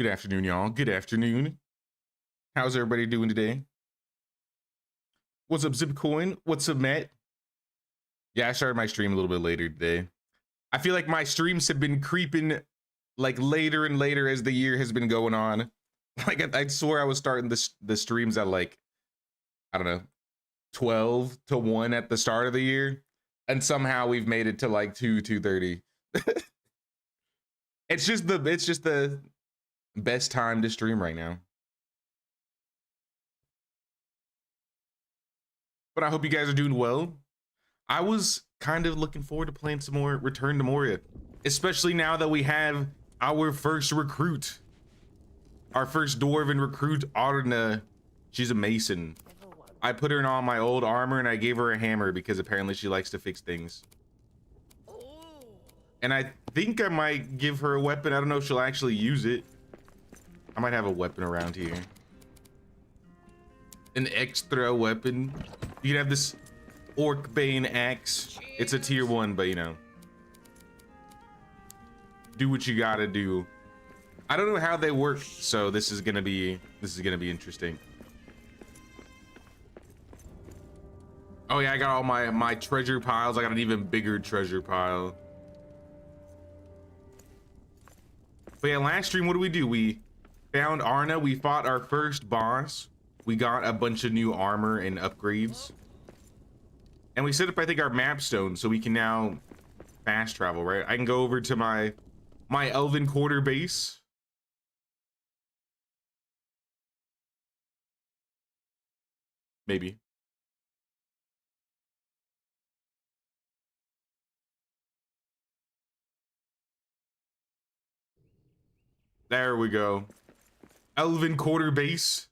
Good afternoon, y'all. Good afternoon. How's everybody doing today? What's up, Zipcoin? What's up, Matt? Yeah, I started my stream a little bit later today. I feel like my streams have been creeping like later and later as the year has been going on. Like I swear I was starting the streams at like, I don't know, 12 to 1 at the start of the year. And somehow we've made it to like 2:30. It's just the best time to stream right now. But I hope you guys are doing well. I was kind of looking forward to playing some more Return to Moria, especially now that we have our first recruit. Our first dwarven recruit, Arna. She's a mason. I put her in all my old armor and I gave her a hammer because apparently she likes to fix things. And I think I might give her a weapon. I don't know if she'll actually use it. I might have a weapon around here. An extra weapon. You can have this Orc Bane axe. It's a tier 1, but you know. Do what you gotta do. I don't know how they work, so this is gonna be interesting. Oh yeah, I got all my treasure piles. I got an even bigger treasure pile. But yeah, last stream, what did we do? We found Arna. We fought our first boss. We got a bunch of new armor and upgrades. And we set up, I think, our map stone so we can now fast travel, right? I can go over to my elven quarter base. Maybe. There we go. Elven quarter base.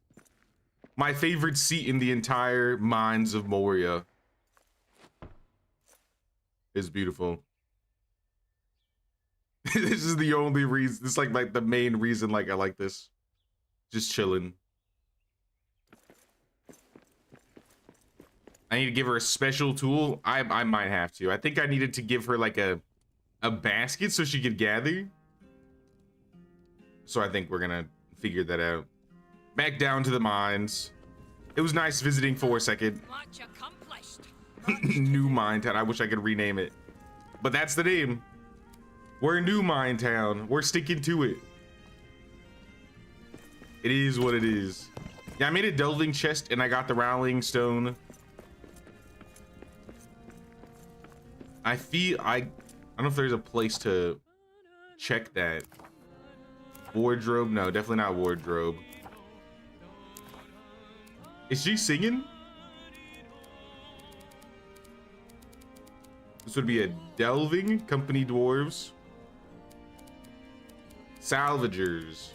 My favorite seat in the entire Mines of Moria. Is beautiful. This is the only reason. This is like the main reason like I like this. Just chilling. I need to give her a special tool. I might have to. I think I needed to give her like a basket so she could gather. So I think we're gonna figure that out. Back down to the mines. It was nice visiting for a second. Much accomplished. New Mine Town. I wish I could rename it. But that's the name. We're New Mine Town. We're sticking to it. It is what it is. Yeah, I made a delving chest and I got the rallying stone. I don't know if there's a place to check that. Wardrobe? No, definitely not wardrobe. Is she singing? This would be a delving company dwarves. Salvagers.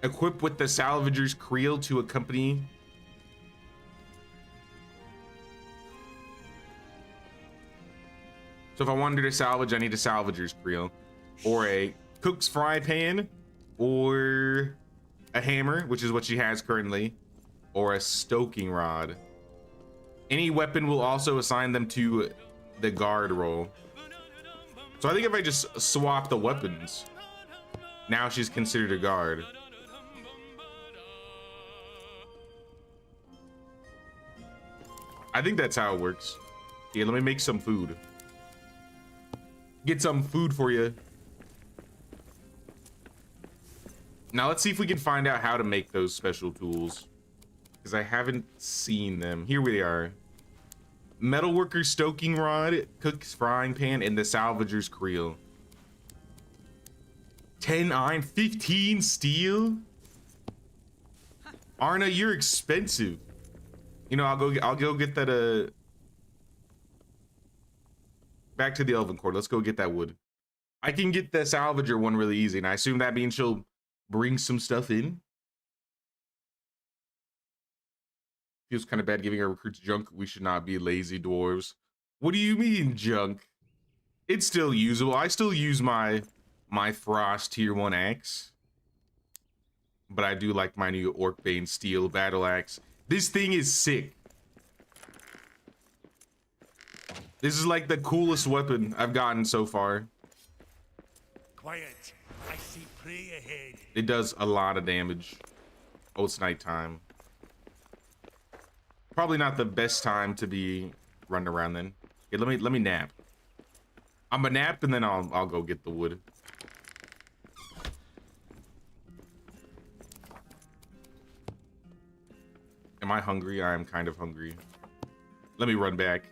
Equip with the salvagers creel to accompany. So if I wanted to salvage, I need a salvager's creel. Or a cook's fry pan. Or a hammer, which is what she has currently. Or a stoking rod. Any weapon will also assign them to the guard role. So I think if I just swap the weapons, now she's considered a guard. I think that's how it works. Yeah, let me make some food. Get some food for you. Now let's see if we can find out how to make those special tools, because I haven't seen them. Here we are. Metalworker's stoking rod, cook's frying pan, and the salvager's creel. 10 iron, 15 steel. Arna, you're expensive. You know, I'll go get that. Back to the elven core. Let's go get that wood. I can get the salvager one really easy, and I assume that means she'll bring some stuff in. Feels kind of bad giving our recruits junk. We should not be lazy dwarves. What do you mean junk? It's still usable. I still use my frost tier 1 axe, but I do like my new Orcbane steel battle axe. This thing is sick. This is like the coolest weapon I've gotten so far. Quiet. I see prey ahead. It does a lot of damage. Oh, it's nighttime. Probably not the best time to be running around then. Okay, let me nap. I'm gonna nap and then I'll go get the wood. Am I hungry? I am kind of hungry. Let me run back.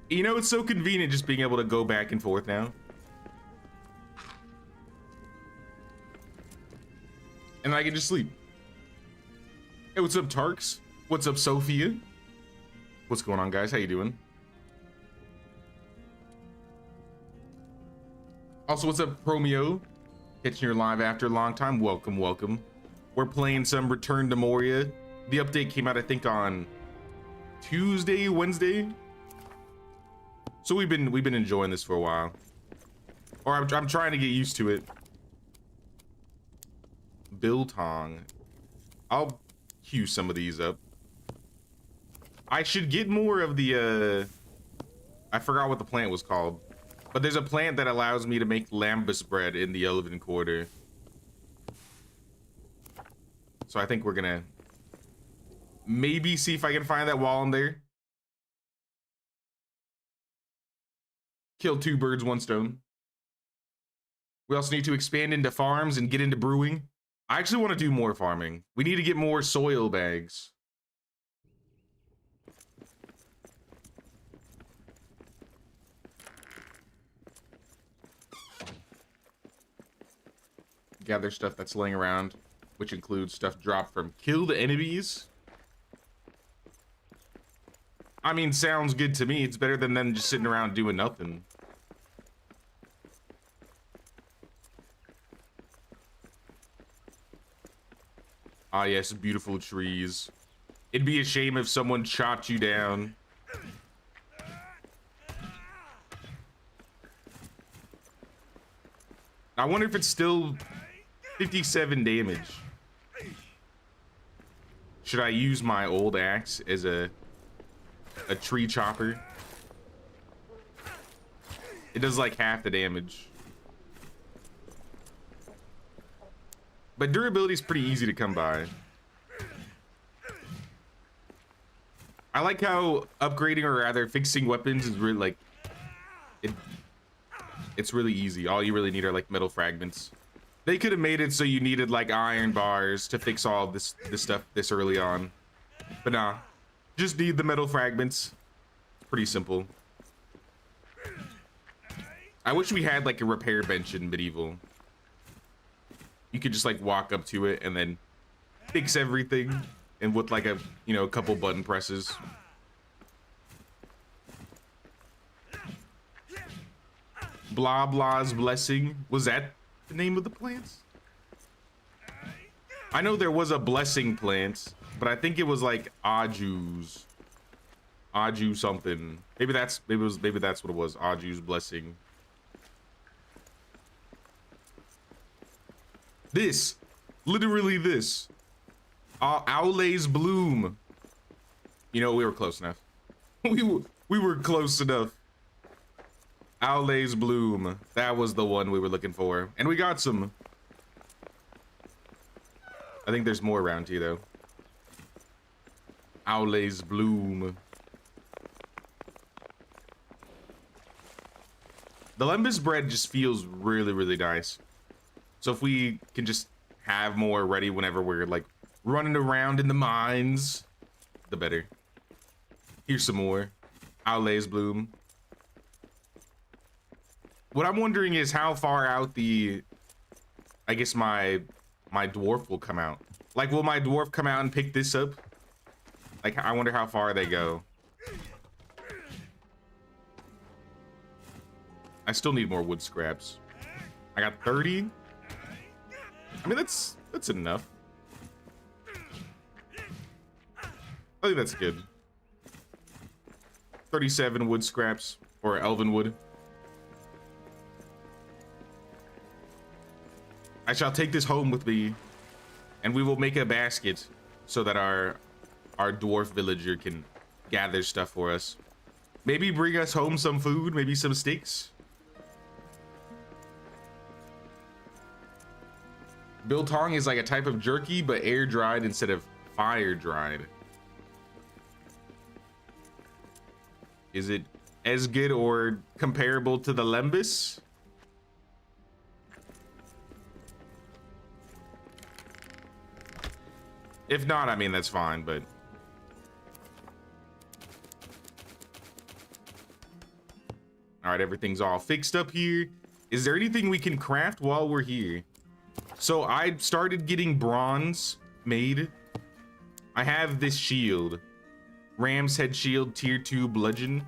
You know, it's so convenient just being able to go back and forth now. And I can just sleep. Hey, what's up, Tarks? What's up, Sophia? What's going on, guys? How you doing? Also, what's up, Promeo? Catching your live after a long time. Welcome, welcome. We're playing some Return to Moria. The update came out, I think, on Tuesday, Wednesday. So we've been enjoying this for a while. Or I'm trying to get used to it. Biltong. I'll queue some of these up. I should get more of the I forgot what the plant was called. But there's a plant that allows me to make lambus bread in the Elven Quarter. So I think we're gonna maybe see if I can find that while I'm there. Kill 2 birds, 1 stone. We also need to expand into farms and get into brewing. I actually want to do more farming. We need to get more soil bags. Gather stuff that's laying around, which includes stuff dropped from killed enemies. I mean, sounds good to me. It's better than them just sitting around doing nothing. Ah, yes, beautiful trees. It'd be a shame if someone shot you down. I wonder if it's still 57 damage. Should I use my old axe as a tree chopper? It does like half the damage. But durability is pretty easy to come by. I like how upgrading, or rather fixing weapons, is really like it's really easy. All you really need are like metal fragments. They could have made it so you needed like iron bars to fix all this stuff this early on. But nah, just need the metal fragments. Pretty simple. I wish we had like a repair bench in medieval. You could just like walk up to it and then fix everything, and with like a, you know, a couple button presses. Blah Blah's Blessing. Was that the name of the plants? I know there was a blessing plant, but I think it was like Aju's. Aju something. Maybe that's what it was. Aju's Blessing. This. Literally this. Aule's Bloom. You know, we were close enough. we were close enough. Aule's Bloom. That was the one we were looking for. And we got some. I think there's more around here, though. Aule's Bloom. The lembas bread just feels really, really nice. So if we can just have more ready whenever we're like running around in the mines, the better. Here's some more. Aule's Bloom. What I'm wondering is how far out I guess my dwarf will come out. Like, will my dwarf come out and pick this up? Like, I wonder how far they go. I still need more wood scraps. I got 30. I mean, that's enough. I think that's good. 37 wood scraps, or elven wood. I shall take this home with me, and we will make a basket so that our dwarf villager can gather stuff for us. Maybe bring us home some food, maybe some sticks. Biltong is like a type of jerky, but air dried instead of fire dried. Is it as good or comparable to the lembas? If not, I mean, that's fine, but. All right, everything's all fixed up here. Is there anything we can craft while we're here? So I started getting bronze made. I have this shield. Ram's head shield, tier 2 bludgeon.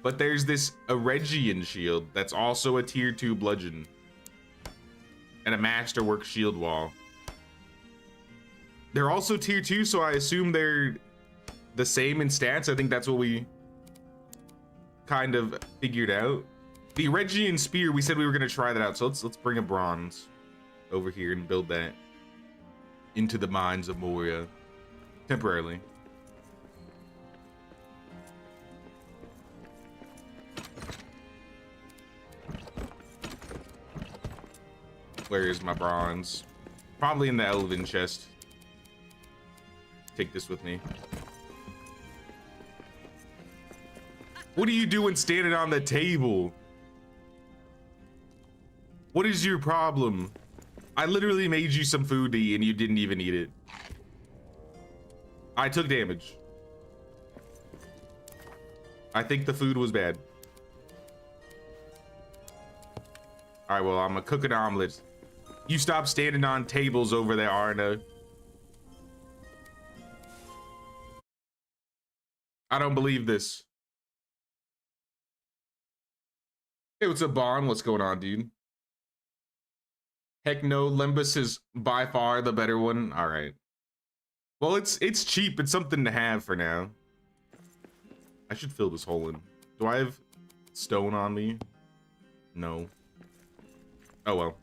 But there's this Eregian shield that's also a tier 2 bludgeon. And a masterwork shield wall. They're also tier 2, so I assume they're the same in stats. I think that's what we kind of figured out. The Eregian spear, we said we were gonna try that out, so let's bring a bronze over here and build that into the mines of Moria temporarily. Where is my bronze? Probably in the elven chest. Take this with me. What are you doing standing on the table? What is your problem? I literally made you some food to eat and you didn't even eat it. I took damage. I think the food was bad. All right, well, I'm gonna cook an omelet. You stop standing on tables over there, Arna. I don't believe this. Hey, what's up, Bond? What's going on, dude? Heck no, Limbus is by far the better one. All right. Well, it's cheap. It's something to have for now. I should fill this hole in. Do I have stone on me? No. Oh, well.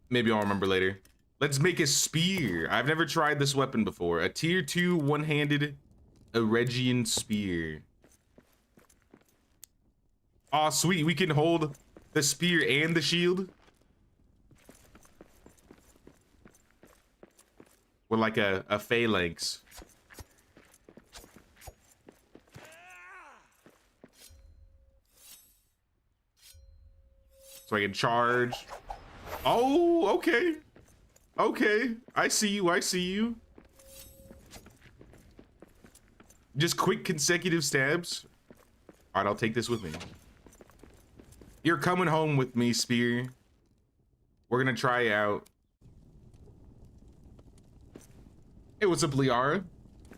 Maybe I'll remember later. Let's make a spear. I've never tried this weapon before. A tier 2 one-handed Eregian spear. Aw, sweet. We can hold the spear and the shield. We're like a phalanx. So I can charge. Oh, okay. Okay. I see you. I see you. Just quick consecutive stabs. All right, I'll take this with me. You're coming home with me, spear. We're gonna try out. Hey, what's up, Liara?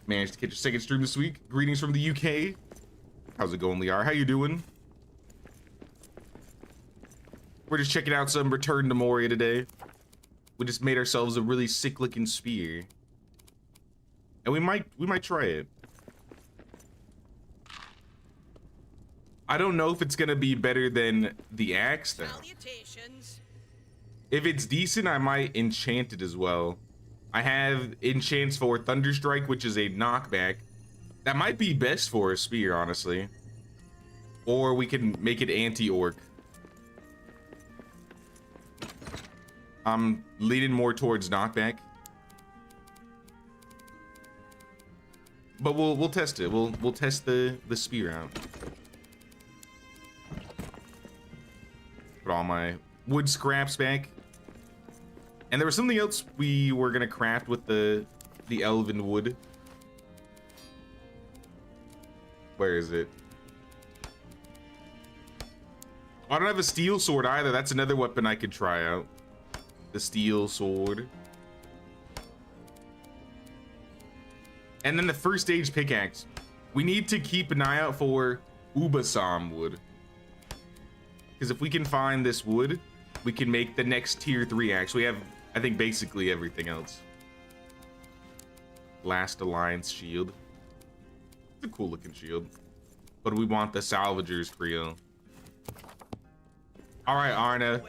Managed to catch your second stream this week. Greetings from the UK. How's it going, Liara? How you doing? We're just checking out some Return to Moria today. We just made ourselves a really sick-looking spear, and we might try it. I don't know if it's gonna be better than the axe, though. Salutations. If it's decent, I might enchant it as well. I have enchants for Thunderstrike, which is a knockback. That might be best for a spear, honestly. Or we can make it anti-orc. I'm leaning more towards knockback. But we'll test it. We'll test the spear out. Put all my wood scraps back. And there was something else we were gonna craft with the elven wood. Where is it? I don't have a steel sword either. That's another weapon I could try out. The steel sword. And then the first stage pickaxe. We need to keep an eye out for Ubasam wood. Because if we can find this wood, we can make the next tier 3 axe. We have, I think, basically everything else. Last Alliance shield. It's a cool looking shield. But we want the Salvager's Creo. All right, Arna.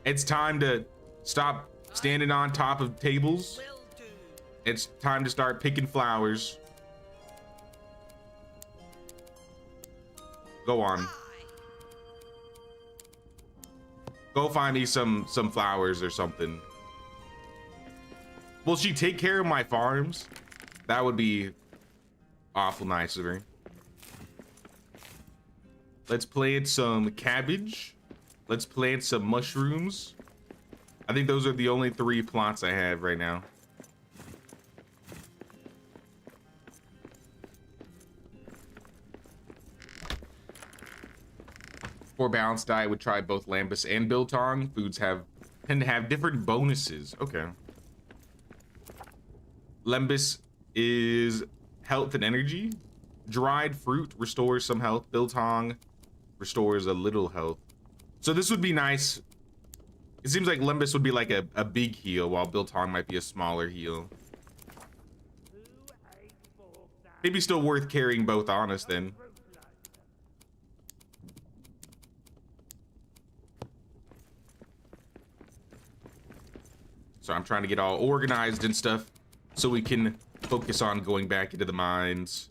It's time to stop standing on top of tables. It's time to start picking flowers. Go on. Go find me some flowers or something. Will she take care of my farms? That would be awful nice of her. Let's plant some cabbage. Let's plant some mushrooms. I think those are the only 3 plots I have right now. For balanced diet, would try both Lambus and Biltong. Foods tend to have different bonuses. Okay. Lembas is health and energy. Dried fruit restores some health. Biltong restores a little health. So this would be nice. It seems like Lembas would be like a big heal, while Biltong might be a smaller heal. Maybe still worth carrying both on us then. So I'm trying to get all organized and stuff so we can focus on going back into the mines.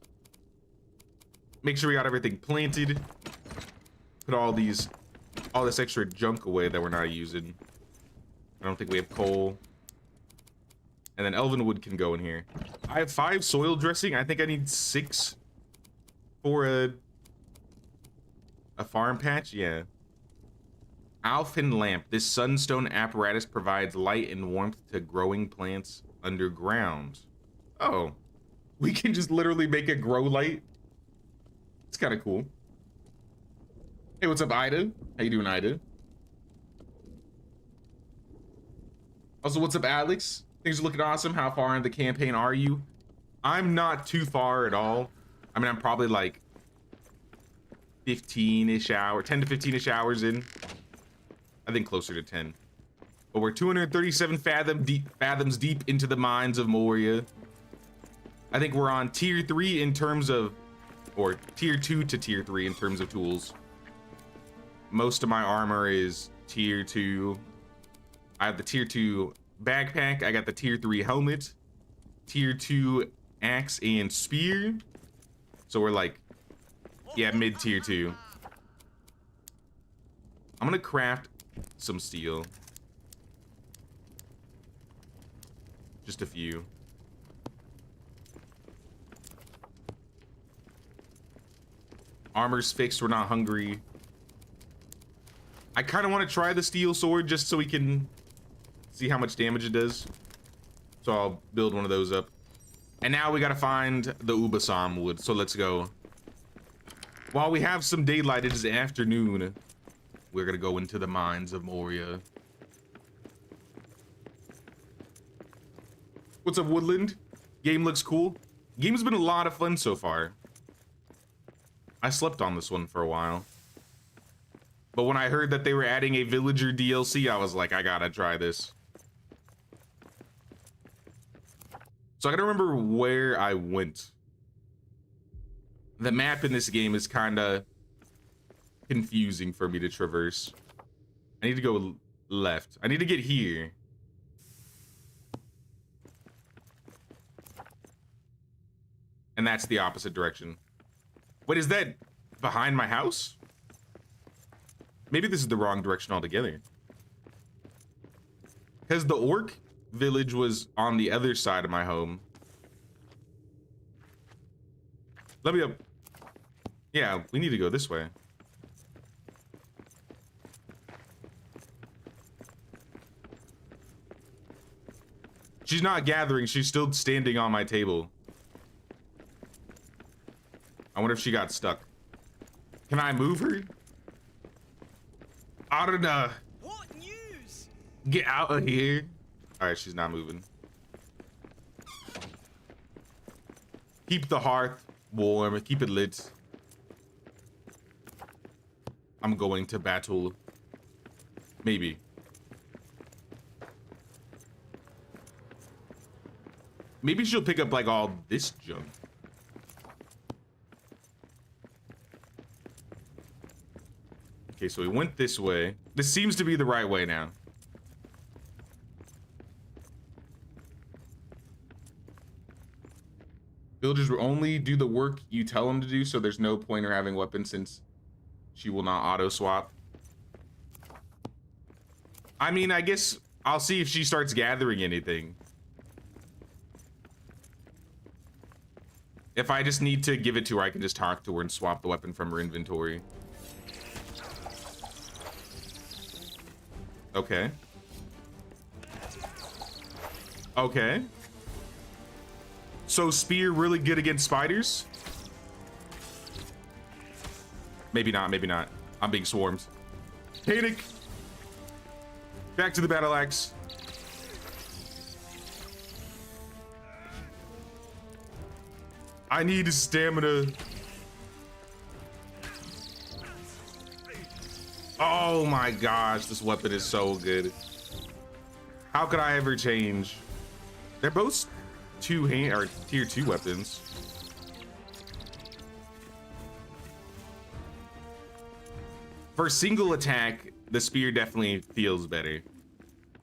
Make sure we got everything planted. Put all this extra junk away that we're not using. I don't think we have coal. And then elven wood can go in here. I have 5 soil dressing. I think I need 6 for a farm patch. Yeah. Alphin lamp. This sunstone apparatus provides light and warmth to growing plants underground. Oh, we can just literally make it grow light. It's kind of cool. Hey, what's up, Ida? How you doing, Ida? Also, what's up, Alex? Things are looking awesome. How far in the campaign are you? I'm not too far at all. I mean, I'm probably like 15-ish hours, 10 to 15-ish hours in. I think closer to 10. But we're 237 fathoms deep into the mines of Moria. I think we're on tier 3 in terms of, or tier 2 to tier 3 in terms of tools. Most of my armor is tier 2. I have the tier 2 backpack. I got the tier 3 helmet, tier 2 axe and spear. So we're like, yeah, mid tier 2. I'm gonna craft some steel. Just a few. Armor's fixed, we're not hungry. I kind of want to try the steel sword just so we can see how much damage it does. So I'll build one of those up. And now we gotta find the Ubasam wood, so let's go. While we have some daylight, it is afternoon. We're gonna go into the mines of Moria. What's up, Woodland? Game looks cool. Game's been a lot of fun so far. I slept on this one for a while. But when I heard that they were adding a villager DLC, I was like, I gotta try this. So I gotta remember where I went. The map in this game is kinda confusing for me to traverse. I need to go left. I need to get here. And that's the opposite direction. Wait, is that behind my house? Maybe this is the wrong direction altogether. Because the orc village was on the other side of my home. Let me up. Yeah, we need to go this way. She's not gathering, she's still standing on my table. I wonder if she got stuck. Can I move her? I don't know. What news? Get out of here. All right, she's not moving. Keep the hearth warm, keep it lit. I'm going to battle. Maybe. Maybe she'll pick up like all this junk. Okay, so we went this way. This seems to be the right way now. Villagers will only do the work you tell them to do, so there's no point in having weapons since she will not auto swap. I mean, I guess I'll see if she starts gathering anything. If I just need to give it to her, I can just talk to her and swap the weapon from her inventory. Okay. Okay. So spear really good against spiders? Maybe not, maybe not. I'm being swarmed. Panic! Back to the battle axe. I need stamina. Oh my gosh, this weapon is so good. How could I ever change? They're both tier 2 weapons. For single attack, the spear definitely feels better.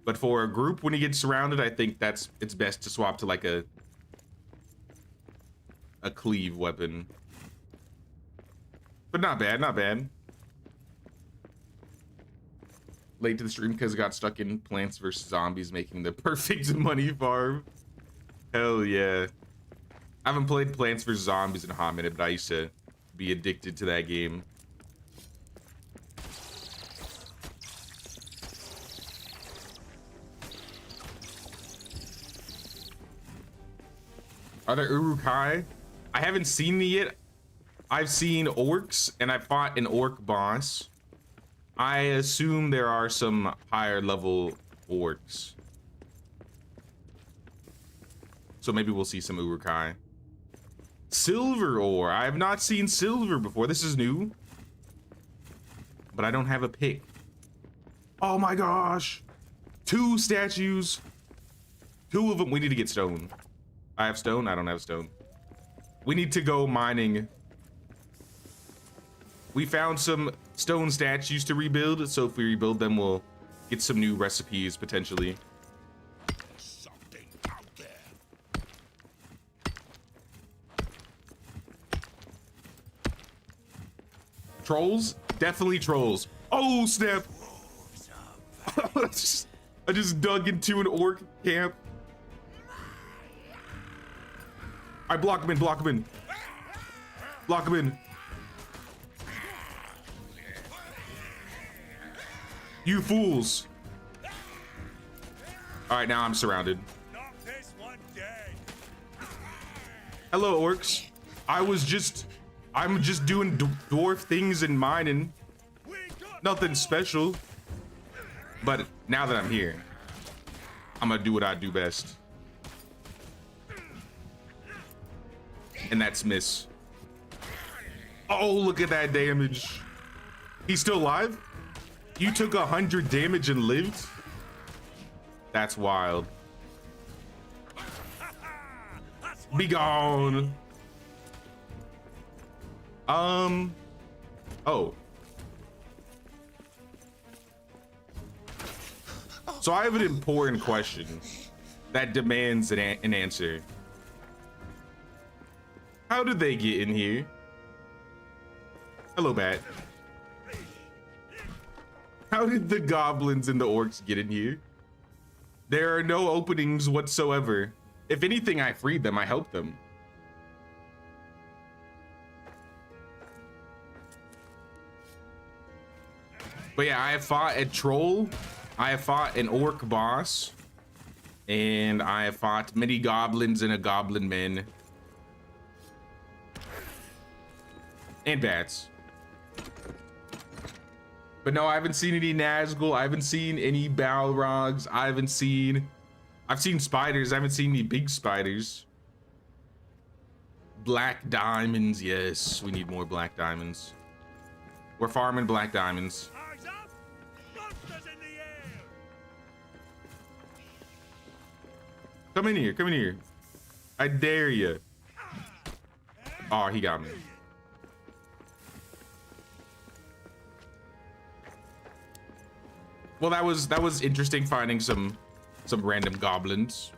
But for a group, when you get surrounded, I think it's best to swap to like a cleave weapon. But not bad, not bad. Late to the stream because I got stuck in Plants vs. Zombies, making the perfect money farm. Hell yeah. I haven't played Plants vs. Zombies in a hot minute, but I used to be addicted to that game. Are there Urukai? I haven't seen the yet. I've seen orcs and I fought an orc boss. I assume there are some higher level orcs. So maybe we'll see some Urukai. Silver ore. I have not seen silver before. This is new. But I don't have a pick. Oh my gosh. 2 statues. 2 of them. We need to get stone. I have stone. I don't have stone. We need to go mining. We found some stone statues to rebuild, so if we rebuild them, we'll get some new recipes potentially. Something out there. Trolls? Definitely trolls. Oh snap! I just dug into an orc camp. I block him in, block him in. Block him in. You fools. All right, now I'm surrounded. Not this one dead. Hello, orcs. I'm just doing dwarf things and mining. Nothing special. But now that I'm here, I'm gonna do what I do best. And that's miss. Oh, look at that damage. He's still alive? You took 100 damage and lived? That's wild. Be gone. Oh. So I have an important question that demands an answer. How did they get in here? Hello, Bat. How did the goblins and the orcs get in here? There are no openings whatsoever. If anything, I freed them. I helped them. But yeah, I have fought a troll. I have fought an orc boss. And I have fought many goblins and a goblin man. And bats. But no, I haven't seen any Nazgul. I haven't seen any Balrogs. I've seen spiders. I haven't seen any big spiders. Black diamonds. Yes, we need more black diamonds. We're farming black diamonds. Eyes up. Monsters in the air. Come in here. Come in here. I dare you. Oh, he got me. Well, that was interesting finding some random goblins.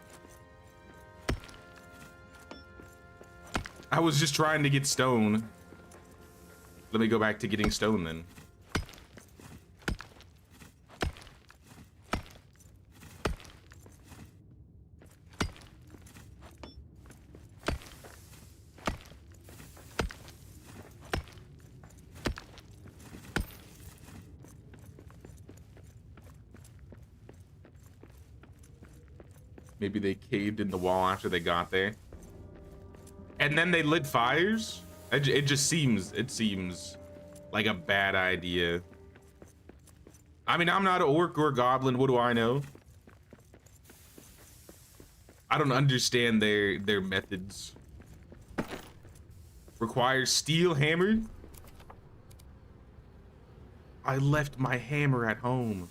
I was just trying to get stone. Let me go back to getting stone then. Maybe they caved in the wall after they got there. And then they lit fires? It just seems, it seems like a bad idea. I mean, I'm not an orc or a goblin. What do I know? I don't understand their methods. Requires steel hammer? I left my hammer at home.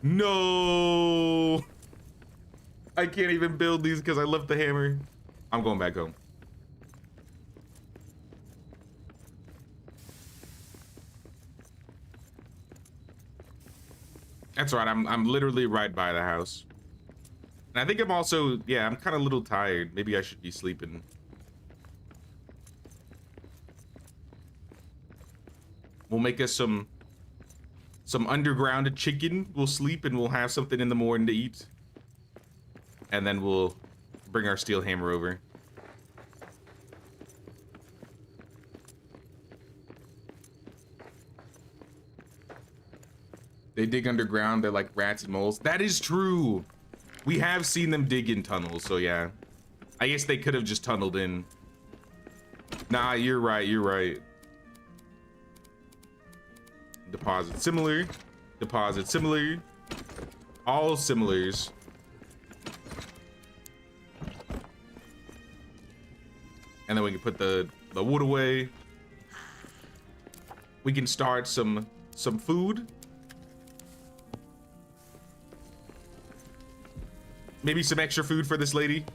No! I can't even build these because I left the hammer. I'm going back home. That's right, I'm literally right by the house. And I think I'm also, yeah, I'm kind of a little tired. Maybe I should be sleeping. We'll make us some underground chicken. We'll sleep and we'll have something in the morning to eat. And then we'll bring our steel hammer over. They dig underground. They're like rats and moles. That is true. We have seen them dig in tunnels, so yeah. I guess they could have just tunneled in. Nah, you're right, you're right. Deposit similar. Deposit similar. All similars. And then we can put the wood away. We can start some food. Maybe some extra food for this lady.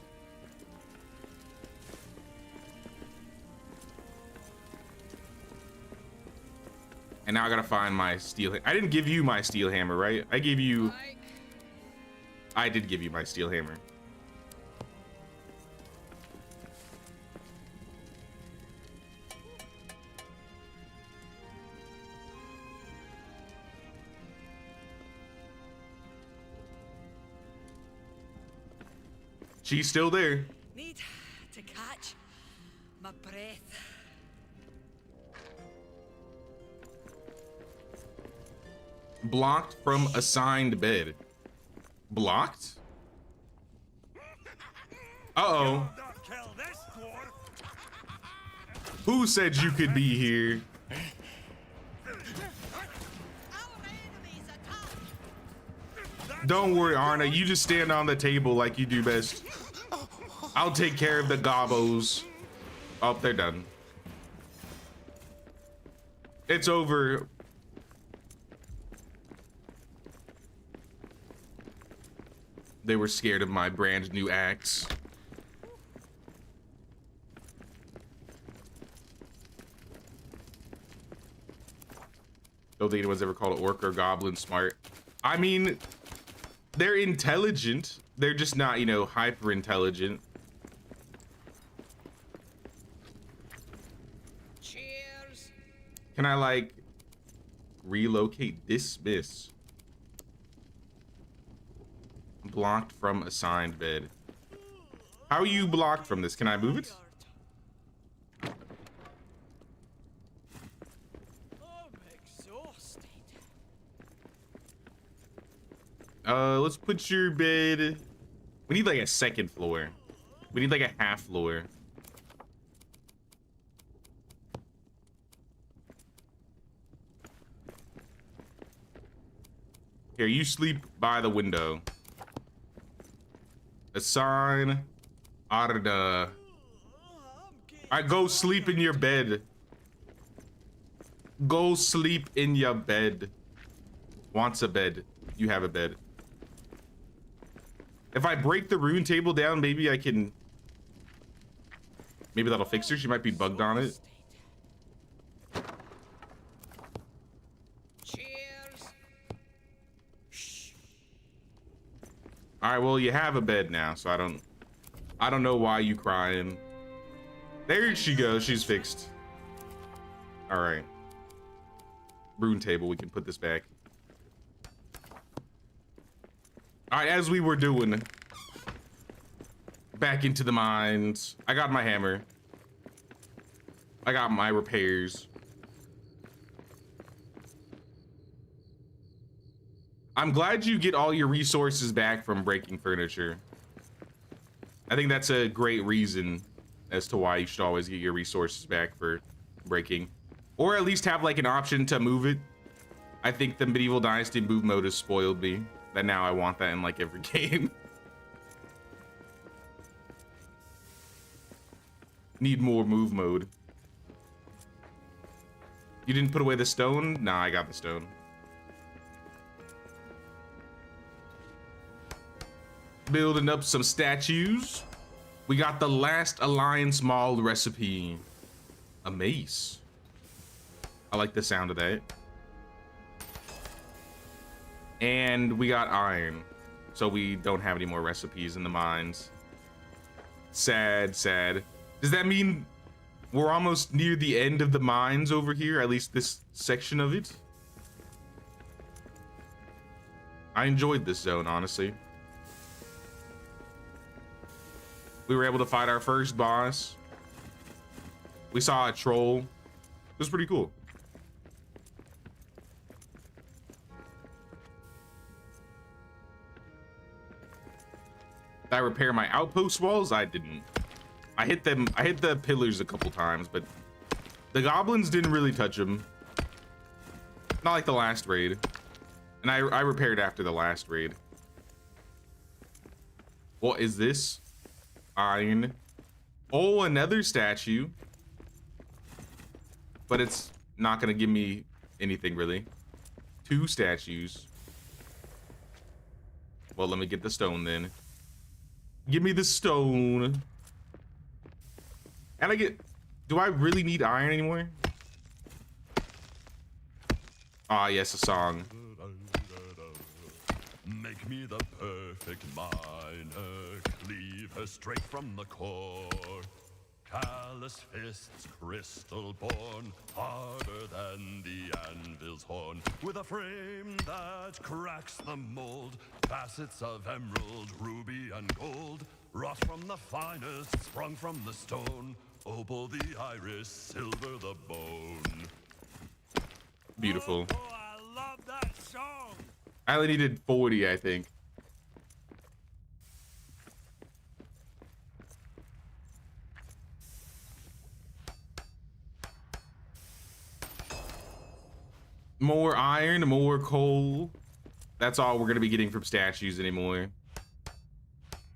And now I gotta find my steel. I didn't give you my steel hammer, right? I gave you. I did give you my steel hammer. She's still there. Need to catch my breath. Blocked from assigned bed. Blocked? Uh-oh. Not kill this dwarf. Who said you could be here? Don't worry, Arna. You just stand on the table like you do best. I'll take care of the gobbos. Oh, they're done. It's over. They were scared of my brand new axe. Don't think anyone's ever called an orc or goblin smart. I mean, they're intelligent. They're just not, you know, hyper intelligent. Cheers. Can I like relocate dismiss? Blocked from assigned bed. How are you blocked from this? Can I move it? I'm exhausted. Let's put your bed. We need like a second floor. We need like a half floor. Here, you sleep by the window. Assign Arda. I go sleep in your bed. Go sleep in your bed. Wants a bed. You have a bed. If I break the rune table down, maybe I can. Maybe that'll fix her. She might be bugged on it. Cheers. All right, well, you have a bed now, so I don't know why you crying. There she goes. She's fixed. All right. Rune table. We can put this back. All right, as we were doing, back into the mines. I got my hammer. I got my repairs. I'm glad you get all your resources back from breaking furniture. I think that's a great reason as to why you should always get your resources back for breaking, or at least have like an option to move it. I think the medieval dynasty move mode has spoiled me, that now I want that in like every game. Need more move mode. You didn't put away the stone? Nah, I got the stone. Building up some statues. We got the last Alliance Maul recipe. A mace. I like the sound of that. And we got iron. So we don't have any more recipes in the mines. Sad, sad. Does that mean we're almost near the end of the mines over here? At least this section of it? I enjoyed this zone, honestly. We were able to fight our first boss. We saw a troll. It was pretty cool. Did I repair my outpost walls? I didn't. I hit them. I hit the pillars a couple times, but the goblins didn't really touch them. Not like the last raid. And I repaired after the last raid. What is this? Iron. Oh, another statue. But it's not gonna give me anything really. 2 statues. Well, let me get the stone then. Give me the stone. And I get... Do I really need iron anymore? Ah, yes, a song. Make me the perfect miner, cleave her straight from the core. Callous fists, crystal born, harder than the anvil's horn, with a frame that cracks the mold, facets of emerald, ruby, and gold, wrought from the finest, sprung from the stone, opal the iris, silver the bone. Beautiful. Oh, I love that song. I only needed 40, I think. More iron, more coal. That's all we're gonna be getting from statues anymore.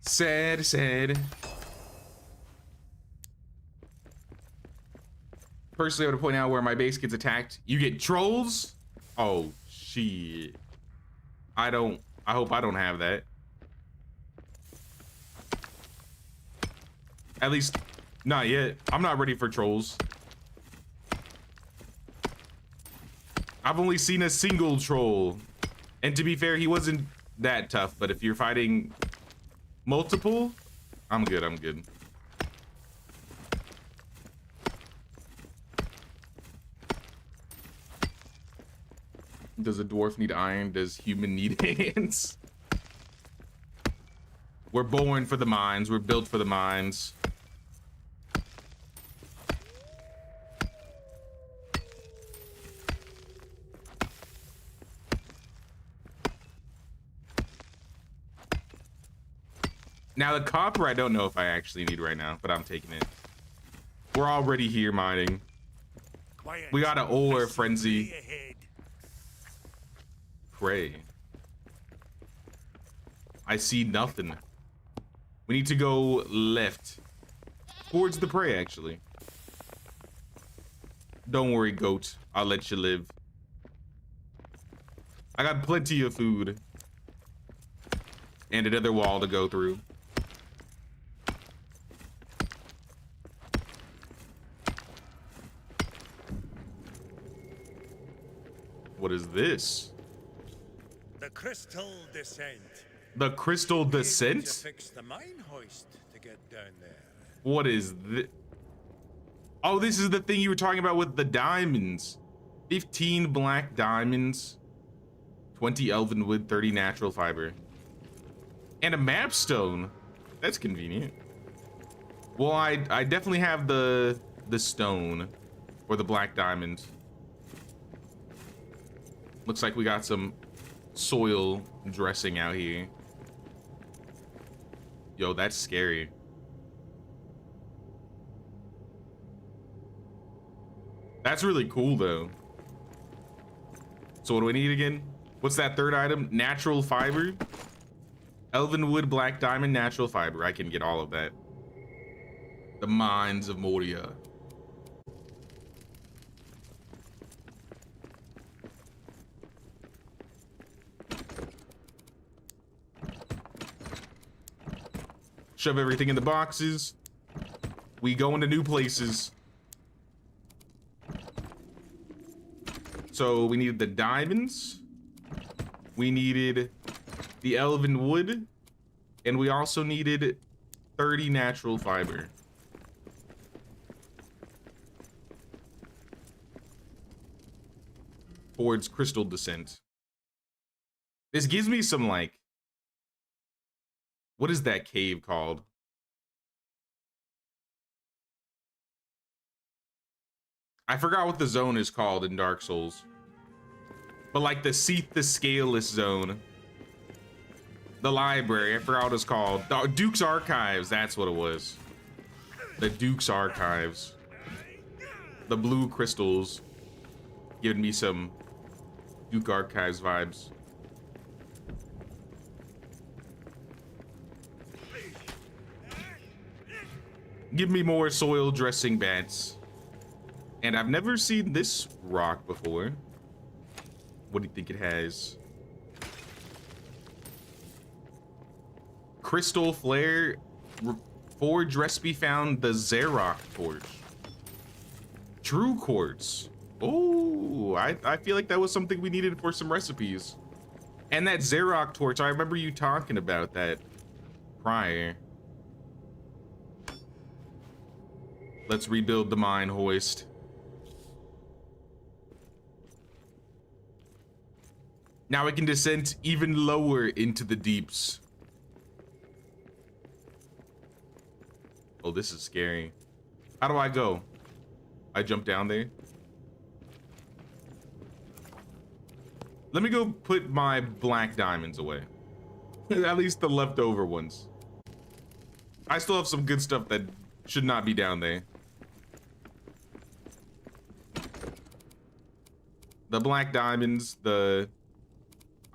Sad, sad. Personally, I would point out where my base gets attacked. You get trolls? Oh, shit. I hope I don't have that. At least, not yet. I'm not ready for trolls. I've only seen a single troll. And to be fair, he wasn't that tough, but if you're fighting multiple, I'm good, I'm good. Does a dwarf need iron? Does human need hands? We're born for the mines. We're built for the mines. Now the copper, I don't know if I actually need right now, but I'm taking it. We're already here mining. Quiet. We got an ore frenzy. Ahead. Pray. I see nothing. We need to go left. Towards the prey, actually. Don't worry, goat. I'll let you live. I got plenty of food. And another wall to go through. What is this? The crystal descent. The crystal To descent? fix the mine hoist to get down there. What is this? Oh, this is the thing you were talking about with the diamonds. 15 black diamonds, 20 elven wood, 30 natural fiber, and a map stone. That's convenient. Well, I definitely have the stone or the black diamond. Looks like we got some soil dressing out here. Yo, that's scary. That's really cool though. So what do we need again? What's that third item? Natural fiber. Elven wood, black diamond, natural fiber. I can get all of that. The mines of Moria. Shove everything in the boxes. We go into new places. So we needed the diamonds. We needed the elven wood. And we also needed 30 natural fiber. Towards crystal descent. This gives me some like, what is that cave called? I forgot what the zone is called in Dark Souls. But like the Seath the Scaleless zone. The library, I forgot what it's called. Duke's Archives, that's what it was. The Duke's Archives. The blue crystals. Giving me some Duke Archives vibes. Give me more soil dressing bats. And I've never seen this rock before. What do you think it has? Crystal flare. Forge recipe found the Zarok torch. True quartz. Oh, I feel like that was something we needed for some recipes. And that Zarok torch, I remember you talking about that prior. Let's rebuild the mine hoist. Now we can descend even lower into the deeps. Oh, this is scary. How do I go? I jump down there. Let me go put my black diamonds away. At least the leftover ones. I still have some good stuff that should not be down there. The black diamonds, I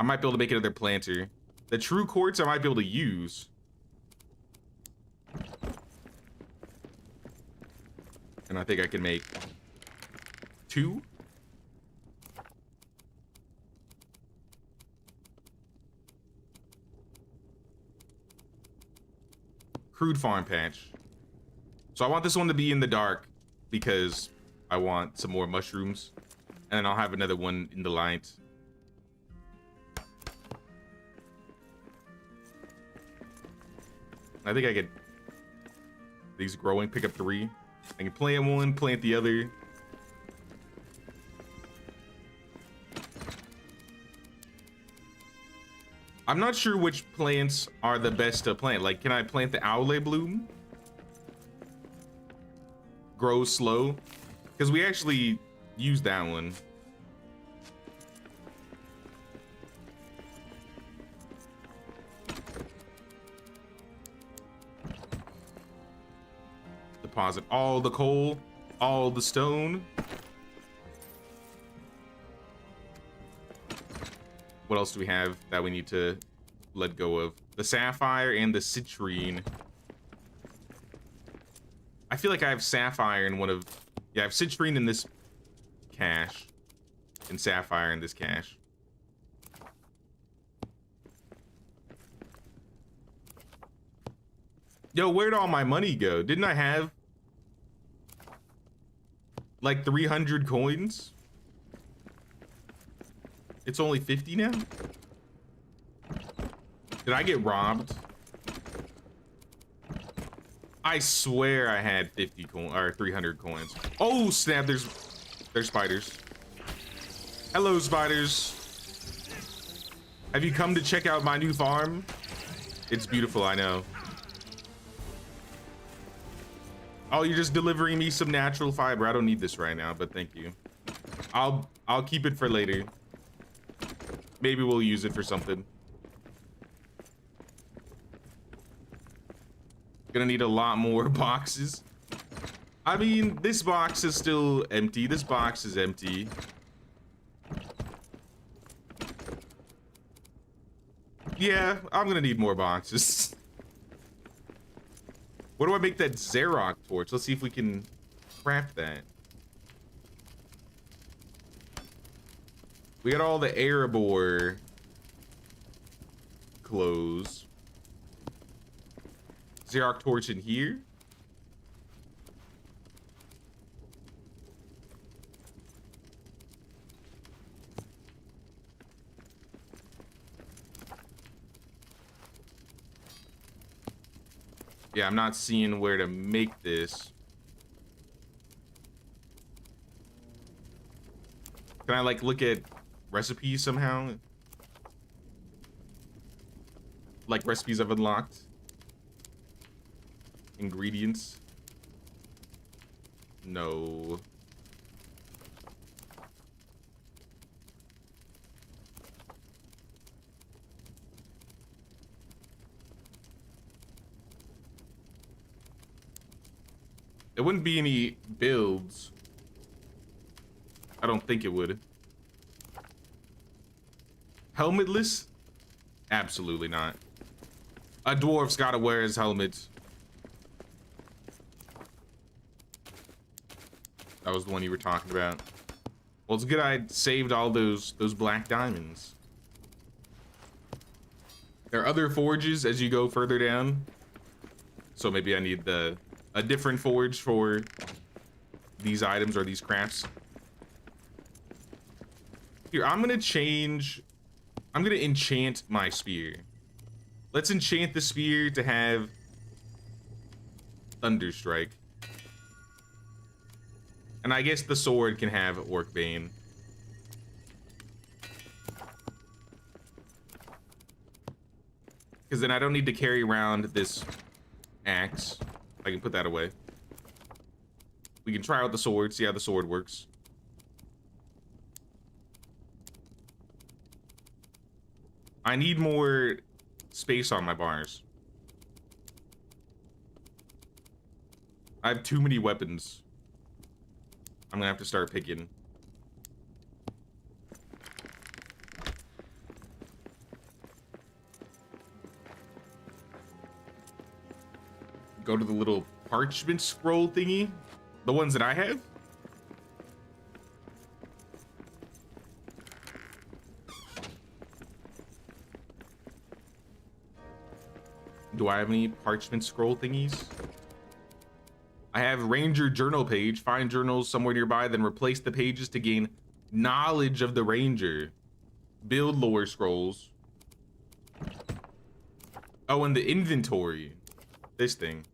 might be able to make another planter. The true quartz I might be able to use. And I think I can make 2. Crude farm patch. So I want this one to be in the dark because I want some more mushrooms. And then I'll have another one in the light. I think I get these growing, pick up 3. I can plant one, plant the other. I'm not sure which plants are the best to plant. Like, can I plant the owlet bloom? Grow slow? Because we actually use that one. Deposit all the coal, all the stone. What else do we have that we need to let go of? The sapphire and the citrine. I feel like I have sapphire in one of... Yeah, I have citrine in this cache. And sapphire in this cache. Yo, where'd all my money go? Didn't I have like 300 coins? It's only 50 now? Did I get robbed? I swear I had 50 coins or 300 coins. Oh snap, there's spiders. Hello spiders. Have you come to check out my new farm? It's beautiful, I know. Oh, you're just delivering me some natural fiber. I don't need this right now, but thank you. I'll keep it for later. Maybe we'll use it for something. Gonna need a lot more boxes. I mean, this box is still empty. This box is empty. Yeah, I'm gonna need more boxes. What do I make that Xerox torch? Let's see if we can craft that. We got all the Erebor clothes. Xerox torch in here. Yeah, I'm not seeing where to make this. Can I like look at recipes somehow? Like recipes I've unlocked? Ingredients? No. There wouldn't be any builds. I don't think it would. Helmetless? Absolutely not. A dwarf's gotta wear his helmet. That was the one you were talking about. Well, it's good I saved all those black diamonds. There are other forges as you go further down. So maybe I need a different forge for these items or these crafts. Here, I'm gonna enchant my spear. Let's enchant the spear to have Thunderstrike. And I guess the sword can have Orcbane. Because then I don't need to carry around this axe. I can put that away. We can try out the sword, see how the sword works. I need more space on my bars. I have too many weapons. I'm gonna have to start picking. Go to the little parchment scroll thingy. The ones that I have. Do I have any parchment scroll thingies? I have Ranger Journal page. Find journals somewhere nearby, then replace the pages to gain knowledge of the Ranger. Build lore scrolls. Oh, and the inventory. This thing.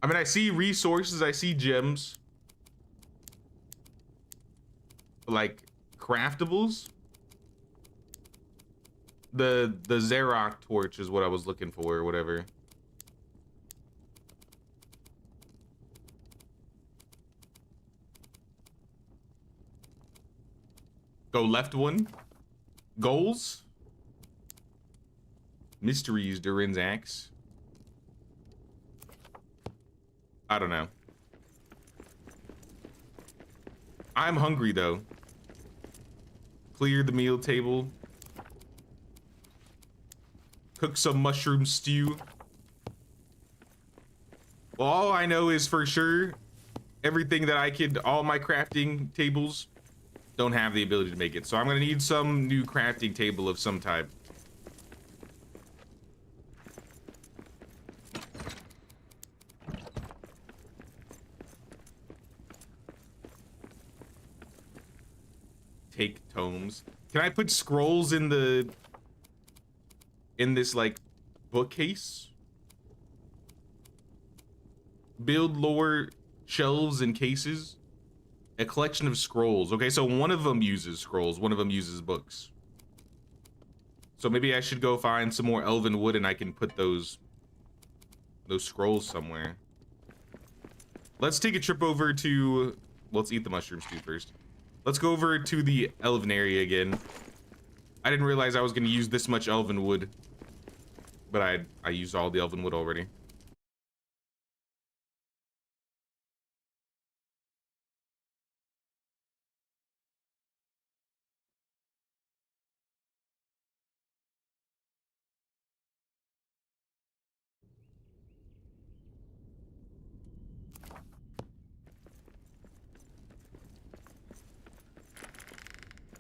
I mean, I see resources, I see gems. Like craftables. The Xerox torch is what I was looking for or whatever. Go left one. Goals. Mysteries, Durin's axe. I don't know. I'm hungry though. Clear the meal table. Cook some mushroom stew. Well, all I know is for sure, everything that I could, all my crafting tables don't have the ability to make it. So I'm gonna need some new crafting table of some type. Take tomes. Can I put scrolls in this like bookcase? Build lore shelves and cases. A collection of scrolls. Okay, so one of them uses scrolls, one of them uses books. So maybe I should go find some more elven wood and I can put those scrolls somewhere. Let's take a trip over to, well, let's eat the mushroom stew first. Let's go over to the elven area again. I didn't realize I was going to use this much elven wood, but I used all the elven wood already.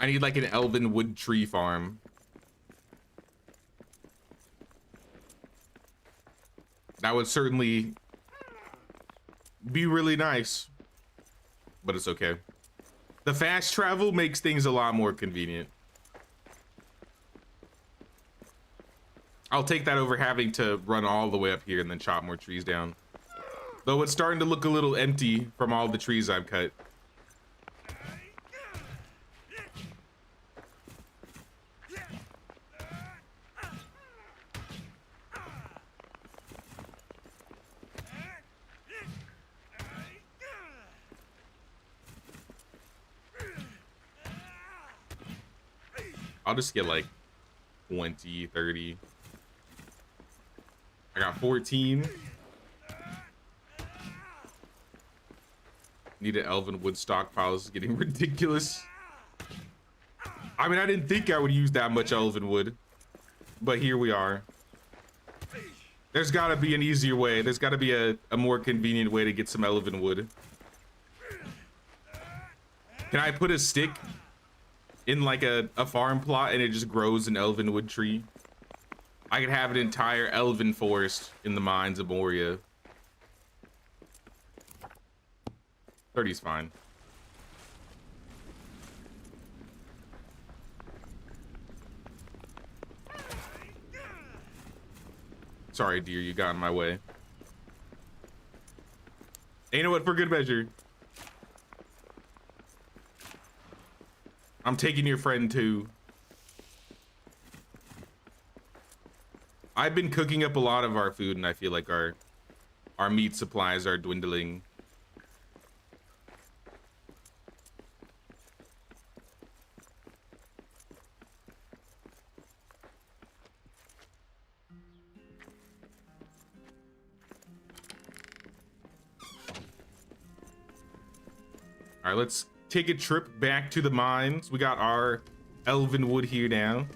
I need like an elven wood tree farm. That would certainly be really nice, but it's okay. The fast travel makes things a lot more convenient. I'll take that over having to run all the way up here and then chop more trees down. Though it's starting to look a little empty from all the trees I've cut. I'll just get like 20, 30. I got 14. Need an elven wood stockpile. This is getting ridiculous. I mean, I didn't think I would use that much elven wood, but here we are. There's gotta be an easier way. There's gotta be a more convenient way to get some elven wood. Can I put a stick in like a farm plot and it just grows an elven wood tree? I could have an entire elven forest in the mines of Moria. 30's fine. Sorry, dear, you got in my way. And you know what? For good measure, I'm taking your friend too. I've been cooking up a lot of our food, and I feel like our meat supplies are dwindling. All right, let's take a trip back to the mines. We got our elven wood here now,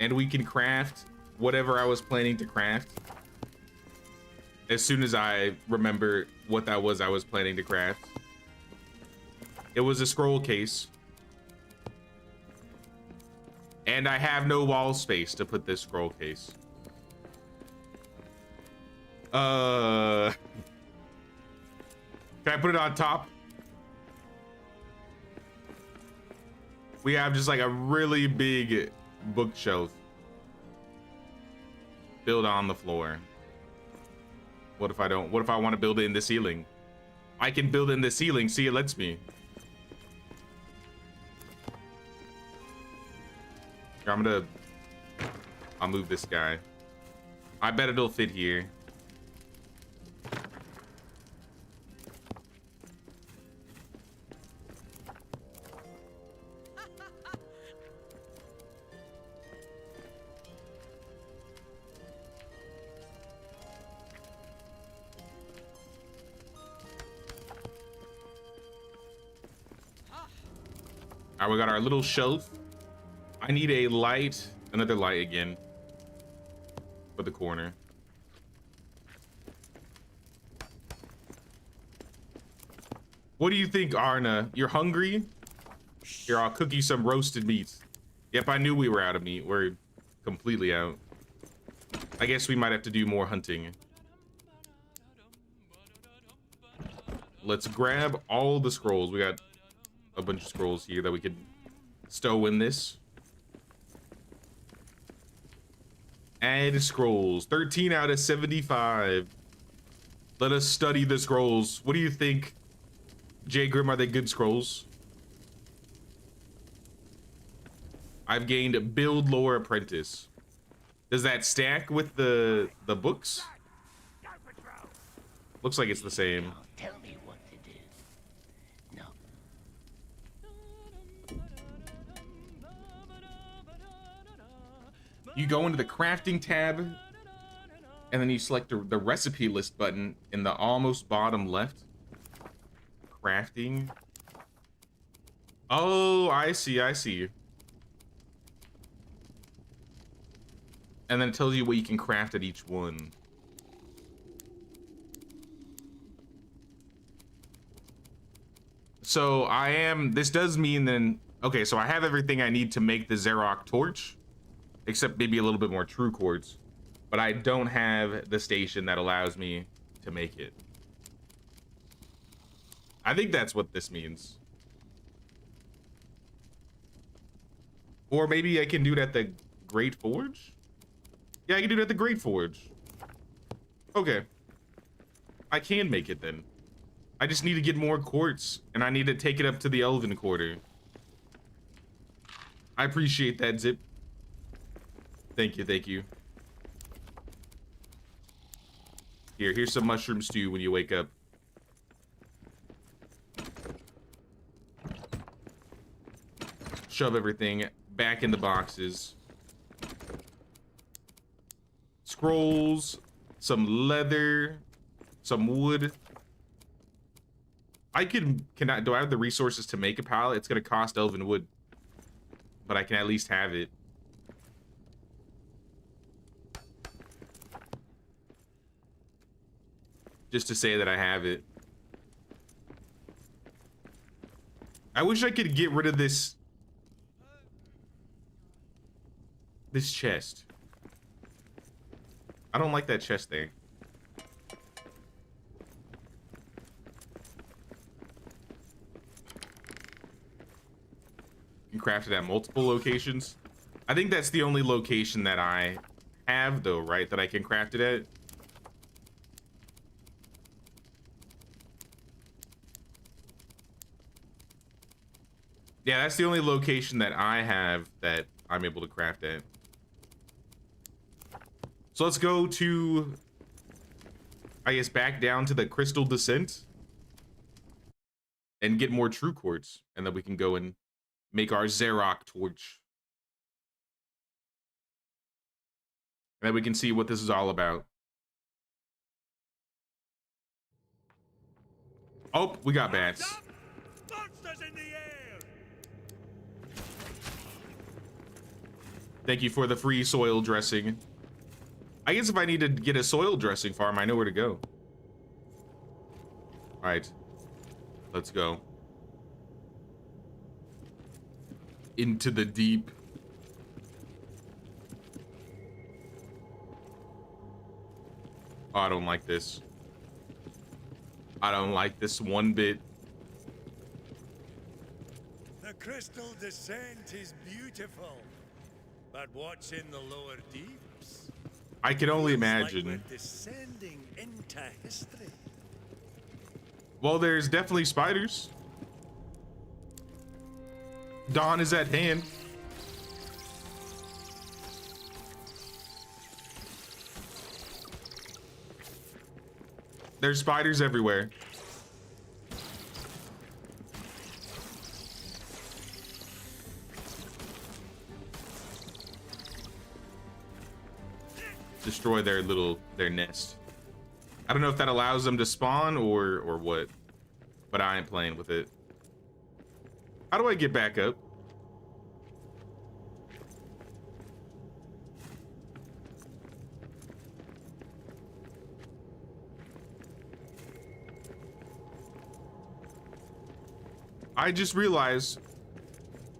and we can craft whatever I was planning to craft as soon as I remember what that was I was planning to craft. It was a scroll case, and I have no wall space to put this scroll case. Can I put it on top? We have just like a really big bookshelf built on the floor. What if I don't? What if I want to build it in the ceiling? I can build it in the ceiling. See, it lets me. I'll move this guy. I bet it'll fit here. All right, we got our little shelf. I need a light, another light again for the corner. What do you think, Arna? You're hungry? Here, I'll cook you some roasted meat. Yep, I knew we were out of meat. We're completely out. I guess we might have to do more hunting. Let's grab all the scrolls. We got a bunch of scrolls here that we could stow in this. Add scrolls. 13 out of 75. Let us study the scrolls. What do you think, J. Grim? Are they good scrolls? I've gained Build Lore Apprentice. Does that stack with the books? Looks like it's the same. Tell me what to do. No. You go into the crafting tab, and then you select the recipe list button in the almost bottom left. Crafting. Oh, I see, I see. And then it tells you what you can craft at each one. So this does mean then, okay, so I have everything I need to make the Zarok torch, except maybe a little bit more true quartz, but I don't have the station that allows me to make it. I think that's what this means. Or maybe I can do it at the Great Forge? Yeah, I can do it at the Great Forge. Okay. I can make it then. I just need to get more quartz, and I need to take it up to the Elven Quarter. I appreciate that, Zip. Thank you, thank you. Here's some mushroom stew when you wake up. Shove everything back in the boxes. Scrolls, some leather, some wood. Do I have the resources to make a pallet? It's gonna cost elven wood, but I can at least have it. Just to say that I have it. I wish I could get rid of this chest. I don't like that chest there. You can craft it at multiple locations. I think that's the only location that I have, though, right? That I can craft it at. Yeah, that's the only location that I have that I'm able to craft at. So let's go to, I guess, back down to the Crystal Descent and get more true quartz, and then we can go and make our Zarok torch. And then we can see what this is all about. Oh, we got bats. Monsters in the air! Thank you for the free soil dressing. I guess if I need to get a soil dressing farm, I know where to go. All right, let's go. Into the deep. Oh, I don't like this. I don't like this one bit. The crystal descent is beautiful, but what's in the lower deeps? I can only Feels like imagine. we're descending into history. Well, there's definitely spiders. Dawn is at hand. There's spiders everywhere. Destroy their nest. I don't know if that allows them to spawn or what, but I ain't playing with it. How do I get back up? I just realized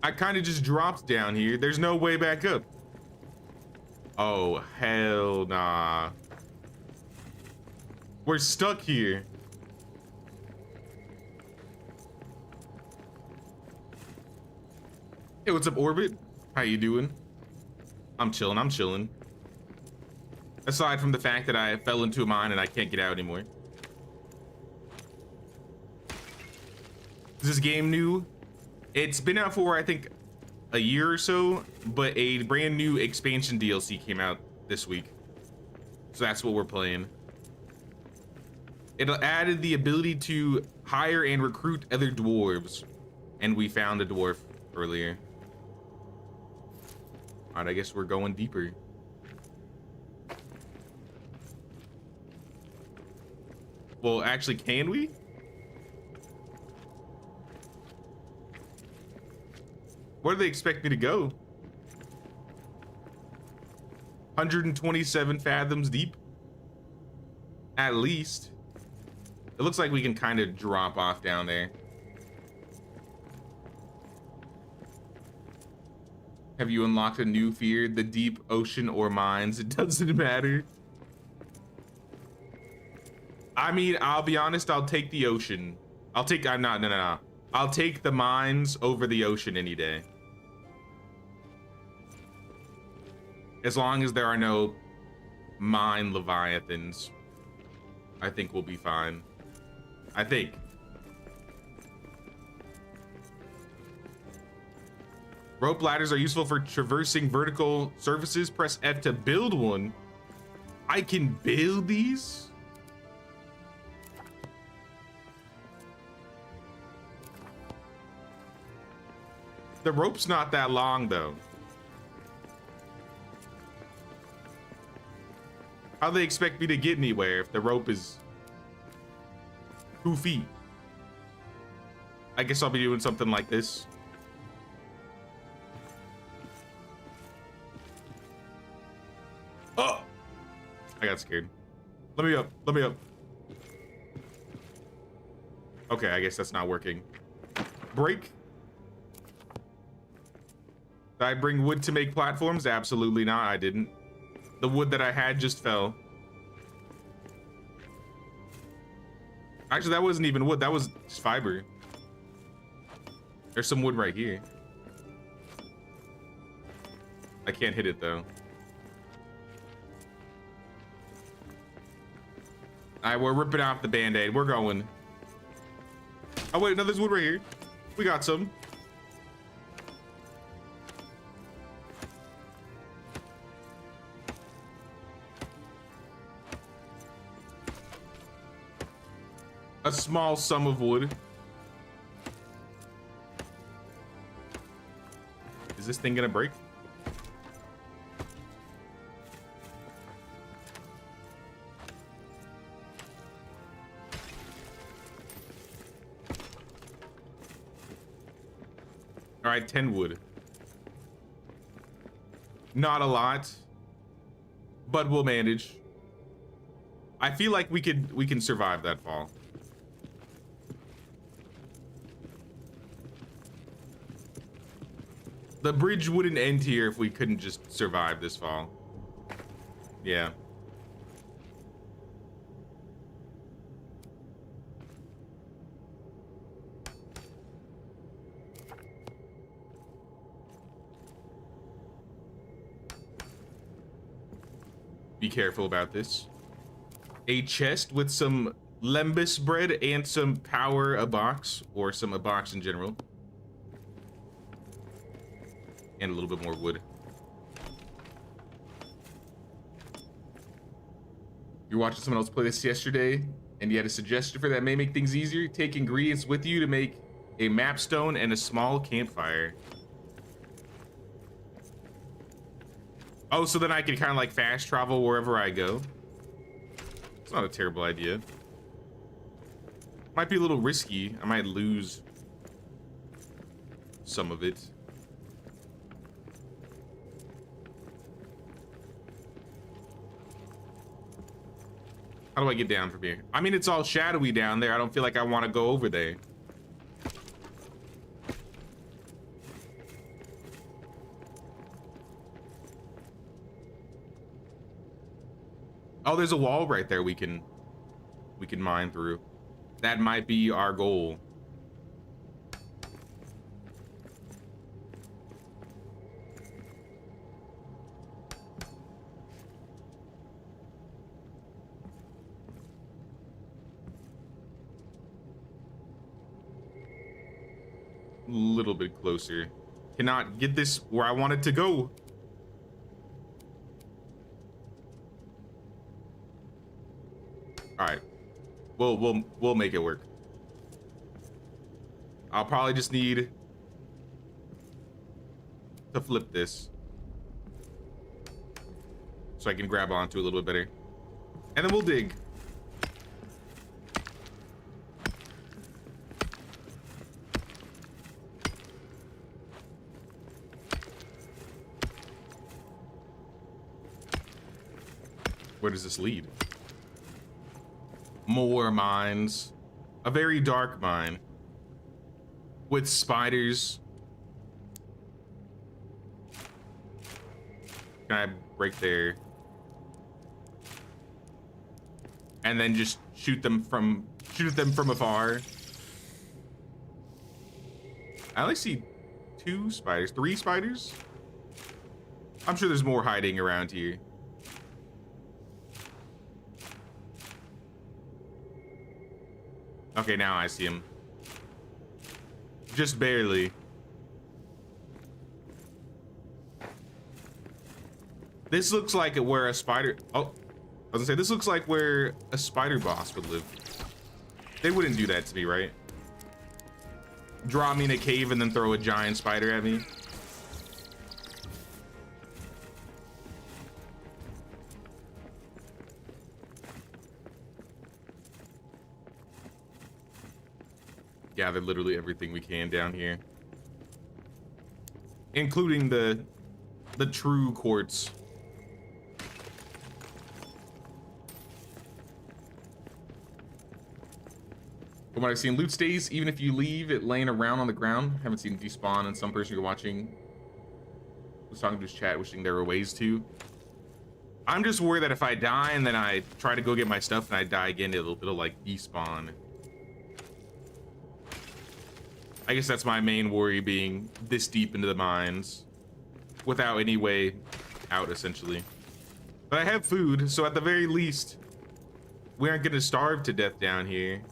I kind of just dropped down here. There's no way back up. Oh, hell nah. We're stuck here. Hey, what's up, Orbit? How you doing? I'm chilling, I'm chilling. Aside from the fact that I fell into a mine and I can't get out anymore. Is this game new? It's been out for, I think, a year or so, but a brand new expansion DLC came out this week. So that's what we're playing. It added the ability to hire and recruit other dwarves. And we found a dwarf earlier. All right, I guess we're going deeper. Well, actually, can we? Where do they expect me to go? 127 fathoms deep? At least. It looks like we can kind of drop off down there. Have you unlocked a new fear? The deep ocean or mines? It doesn't matter. I mean, I'll be honest, I'll take the ocean. I'll take, I'm not, no. I'll take the mines over the ocean any day. As long as there are no mine leviathans, I think we'll be fine. I think. Rope ladders are useful for traversing vertical surfaces. Press F to build one. I can build these? The rope's not that long, though. How do they expect me to get anywhere if the rope is 2 feet? I guess I'll be doing something like this. Oh! I got scared. Let me up. Let me up. Okay, I guess that's not working. Break. Did I bring wood to make platforms? Absolutely not. I didn't. The wood that I had just fell. Actually, that wasn't even wood. That was just fiber. There's some wood right here. I can't hit it, though. All right, we're ripping off the Band-Aid. We're going. Oh, wait, no, there's wood right here. We got some. A small sum of wood. Is this thing gonna break? All right, 10 wood. Not a lot, but we'll manage. I feel like we can survive that fall. The bridge wouldn't end here if we couldn't just survive this fall. Yeah. Be careful about this. A chest with some lembus bread and some power a box, or some a box in general. And a little bit more wood. You're watching someone else play this yesterday, and you had a suggestion for that may make things easier. Take ingredients with you to make a map stone and a small campfire. Oh, so then I can kind of like fast travel wherever I go. It's not a terrible idea. Might be a little risky. I might lose some of it. How do I get down from here? I mean, it's all shadowy down there. I don't feel like I want to go over there. Oh, there's a wall right there we can mine through. That might be our goal. A little bit closer. Cannot get this where I want it to go. All right, we'll make it work. I'll probably just need to flip this. so I can grab onto it a little bit better. And then we'll dig. Where does this lead? More mines. A very dark mine. With spiders. Can I break there? And then just shoot at them from afar. I only see 2 spiders, 3 spiders. I'm sure there's more hiding around here. Okay, now I see him. Just barely. This looks like where a spider... Oh, I was gonna say, this looks like where a spider boss would live. They wouldn't do that to me, right? Draw me in a cave and then throw a giant spider at me. Gather literally everything we can down here, including the true quartz. From what I've seen, loot stays even if you leave it laying around on the ground. Haven't seen it despawn, and some person you're watching was talking to his chat wishing there were ways to. I'm just worried that if I die and then I try to go get my stuff and I die again, it'll like despawn. I guess that's my main worry, being this deep into the mines without any way out, essentially. But I have food, so at the very least, we aren't gonna starve to death down here.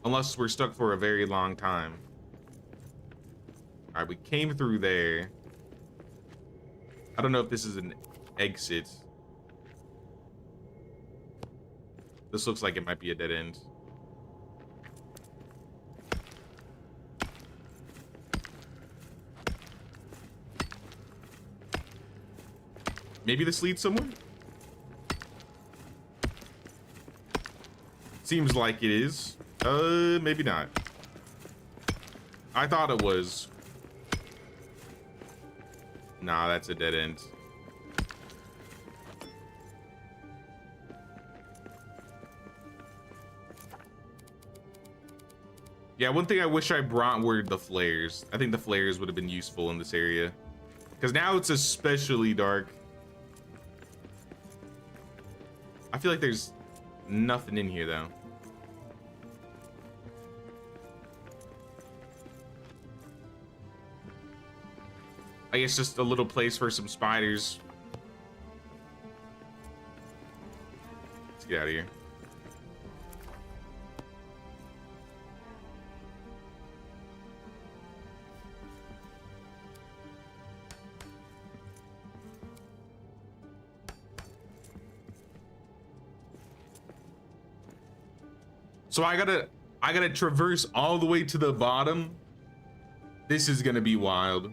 Unless we're stuck for a very long time. All right, we came through there. I don't know if this is an exit. This looks like it might be a dead end. Maybe this leads somewhere? Seems like it is. Maybe not. I thought it was. Nah, that's a dead end. Yeah, one thing I wish I brought were the flares. I think the flares would have been useful in this area. Because now it's especially dark. I feel like there's nothing in here, though. I guess just a little place for some spiders. Let's get out of here. So I gotta traverse all the way to the bottom. This is gonna be wild.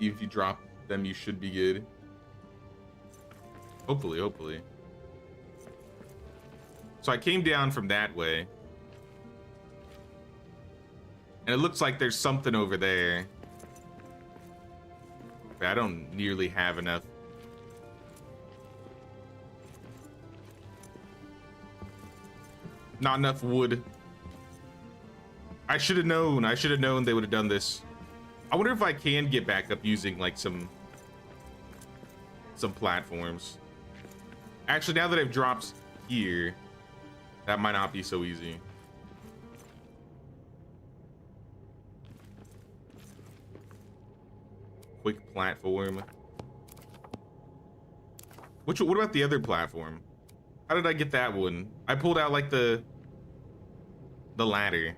If you drop them, you should be good. Hopefully, hopefully. So I came down from that way. And it looks like there's something over there. But I don't nearly have enough. Not enough wood. I should have known. I should have known they would have done this. I wonder if I can get back up using like some platforms. Actually, now that I've dropped here, that might not be so easy. Quick platform. What about the other platform? How did I get that one? I pulled out like the ladder.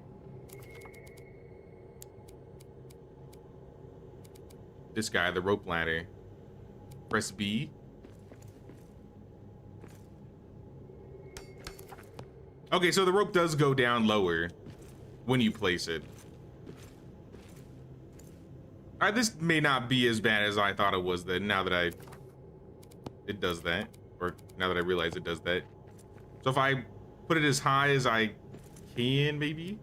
This guy, the rope ladder. Press B. Okay, so the rope does go down lower when you place it. This may not be as bad as I thought it was then, now that it does that. Or now that I realize it does that. So if I put it as high as I can, maybe?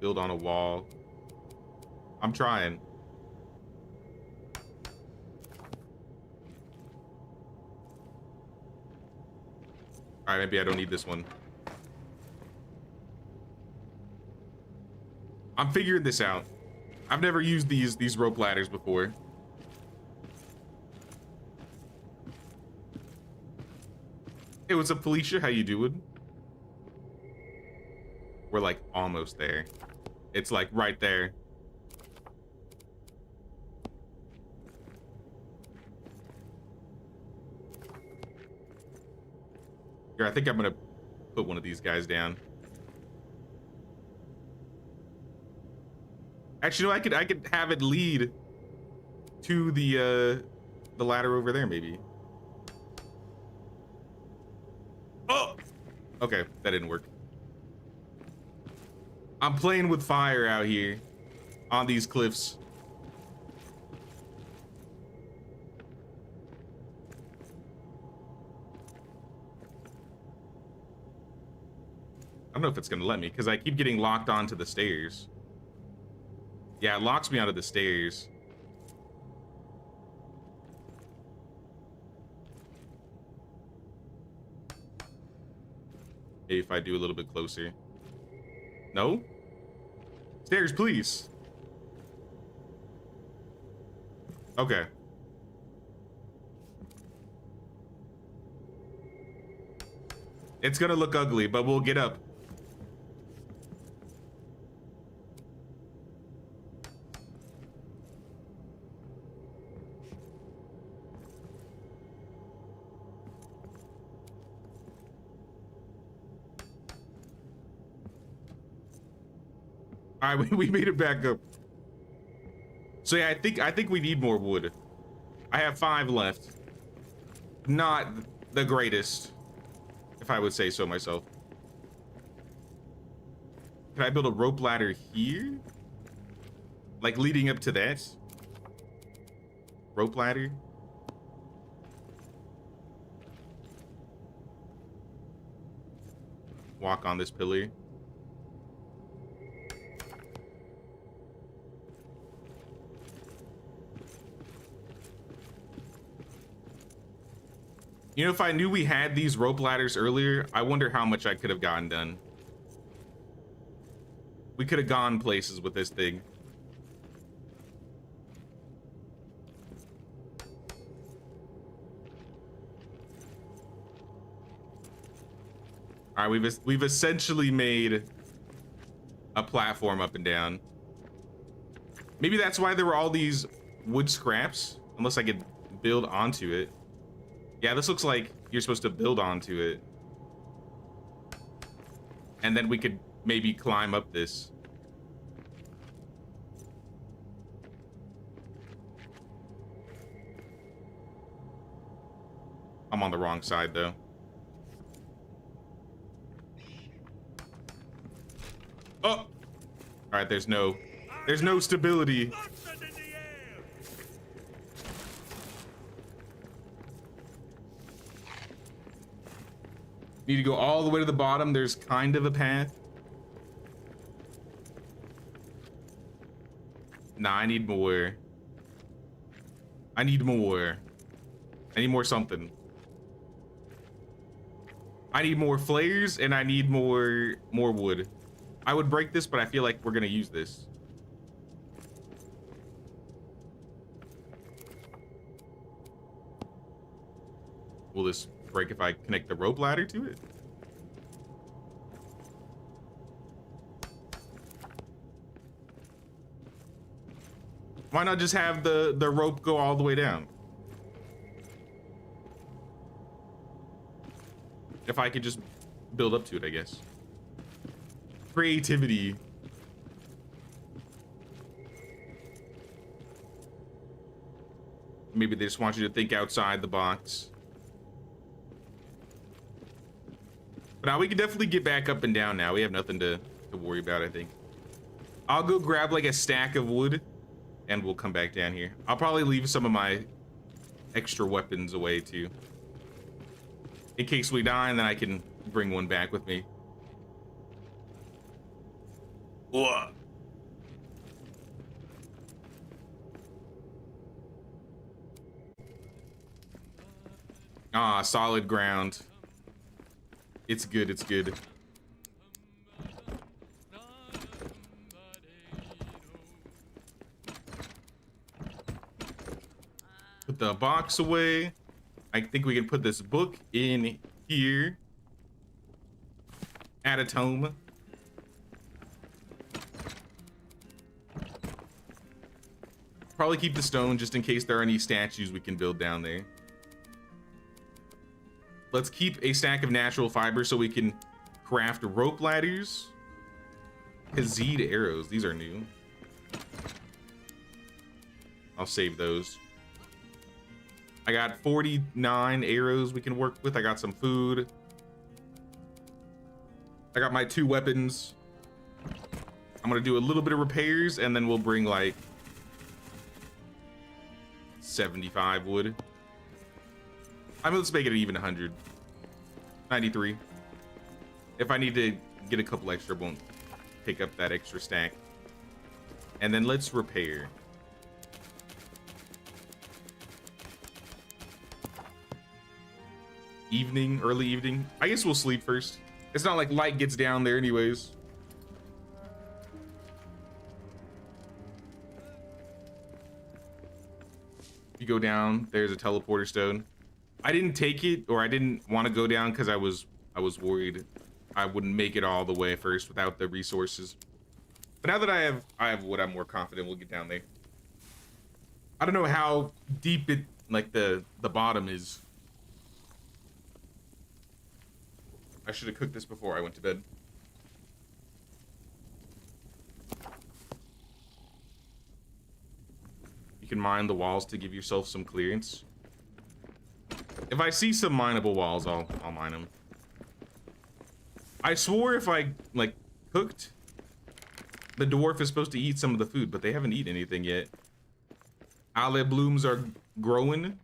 Build on a wall. I'm trying. All right, maybe I don't need this one. I'm figuring this out. I've never used these rope ladders before. Hey, what's up, Felicia? How you doing? We're like almost there. It's like right there. Here, I think I'm gonna put one of these guys down. Actually, no, I could have it lead to the ladder over there, maybe. Oh! Okay, that didn't work. I'm playing with fire out here on these cliffs. I don't know if it's gonna let me because I keep getting locked onto the stairs. Yeah, it locks me onto the stairs. Maybe if I do a little bit closer. No? Stairs, please. Okay. It's gonna look ugly, but we'll get up. All right, we made it back up. So yeah, I think we need more wood. I have 5 left. Not the greatest, if I would say so myself. Can I build a rope ladder here? Like leading up to that? Rope ladder? Walk on this pillar. You know, if I knew we had these rope ladders earlier, I wonder how much I could have gotten done. We could have gone places with this thing. All right, we've essentially made a platform up and down. Maybe that's why there were all these wood scraps, unless I could build onto it. Yeah, this looks like you're supposed to build onto it. And then we could maybe climb up this. I'm on the wrong side, though. Oh! All right, there's no stability. Need to go all the way to the bottom. There's kind of a path. Nah, I need more. I need more. I need more something. I need more flares and I need more wood. I would break this, but I feel like we're gonna use this. Will this break if I connect the rope ladder to it? Why not just have the rope go all the way down? If I could just build up to it, I guess. Creativity. Maybe they just want you to think outside the box. But now we can definitely get back up and down now. We have nothing to worry about, I think. I'll go grab like a stack of wood and we'll come back down here. I'll probably leave some of my extra weapons away too, in case we die, and then I can bring one back with me. Whoa. Ah, solid ground. It's good, it's good. Put the box away. I think we can put this book in here. Add a tome. Probably keep the stone just in case there are any statues we can build down there. Let's keep a stack of natural fiber so we can craft rope ladders. Khazad arrows, these are new. I'll save those. I got 49 arrows we can work with. I got some food. I got my 2 weapons. I'm gonna do a little bit of repairs and then we'll bring like 75 wood. I mean, let's make it even 100. 93. If I need to get a couple extra, won't pick up that extra stack. And then let's repair. Evening, early evening. I guess we'll sleep first. It's not like light gets down there anyways. You go down, there's a teleporter stone. I didn't take it, or I didn't want to go down because I was worried I wouldn't make it all the way first without the resources. But now that I have wood, I'm more confident we'll get down there. I don't know how deep it, like the bottom is. I should have cooked this before I went to bed. You can mine the walls to give yourself some clearance. If I see some mineable walls, I'll mine them. I swore if I like cooked, the dwarf is supposed to eat some of the food, but they haven't eaten anything yet. Olive blooms are growing.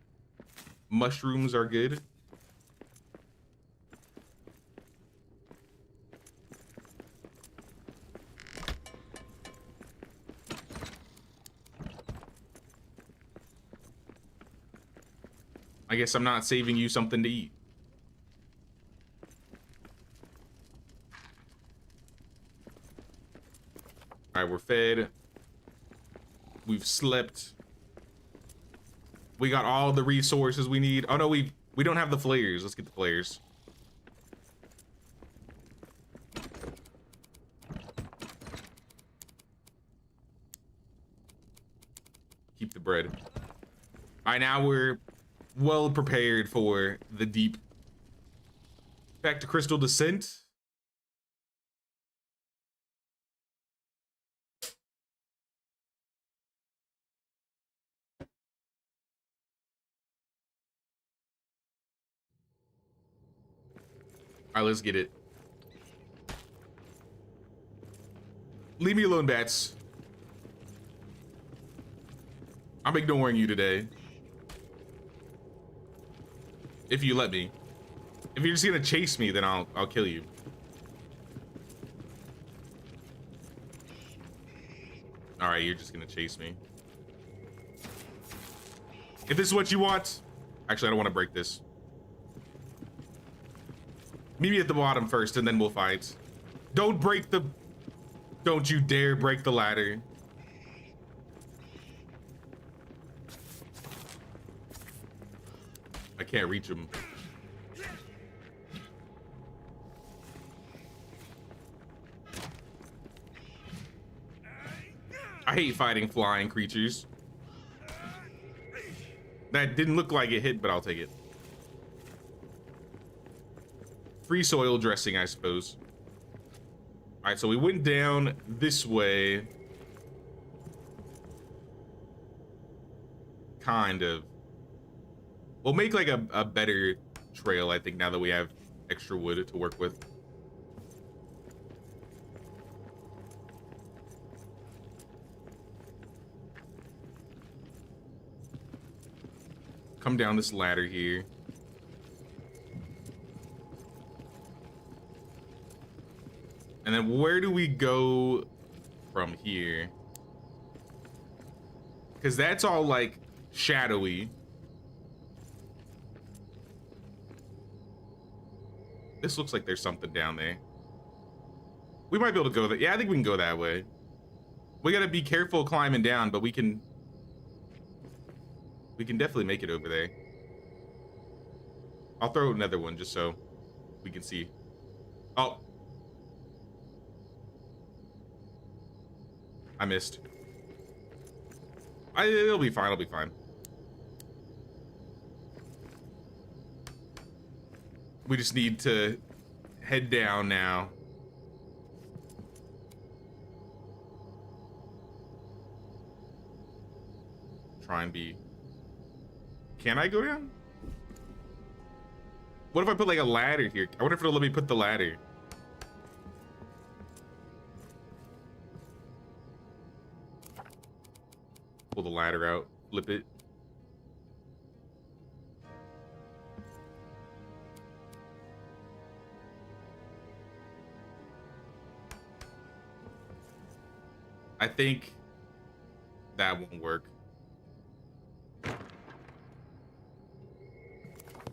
Mushrooms are good. I guess I'm not saving you something to eat. All right, we're fed. We've slept. We got all the resources we need. Oh no, we don't have the flares. Let's get the flares. Keep the bread. All right, now we're well prepared for the deep. Back to Crystal Descent. All right, let's get it. Leave me alone, bats. I'm ignoring you today. If you let me. If you're just gonna chase me, then I'll kill you. All right, you're just gonna chase me. If this is what you want, actually, I don't want to break this. Meet me at the bottom first, and then we'll fight. Don't break the. Don't you dare break the ladder. I can't reach him. I hate fighting flying creatures. That didn't look like it hit, but I'll take it. Free soil dressing, I suppose. All right, so we went down this way. Kind of. We'll make like a better trail, I think, now that we have extra wood to work with. come down this ladder here. And then where do we go from here? Because that's all like shadowy. This looks like there's something down there. We might be able to go there. Yeah, I think we can go that way. We gotta be careful climbing down, but we can definitely make it over there. I'll throw another one just so we can see. Oh. I missed. It'll be fine, it'll be fine. We just need to head down now. Try and be... Can I go down? What if I put like a ladder here? I wonder if it'll let me put the ladder. Pull the ladder out, flip it. I think that won't work.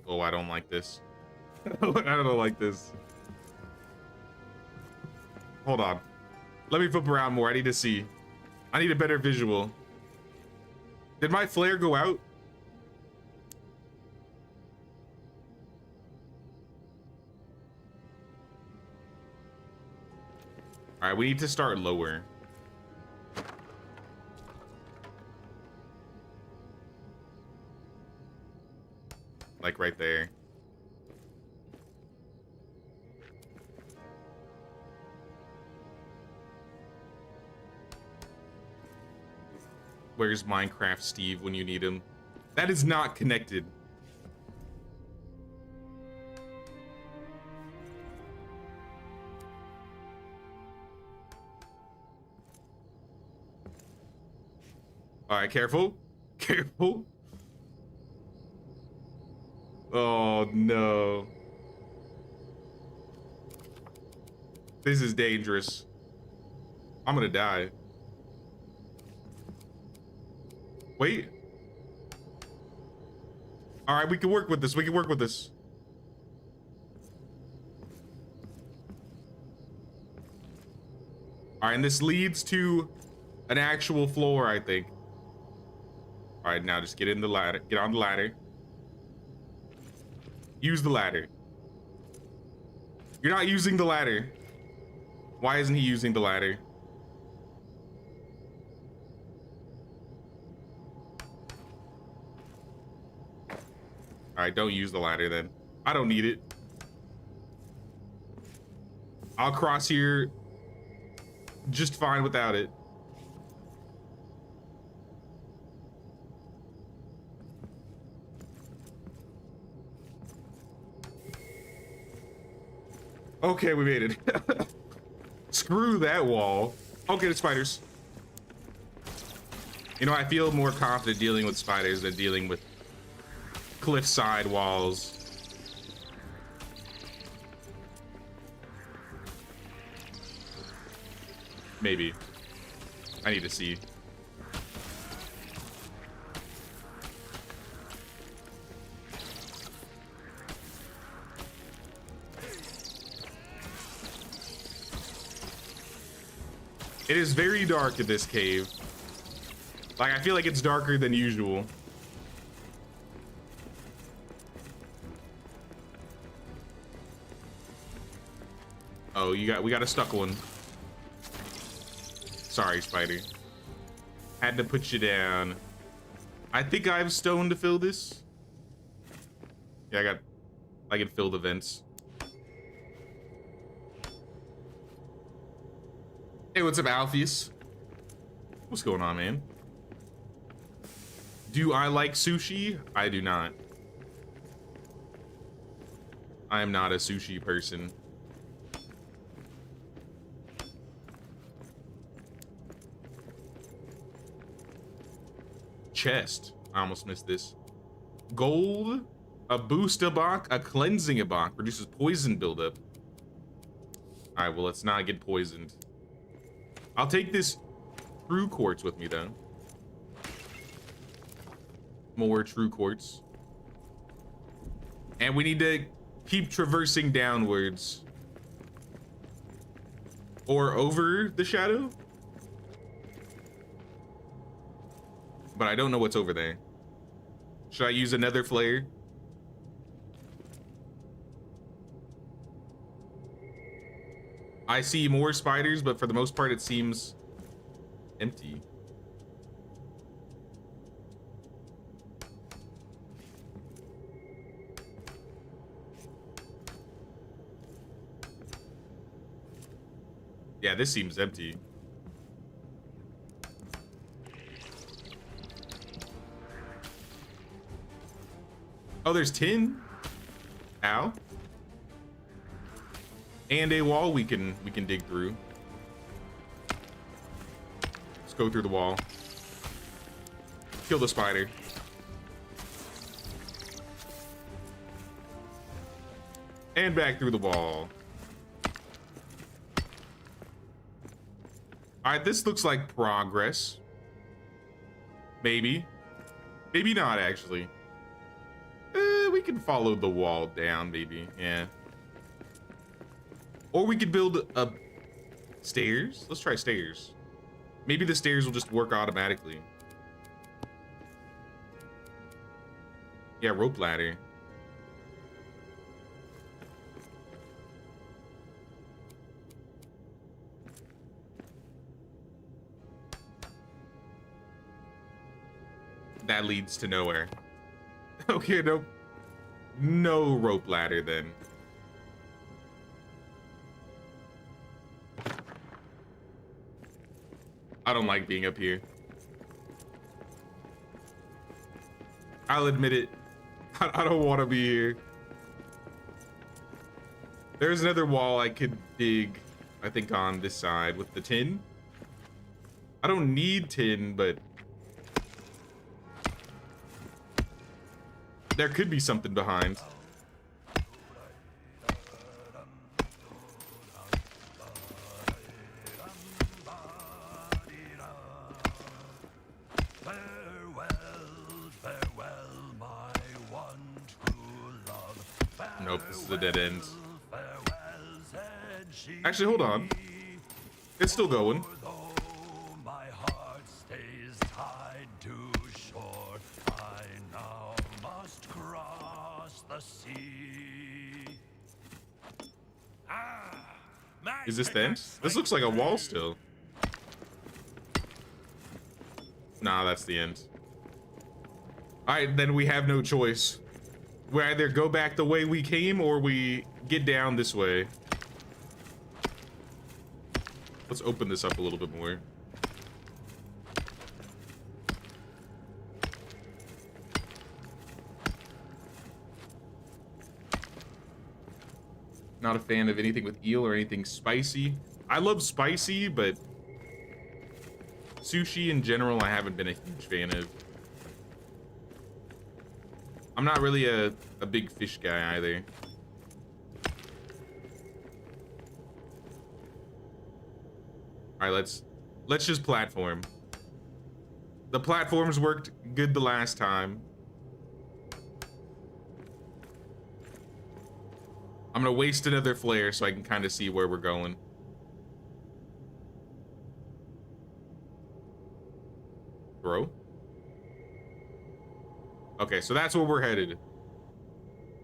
Oh, I don't like this. I don't like this. Hold on. Let me flip around more. I need to see. I need a better visual. Did my flare go out? All right, we need to start lower. Like right there. Where's Minecraft Steve when you need him? That is not connected. All right, careful. Careful. Oh, no. This is dangerous. I'm gonna die. Wait. All right, we can work with this. We can work with this. All right, and this leads to an actual floor, I think. All right, now just get in the ladder. Get on the ladder. Use the ladder. You're not using the ladder. Why isn't he using the ladder? All right, don't use the ladder then. I don't need it. I'll cross here just fine without it. Okay, we made it. Screw that wall. Okay, the spiders. You know, I feel more confident dealing with spiders than dealing with cliffside walls. Maybe. I need to see. It is very dark in this cave. Like, I feel like it's darker than usual. Oh, we got a stuck one. Sorry, spider. Had to put you down. I think I have stone to fill this. Yeah, I can fill the vents. Hey, what's up, Alpheus? What's going on, man? Do I like sushi? I do not. I am not a sushi person. Chest. I almost missed this. gold, a boost embark, a cleansing embark, reduces poison buildup. All right, well, let's not get poisoned. I'll take this true quartz with me, though. More true quartz. And we need to keep traversing downwards. Or over the shadow. But I don't know what's over there. Should I use another flare? I see more spiders, but for the most part, it seems empty. Yeah, this seems empty. Oh, there's tin. Ow. And a wall we can dig through. Let's go through the wall. Kill the spider. And back through the wall. All right, this looks like progress. Maybe. Maybe not, actually. We can follow the wall down, maybe. Yeah. Or we could build a stairs. Let's try stairs. Maybe the stairs will just work automatically. Yeah, rope ladder. That leads to nowhere. Okay, nope. No rope ladder then. I don't like being up here. I'll admit it. I don't want to be here. There's another wall I could dig, I think, on this side with the tin. I don't need tin, but there could be something behind. Nope, this is a dead end. Actually, hold on. It's still going. My heart stays tied to shore. I now must cross the sea. Is this the end? This looks like a wall still. Nah, that's the end. All right, then we have no choice. We either go back the way we came or we get down this way. Let's open this up a little bit more. Not a fan of anything with eel or anything spicy. I love spicy, but sushi in general, I haven't been a huge fan of. I'm not really a big fish guy either. All right, let's just platform. The platforms worked good the last time. I'm gonna waste another flare so I can kind of see where we're going. Bro. Okay, so that's where we're headed.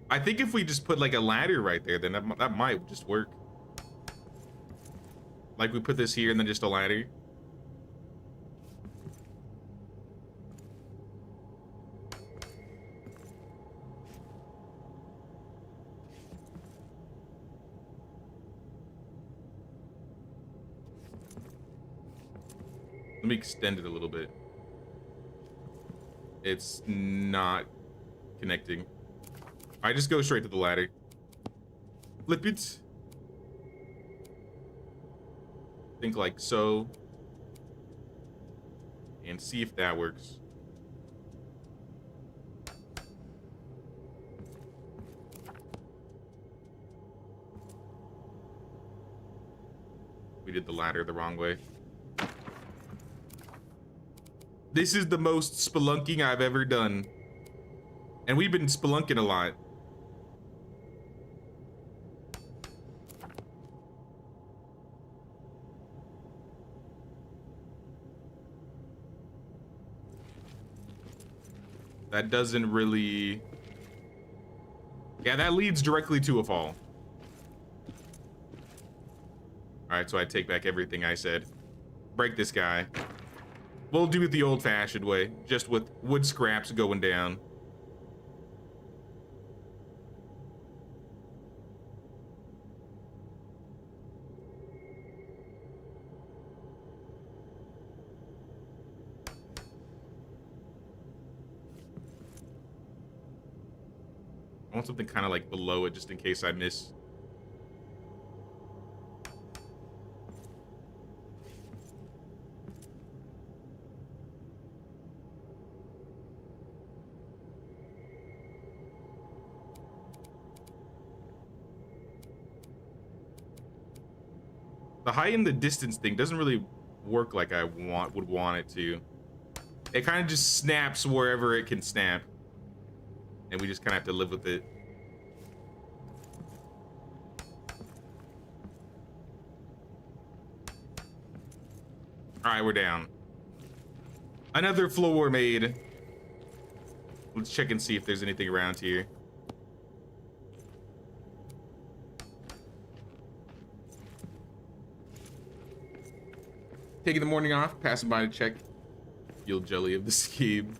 I think if we just put like a ladder right there, then that might just work. Like we put this here and then just a ladder. Let me extend it a little bit. It's not connecting. I just go straight to the ladder. Flip it. Think like so. And see if that works. did the ladder the wrong way. This is the most spelunking I've ever done. And we've been spelunking a lot. That doesn't really... Yeah, that leads directly to a fall. Alright, so I take back everything I said. Break this guy. We'll do it the old-fashioned way, just with wood scraps going down. I want something kind of like below it, just in case I miss. The height and the distance thing doesn't really work like I would want it to. It kind of just snaps wherever it can snap. And we just kind of have to live with it. All right, we're down. Another floor made. Let's check and see if there's anything around here. Taking the morning off, passing by to check. Feel jelly of the scheme.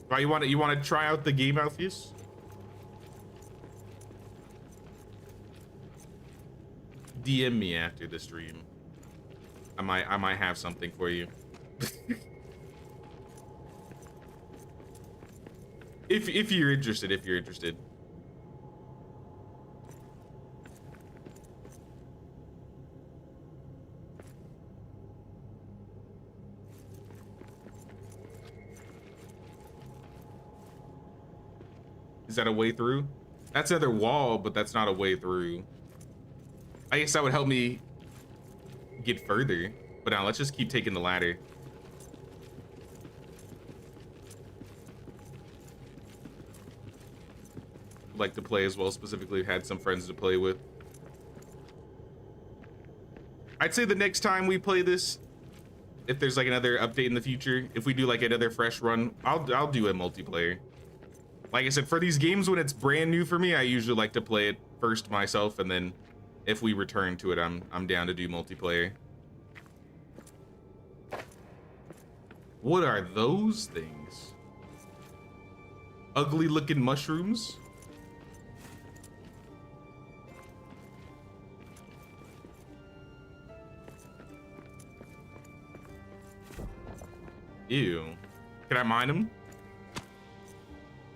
Right, you want to try out the game, Alpheus? DM me after the stream. I might have something for you. if you're interested. Is that a way through? That's another wall, but that's not a way through. I guess that would help me get further. But now let's just keep taking the ladder. Like to play as well, specifically had some friends to play with. I'd say the next time we play this, if there's like another update in the future, if we do like another fresh run, I'll do a multiplayer. Like I said, for these games when it's brand new for me, I usually like to play it first myself, and then if we return to it, I'm down to do multiplayer. What are those things? Ugly looking mushrooms? Ew. Can I mine them?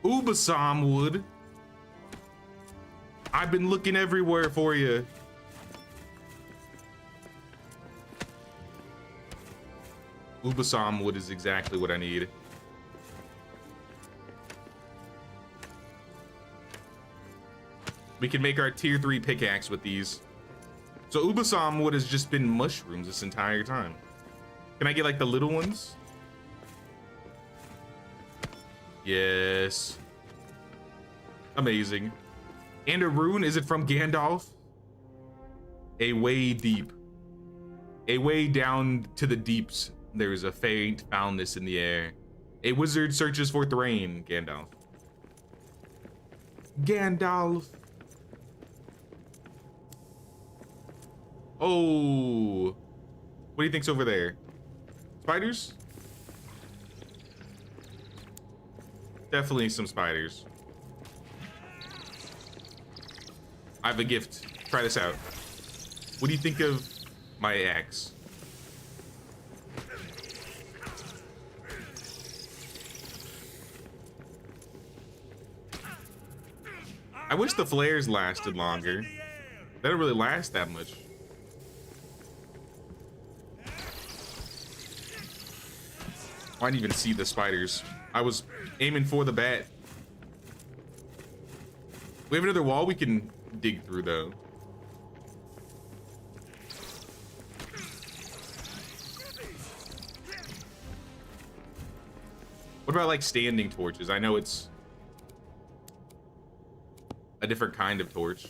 Ubasam wood. I've been looking everywhere for you. Ubasam wood is exactly what I need. We can make our tier 3 pickaxe with these. So Ubasam wood has just been mushrooms this entire time. Can I get like the little ones? Yes. Amazing. And a rune, is it from Gandalf? A way deep. A way down to the deeps. There is a faint foulness in the air. A wizard searches for Thrain, Gandalf. Gandalf. Oh. What do you think's over there? Spiders? Definitely some spiders. I have a gift. Try this out. What do you think of my axe? I wish the flares lasted longer. They don't really last that much. I didn't even see the spiders. I was aiming for the bat. We have another wall we can dig through, though. What about, like, standing torches? I know it's a different kind of torch.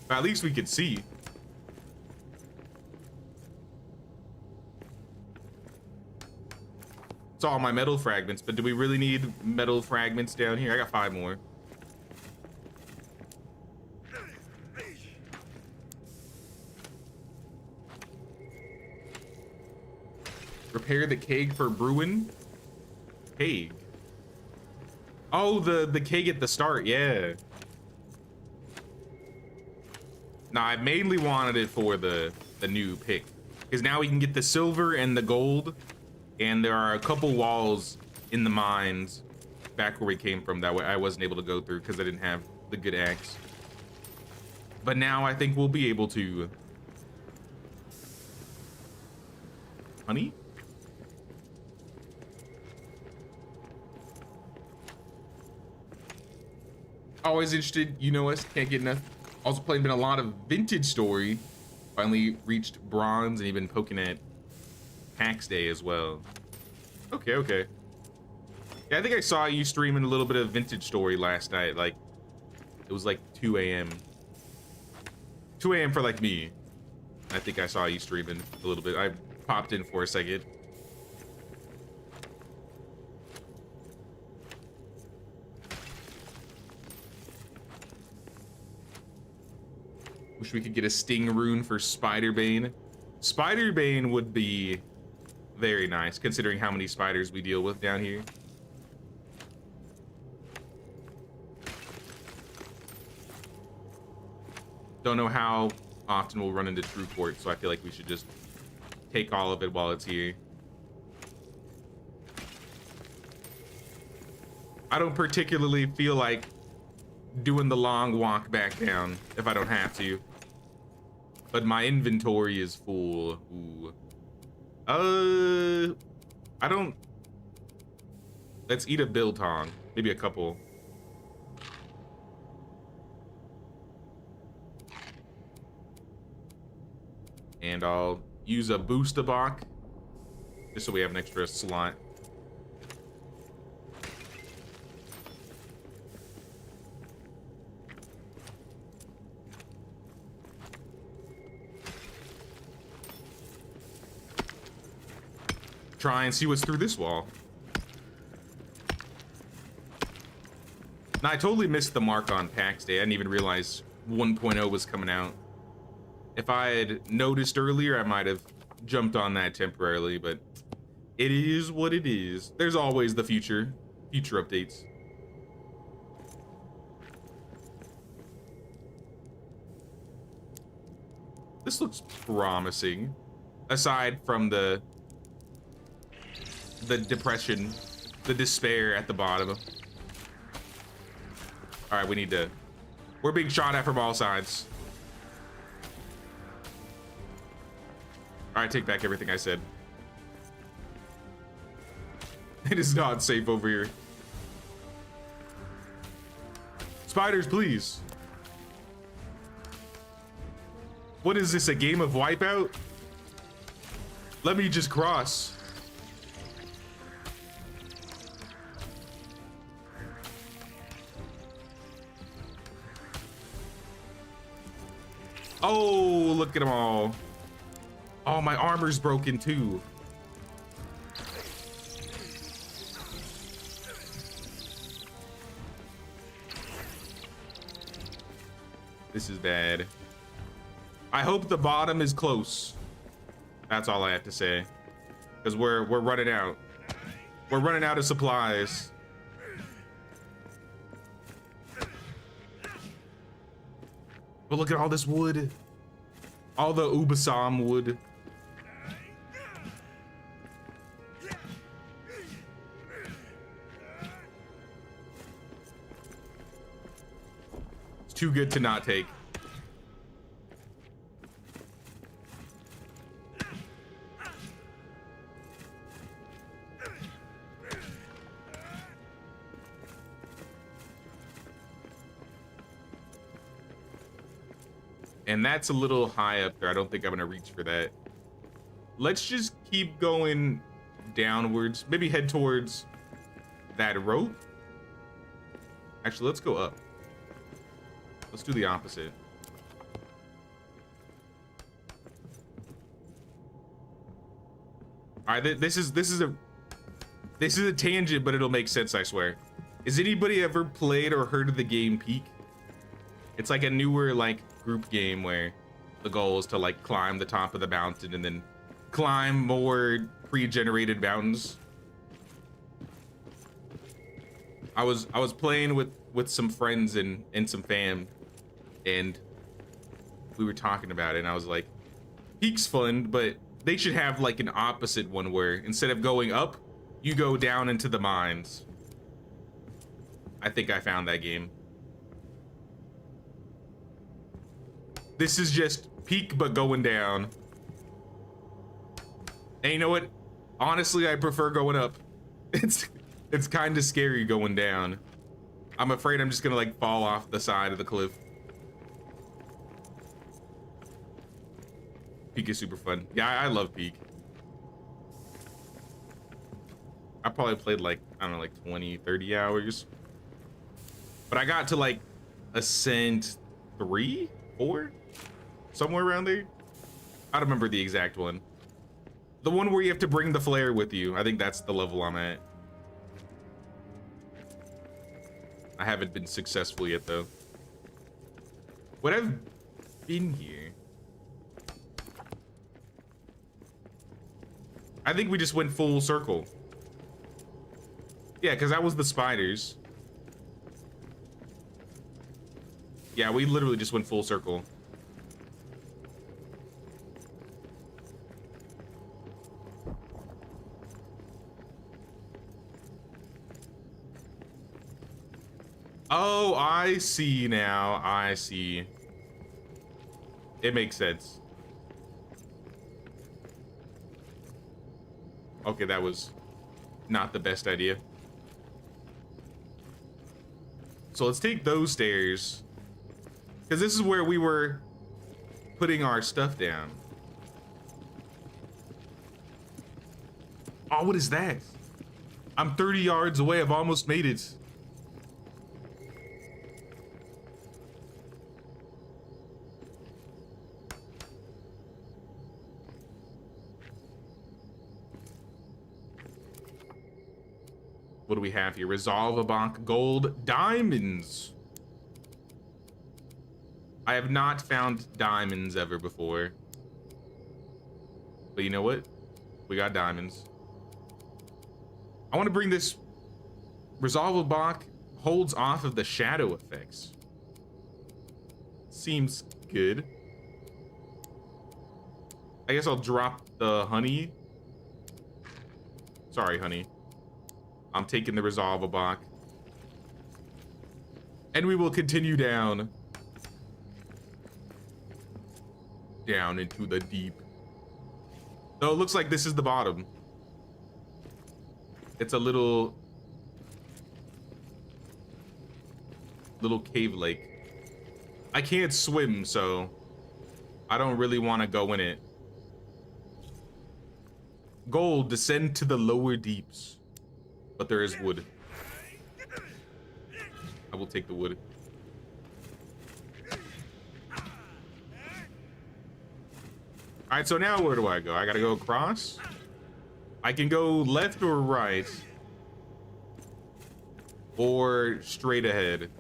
But at least we could see. It's all my metal fragments, but do we really need metal fragments down here? I got 5 more. Repair the keg for brewing. Keg. Oh, the keg at the start, yeah. Nah, I mainly wanted it for the new pick. Because now we can get the silver and the gold. And there are a couple walls in the mines back where we came from that way I wasn't able to go through because I didn't have the good axe. But now I think we'll be able to. Honey? Always interested, you know us, can't get enough. Also playing been a lot of vintage story. Finally reached bronze and even poking at PAX Day as well. Okay, okay. Yeah, I think I saw you streaming a little bit of vintage story last night. Like, it was like 2 a.m. 2 a.m. for like me. I think I saw you streaming a little bit. I popped in for a second. Wish we could get a sting rune for Spiderbane. Spiderbane would be very nice, considering how many spiders we deal with down here. Don't know how often we'll run into True Court, so I feel like we should just take all of it while it's here. I don't particularly feel like doing the long walk back down if I don't have to. But my inventory is full. Ooh. I don't. Let's eat a biltong. Maybe a couple. And I'll use a boost-a-bach just so we have an extra slot. Try and see what's through this wall. Now, I totally missed the mark on PAX Day. I didn't even realize 1.0 was coming out. If I had noticed earlier, I might have jumped on that temporarily, but it is what it is. There's always the future updates. This looks promising, aside from the depression, the despair at the bottom. All right, we need to. We're being shot at from all sides. All right, take back everything I said. It is not safe over here. Spiders, please. What is this, a game of Wipeout? Let me just cross. Oh, look at them all. Oh, my armor's broken too. This is bad. I hope the bottom is close. That's all I have to say. Because we're running out. We're running out of supplies. But look at all this wood. All the Ubasam wood. It's too good to not take. And that's a little high up there. I don't think I'm gonna reach for that. Let's just keep going downwards. Maybe head towards that rope. Actually, let's go up. Let's do the opposite. All right, this is a tangent, but it'll make sense, I swear. Has anybody ever played or heard of the game Peak? It's like a newer like group game where the goal is to like climb the top of the mountain and then climb more pre-generated mountains. I was playing with some friends and some fam, and we were talking about it, and I was like, Peak's fun, but they should have like an opposite one where instead of going up, you go down into the mines. I think I found that game. This is just Peak, but going down. And you know what? Honestly, I prefer going up. It's kind of scary going down. I'm afraid I'm just gonna like fall off the side of the cliff. Peak is super fun. Yeah, I love Peak. I probably played like, I don't know, like 20, 30 hours. But I got to like Ascent 3, 4? Somewhere around there. I don't remember the exact one. The one where you have to bring the flare with you. I think that's the level I'm at. I haven't been successful yet though. Would I've been here? I think we just went full circle. Yeah, because that was the spiders. Yeah, we literally just went full circle. Oh, I see now. I see. It makes sense. Okay, that was not the best idea. So let's take those stairs, because this is where we were putting our stuff down. Oh, what is that? I'm 30 yards away. I've almost made it. What do we have here? Resolve a bonk, gold, diamonds. I have not found diamonds ever before. But you know what? We got diamonds. I want to bring this Resolve a bonk, holds off of the shadow effects. Seems good. I guess I'll drop the honey. Sorry, honey. I'm taking the Resolve a bonk. And we will continue down. Down into the deep. So it looks like this is the bottom. It's a little cave lake. I can't swim, so I don't really want to go in it. Gold, descend to the lower deeps. But there is wood. I will take the wood. All right, so now where do I go? I gotta go across. I can go left or right, or straight ahead.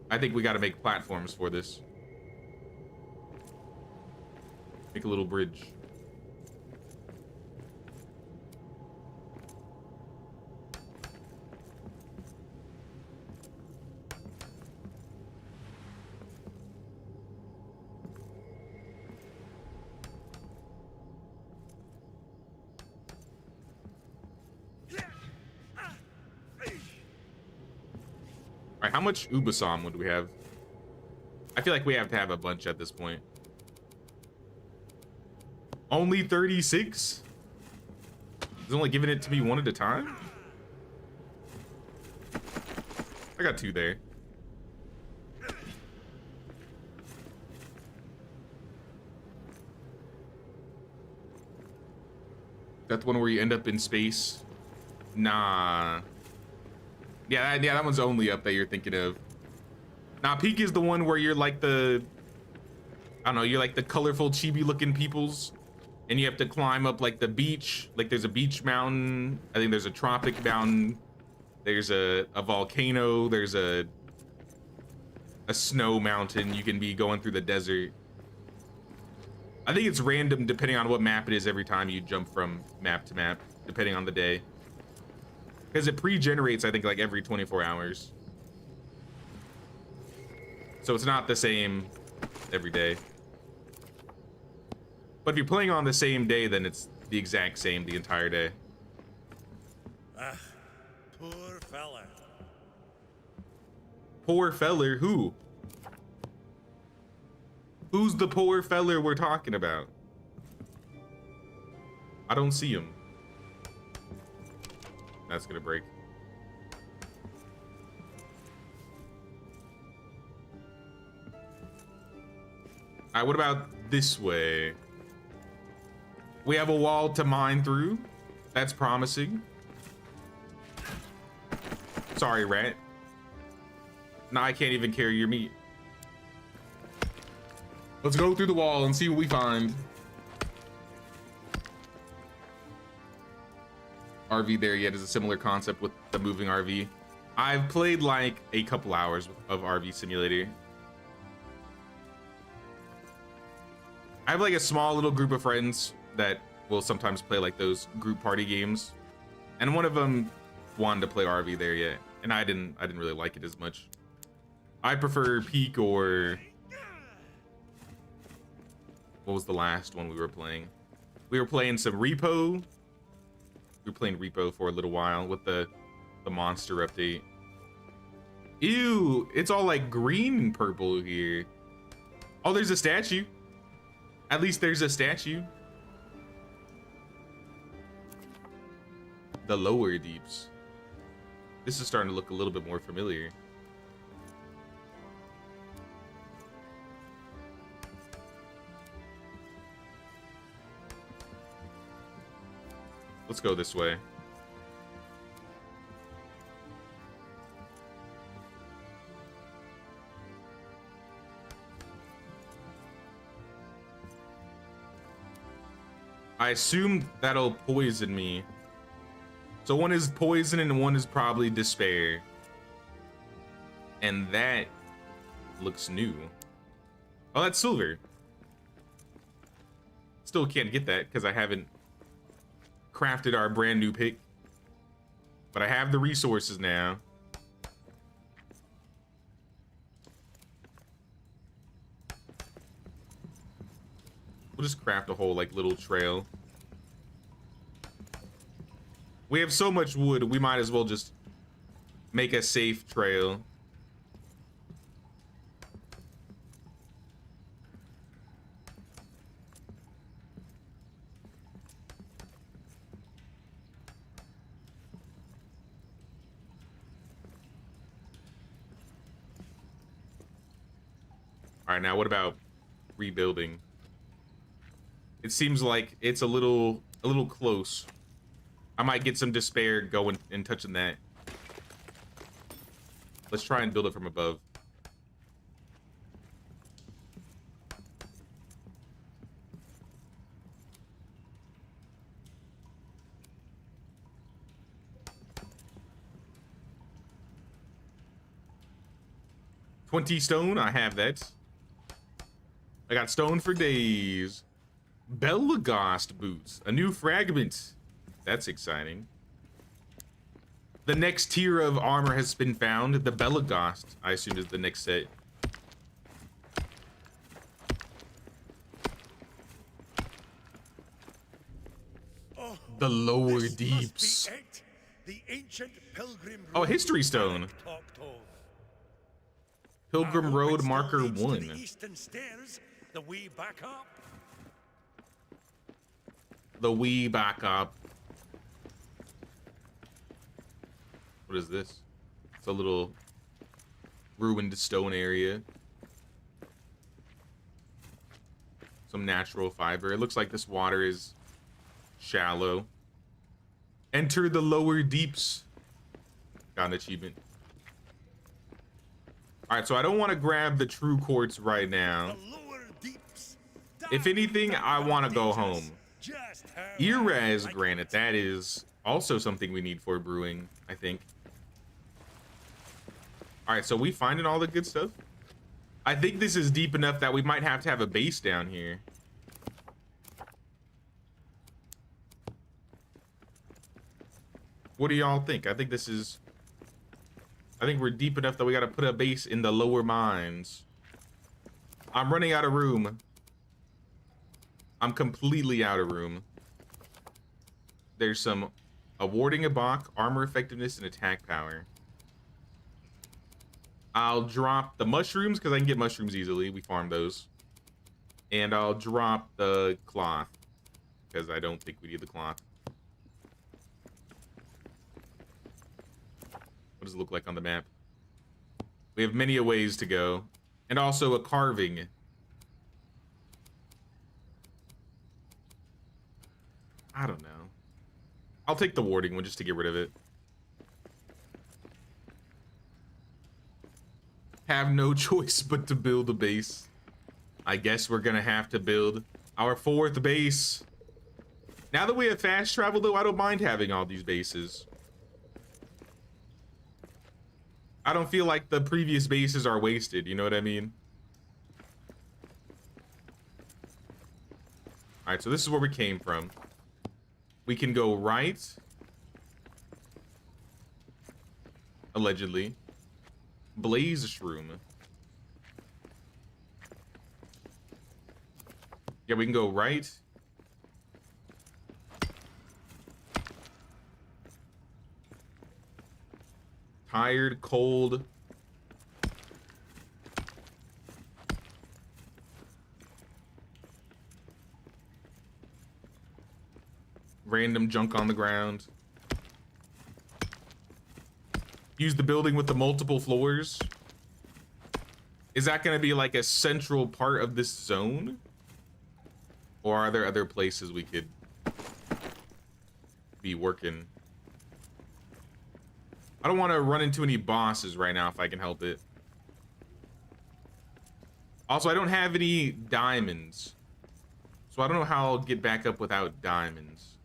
I think we gotta make platforms for this. Make a little bridge. All right, how much Ubasam would we have? I feel like we have to have a bunch at this point. Only 36? It's only giving it to me one at a time? I got 2 there. That the one where you end up in space? Nah. Yeah, that one's only up that you're thinking of. Nah, Peak is the one where you're like the, I don't know, you're like the colorful chibi looking peoples, and you have to climb up like the beach. Like there's a beach mountain. I think there's a tropic mountain. There's a volcano. There's a snow mountain. You can be going through the desert. I think it's random depending on what map it is every time you jump from map to map, depending on the day. Because it pre-generates, I think, like every 24 hours. So it's not the same every day. But if you're playing on the same day, then it's the exact same the entire day. Ah, poor fella. Poor feller? Who? Who's the poor feller we're talking about? I don't see him. That's gonna break. Alright, what about this way? We have a wall to mine through. That's promising. Sorry, rat. Now I can't even carry your meat. Let's go through the wall and see what we find. RV there yet is a similar concept with the moving RV. I've played like a couple hours of RV Simulator. I have like a small little group of friends that will sometimes play like those group party games, and one of them wanted to play RV there yet, and I didn't really like it as much. I prefer Peak, or what was the last one we were playing? We were playing some Repo. We were playing Repo for a little while with the monster update. Ew, it's all like green and purple here. Oh, there's a statue. At least there's a statue. The lower deeps. This is starting to look a little bit more familiar. Let's go this way. I assume that'll poison me. So one is poison and one is probably despair. And that looks new. Oh, that's silver. Still can't get that because I haven't crafted our brand new pick. But I have the resources now. We'll just craft a whole like little trail. We have so much wood, we might as well just make a safe trail. All right, now what about rebuilding? It seems like it's a little close. I might get some despair going and touching that. Let's try and build it from above. $20 stone, I have that. I got stone for days. Belagast boots, a new fragment. That's exciting. The next tier of armor has been found. The Belagast, I assume, is the next set. Oh, The lower this deeps. must be it. The ancient pilgrim Oh, road history stone. Alec talked of. Pilgrim I hope Road it still Marker leads to 1. the eastern stairs, the way back up. The wee back up. What is this? It's a little ruined stone area. Some natural fiber. It looks like this water is shallow. Enter the lower deeps. Got an achievement. All right, so I don't want to grab the true quartz right now. The lower deeps. If anything, I want to go home. Just how Earraz like granite, it. that is also something we need for brewing, I think. All right, so we finding all the good stuff. I think this is deep enough that we might have to have a base down here. What do y'all think? I think we're deep enough that we got to put a base in the lower mines. I'm running out of room. I'm completely out of room. There's some awarding a Bach, armor effectiveness, and attack power. I'll drop the mushrooms because I can get mushrooms easily. We farm those. And I'll drop the cloth because I don't think we need the cloth. What does it look like on the map? We have many a ways to go. And also a carving. I don't know. I'll take the warding one just to get rid of it. Have no choice but to build a base. I guess we're gonna have to build our 4th base. Now that we have fast travel, though, I don't mind having all these bases. I don't feel like the previous bases are wasted, you know what I mean? All right, so this is where we came from. We can go right. Allegedly. Blaze shroom. Yeah, we can go right. Tired, cold. Random junk on the ground. Use the building with the multiple floors. Is that going to be like a central part of this zone? Or are there other places we could be working? I don't want to run into any bosses right now if I can help it. Also, I don't have any diamonds. So I don't know how I'll get back up without diamonds.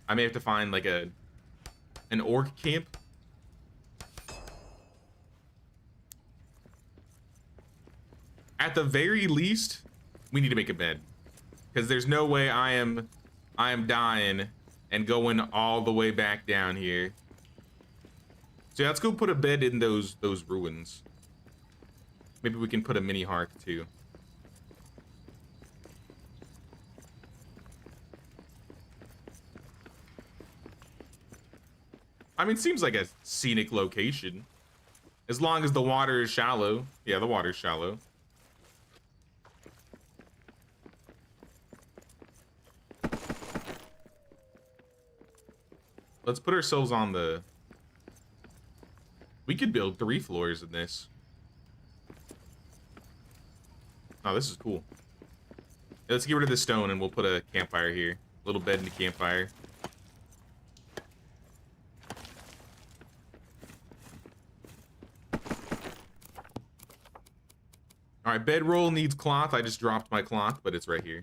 I may have to find like an orc camp. At the very least, we need to make a bed. Because there's no way I am dying and going all the way back down here. So yeah, let's go put a bed in those ruins. Maybe we can put a mini hearth too. I mean, seems like a scenic location. As long as the water is shallow. Yeah, the water's shallow. Let's put ourselves on the... We could build 3 floors in this. Oh, this is cool. Yeah, let's get rid of the stone and we'll put a campfire here. A little bed and a campfire. All right, bedroll needs cloth. I just dropped my cloth, but it's right here.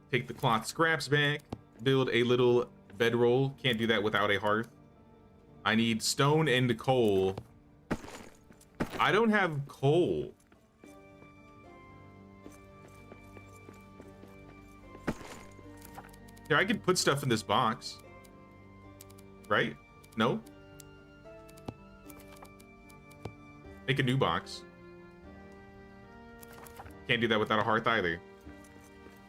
Take the cloth scraps back. Build a little bedroll. Can't do that without a hearth. I need stone and coal. I don't have coal. Here, I could put stuff in this box. Right? No? Make a new box. Can't do that without a hearth either.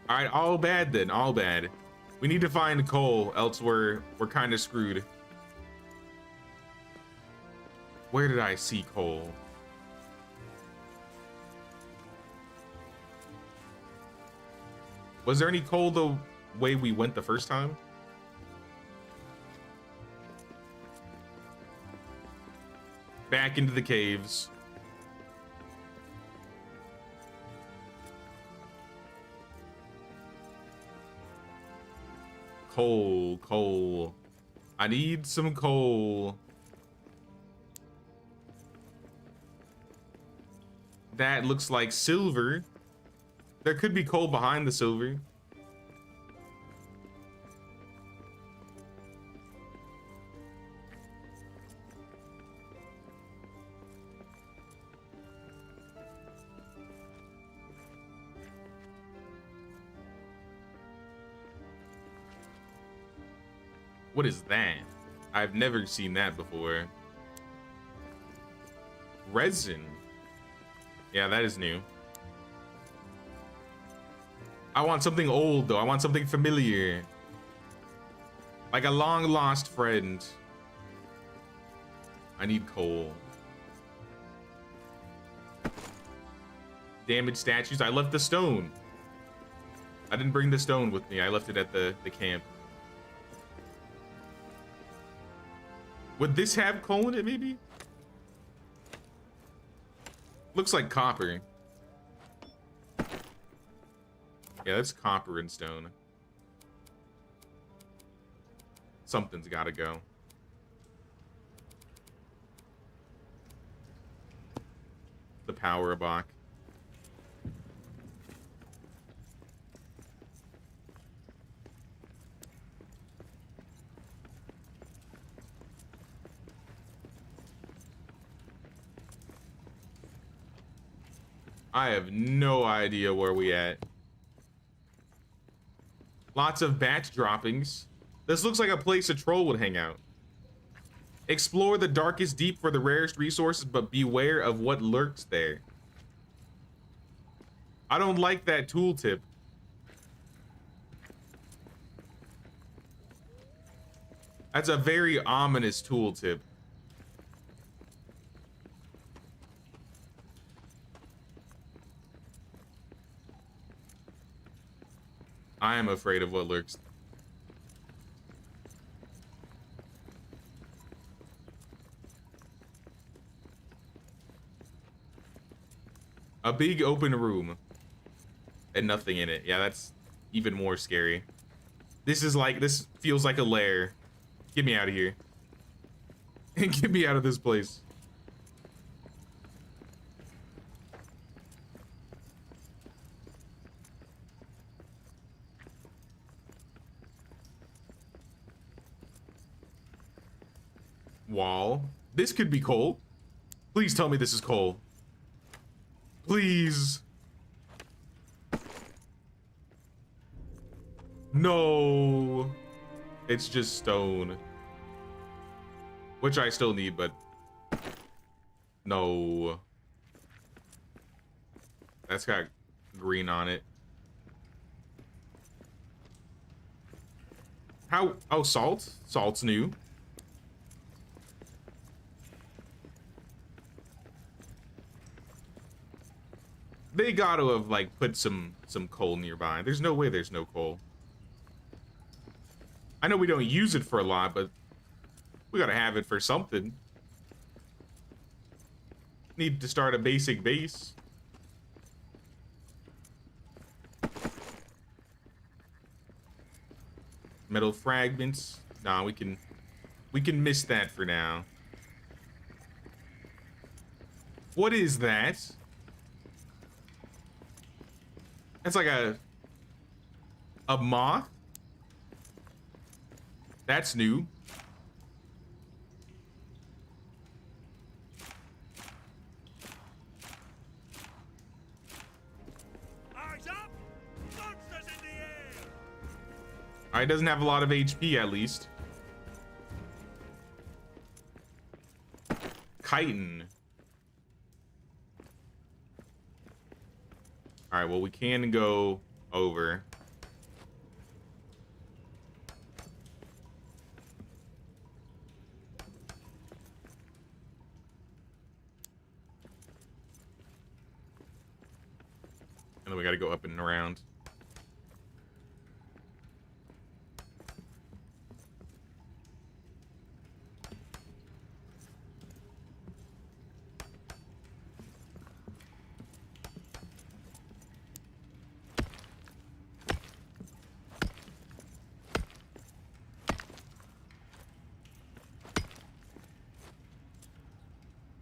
All right, all bad then, all bad. We need to find coal, else we're kind of screwed. Where did I see coal? Was there any coal the way we went the first time? Back into the caves. Coal. I need some coal. That looks like silver. There could be coal behind the silver. What is that? I've never seen that before. Resin. Yeah, that is new. I want something old, though. I want something familiar. Like a long-lost friend. I need coal. Damaged statues. I left the stone. I didn't bring the stone with me. I left it at the camp. Would this have coal in it, maybe? Looks like copper. Yeah, that's copper and stone. Something's gotta go. The power box. I have no idea where we at. Lots of bat droppings. This looks like a place a troll would hang out. Explore the darkest deep for the rarest resources, but beware of what lurks there. I don't like that tooltip. That's a very ominous tooltip. I am afraid of what lurks. A big open room and nothing in it. Yeah, that's even more scary. This feels like a lair. Get me out of here. Get me out of this place. Wall. This could be coal. Please tell me this is coal. Please. No. It's just stone. Which I still need, but no. That's got green on it. How? Oh, salt? Salt's new. They gotta have like put some coal nearby. There's no way there's no coal. I know we don't use it for a lot, but we gotta have it for something. Need to start a basic base. Metal fragments. Nah, we can miss that for now. What is that? That's like a moth. That's new. Eyes up! Monsters in the air! Alright, doesn't have a lot of HP at least. Chitin. Alright, well we can go over. And then we gotta go up and around.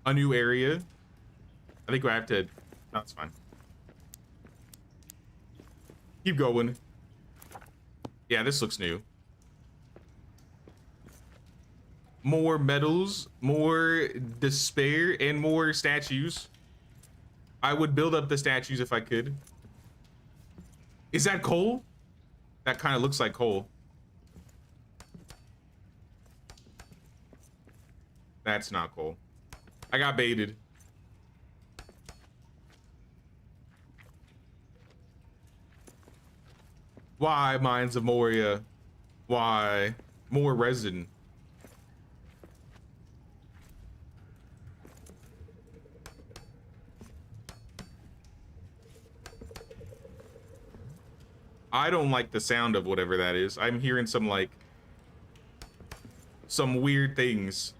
a new area. I think I have to. No, it's fine. Keep going. Yeah, this looks new. More medals, more despair, and more statues. I would build up the statues if I could. Is that coal? That kind of looks like coal. That's not coal. I got baited. Why, Mines of Moria? Why? More resin. I don't like the sound of whatever that is. I'm hearing some, like, some weird things.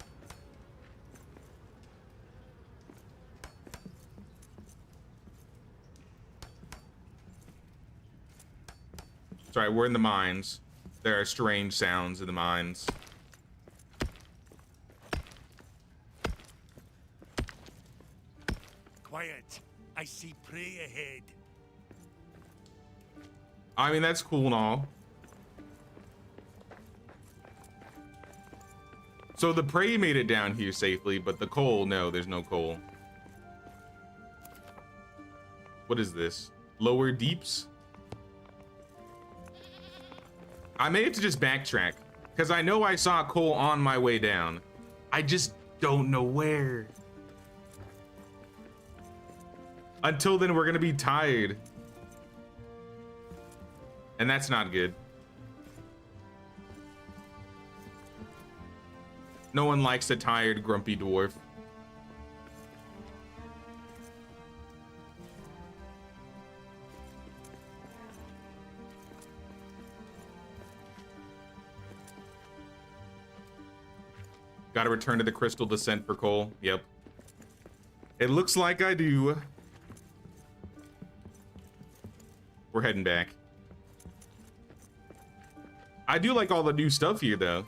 Sorry, we're in the mines. There are strange sounds in the mines. Quiet. I see prey ahead. I mean, that's cool and all. So the prey made it down here safely, but the coal, no, there's no coal. What is this? Lower deeps? I may have to just backtrack, because I know I saw coal on my way down. I just don't know where. Until then, we're gonna be tired. And that's not good. No one likes a tired, grumpy dwarf. Gotta return to the crystal descent for coal. Yep. It looks like I do. We're heading back. I do like all the new stuff here, though.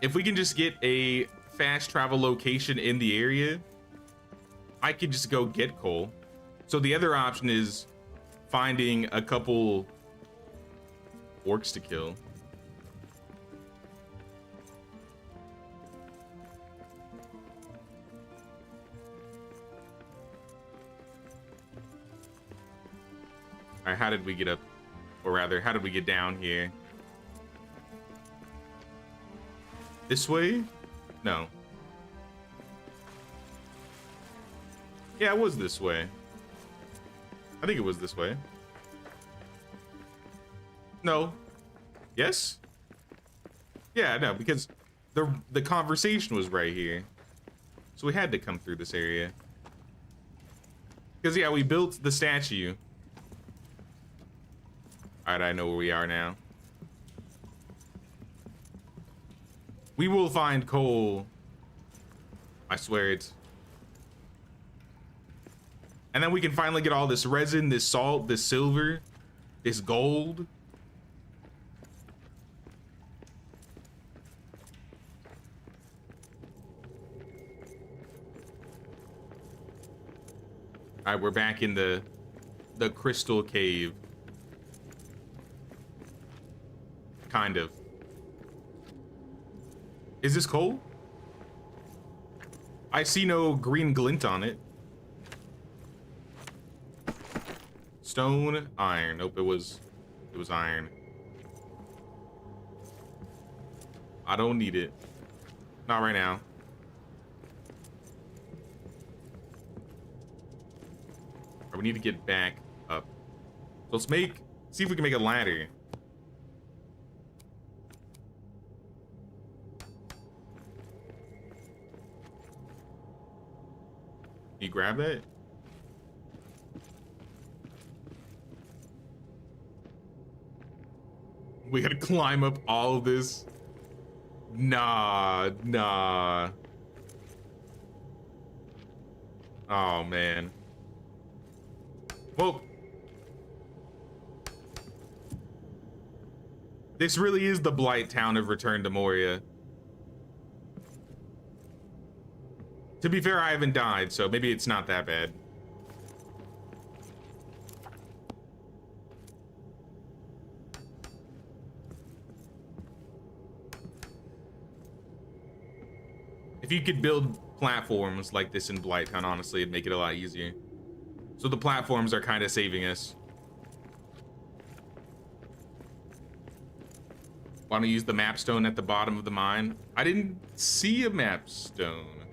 If we can just get a fast travel location in the area, I could just go get coal. So the other option is finding a couple orcs to kill. All right, how did we get up? Or rather, how did we get down here? This way? No. Yeah, it was this way. I think it was this way. No. Yes? Yeah, no, because the conversation was right here. So we had to come through this area. Because, yeah, we built the statue. Alright, I know where we are now. We will find coal. I swear it. And then we can finally get all this resin, this salt, this silver, this gold. Alright, we're back in the crystal cave. Kind of. Is this coal? I see no green glint on it. Stone, iron. Nope, it was iron. I don't need it. Not right now. Right, we need to get back up. So let's see if we can make a ladder. You grab that? We gotta climb up all of this. Nah. Oh, man. Whoa. This really is the blight town of Return to Moria. To be fair, I haven't died, so maybe it's not that bad. If you could build platforms like this in Blighttown, honestly, it'd make it a lot easier. So the platforms are kind of saving us. Want to use the map stone at the bottom of the mine? I didn't see a map stone.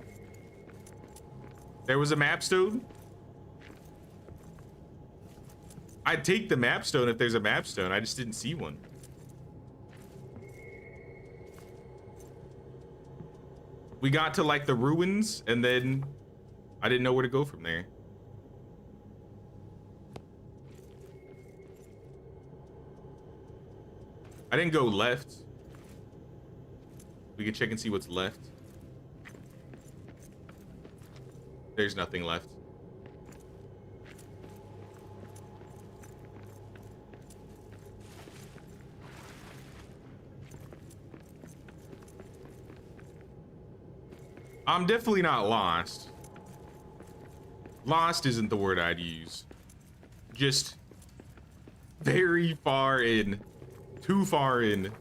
There was a map stone? I'd take the map stone if there's a map stone. I just didn't see one. We got to like the ruins and then I didn't know where to go from there. I didn't go left. We can check and see what's left. There's nothing left. I'm definitely not lost. Lost isn't the word I'd use. Just very far in. Too far in.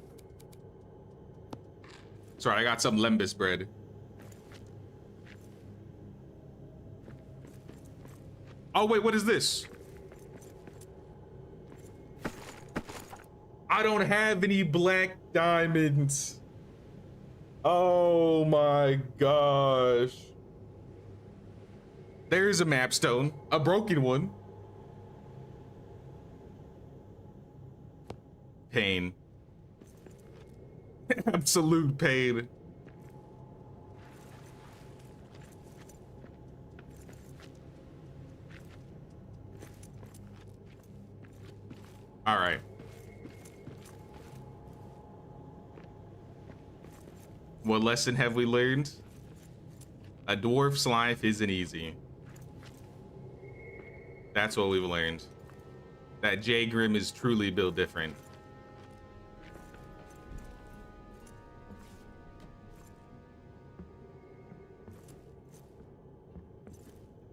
Sorry, I got some lembas bread. Oh, wait, what is this? I don't have any black diamonds. Oh my gosh. There's a map stone, a broken one. Pain. Absolute pain. All right. What lesson have we learned? A dwarf's life isn't easy. That's what we've learned. That J. Grim is truly built different.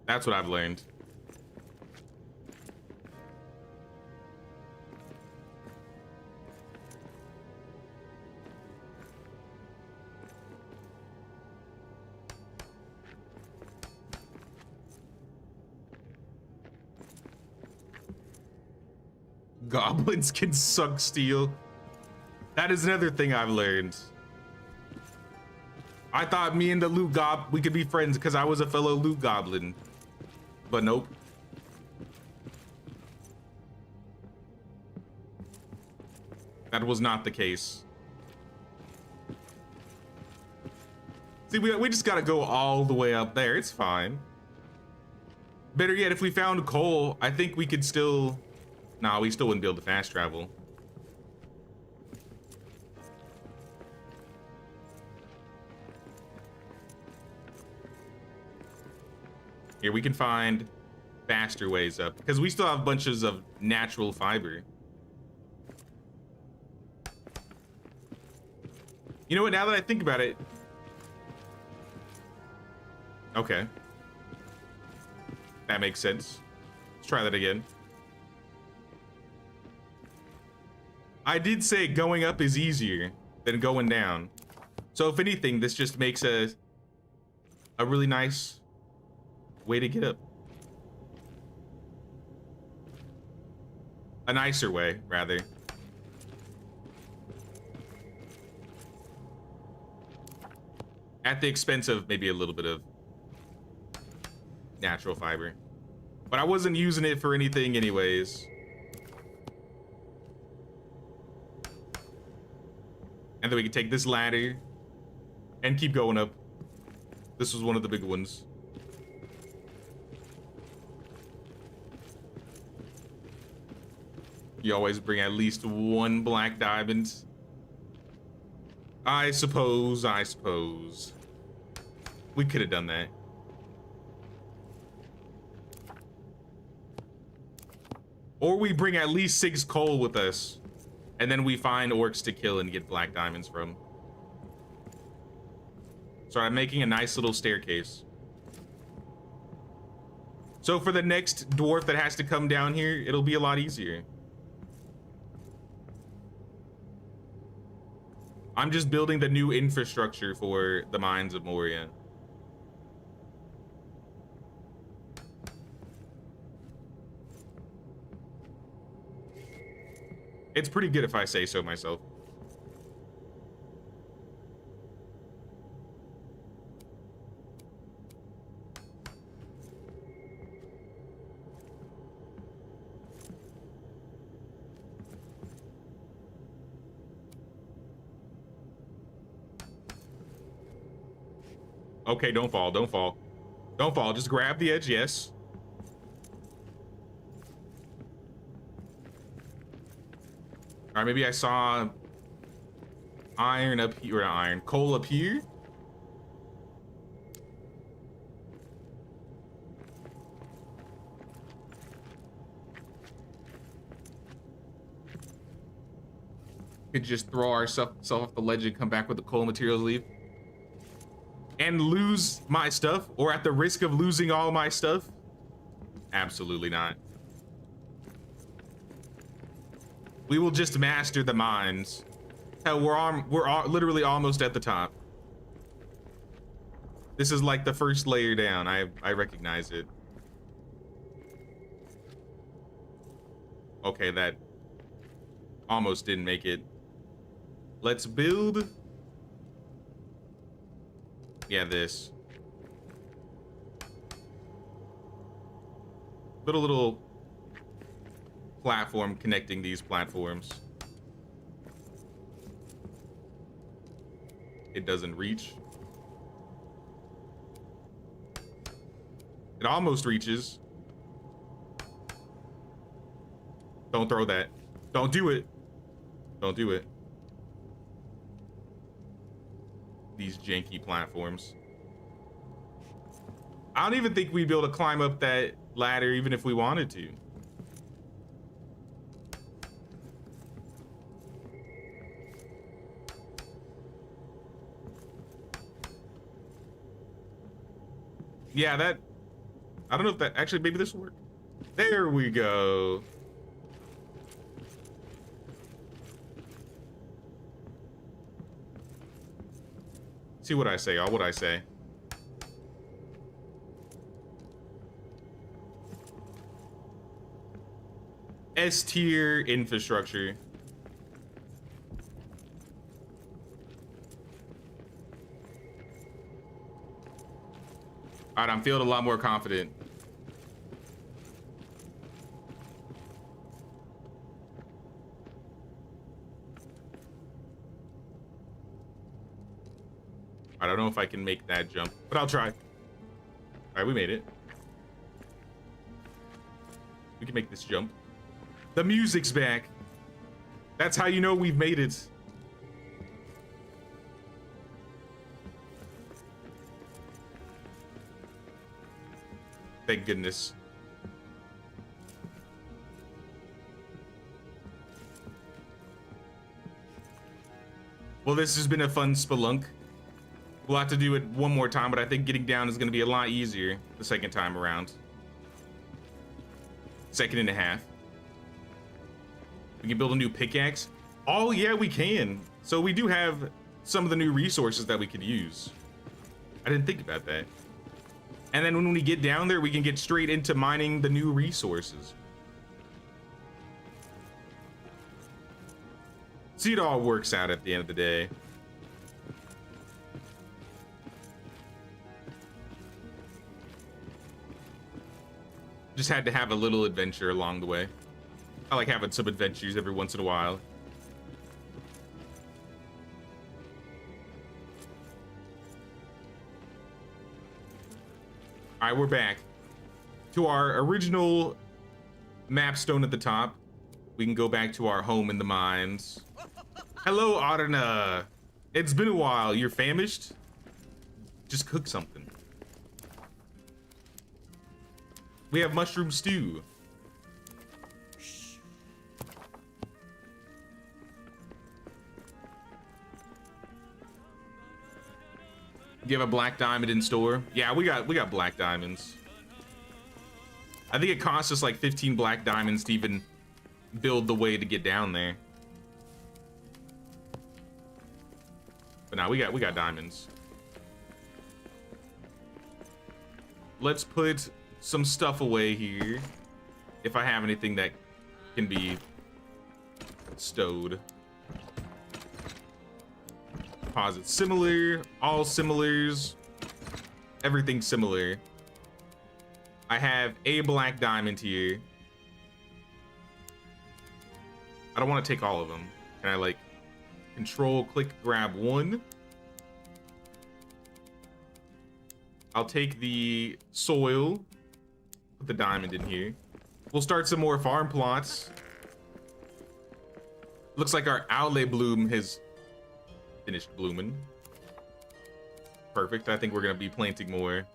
That's what I've learned. Goblins can suck steel. That is another thing I've learned. I thought me and the loot we could be friends because I was a fellow loot goblin. But nope. That was not the case. See, we just gotta go all the way up there. It's fine. Better yet, if we found coal, I think we could still... Nah, we still wouldn't be able to fast travel. Here, we can find faster ways up because we still have bunches of natural fiber. You know what? Now that I think about it. Okay. That makes sense. Let's try that again. I did say going up is easier than going down. So if anything, this just makes a really nice way to get up. A nicer way, rather. At the expense of maybe a little bit of natural fiber. But I wasn't using it for anything anyways. And then we can take this ladder and keep going up. This was one of the big ones. You always bring at least one black diamond. I suppose. We could have done that. Or we bring at least 6 coal with us. And then we find orcs to kill and get black diamonds from. So I'm making a nice little staircase. So for the next dwarf that has to come down here, it'll be a lot easier. I'm just building the new infrastructure for the mines of Moria. It's pretty good if I say so myself. Okay, don't fall, don't fall. Don't fall, just grab the edge, yes. All right, maybe I saw iron up here, or iron, coal up here. Could just throw ourselves off the ledge and come back with the coal materials, leave. And lose my stuff, or at the risk of losing all my stuff? Absolutely not. We will just master the mines. Hell, we're literally almost at the top. This is like the first layer down. I recognize it. Okay, that almost didn't make it. Let's build. Yeah, this. Put a little platform connecting these platforms. It doesn't reach. It almost reaches. Don't throw that. Don't do it. Don't do it. These janky platforms. I don't even think we'd be able to climb up that ladder even if we wanted to. Yeah, that, I don't know if that, actually maybe this will work. There we go. See what I say, all what I say. S tier infrastructure. All right, I'm feeling a lot more confident. I don't know if I can make that jump, but I'll try. All right, we made it. We can make this jump. The music's back. That's how you know we've made it. Thank goodness. Well, this has been a fun spelunk. We'll have to do it one more time, but I think getting down is going to be a lot easier the second time around. Second and a half. We can build a new pickaxe. Oh, yeah, we can. So we do have some of the new resources that we could use. I didn't think about that. And then when we get down there, we can get straight into mining the new resources. See, it all works out at the end of the day. Just had to have a little adventure along the way. I like having some adventures every once in a while. All right, we're back to our original map stone at the top. We can go back to our home in the mines. Hello, Arna. It's been a while. You're famished? Just cook something. We have mushroom stew. Do you have a black diamond in store? Yeah, we got black diamonds. I think it costs us like 15 black diamonds to even build the way to get down there. But now we got diamonds. Let's put some stuff away here. If I have anything that can be stowed. Deposit similar, all similars, everything similar. I have a black diamond here. I don't want to take all of them. Can I like control click grab one? I'll take the soil, put the diamond in here. We'll start some more farm plots. Looks like our owlet bloom has finished blooming. Perfect. I think we're gonna be planting more.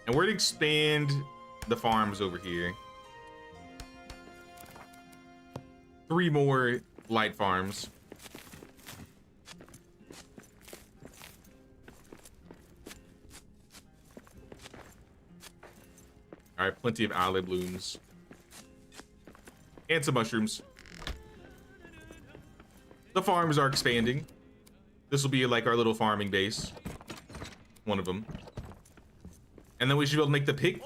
And we're gonna expand the farms over here. 3 more light farms. All right, plenty of aloe blooms. And some mushrooms. The farms are expanding. This will be like our little farming base. One of them. And then we should be able to make the pick.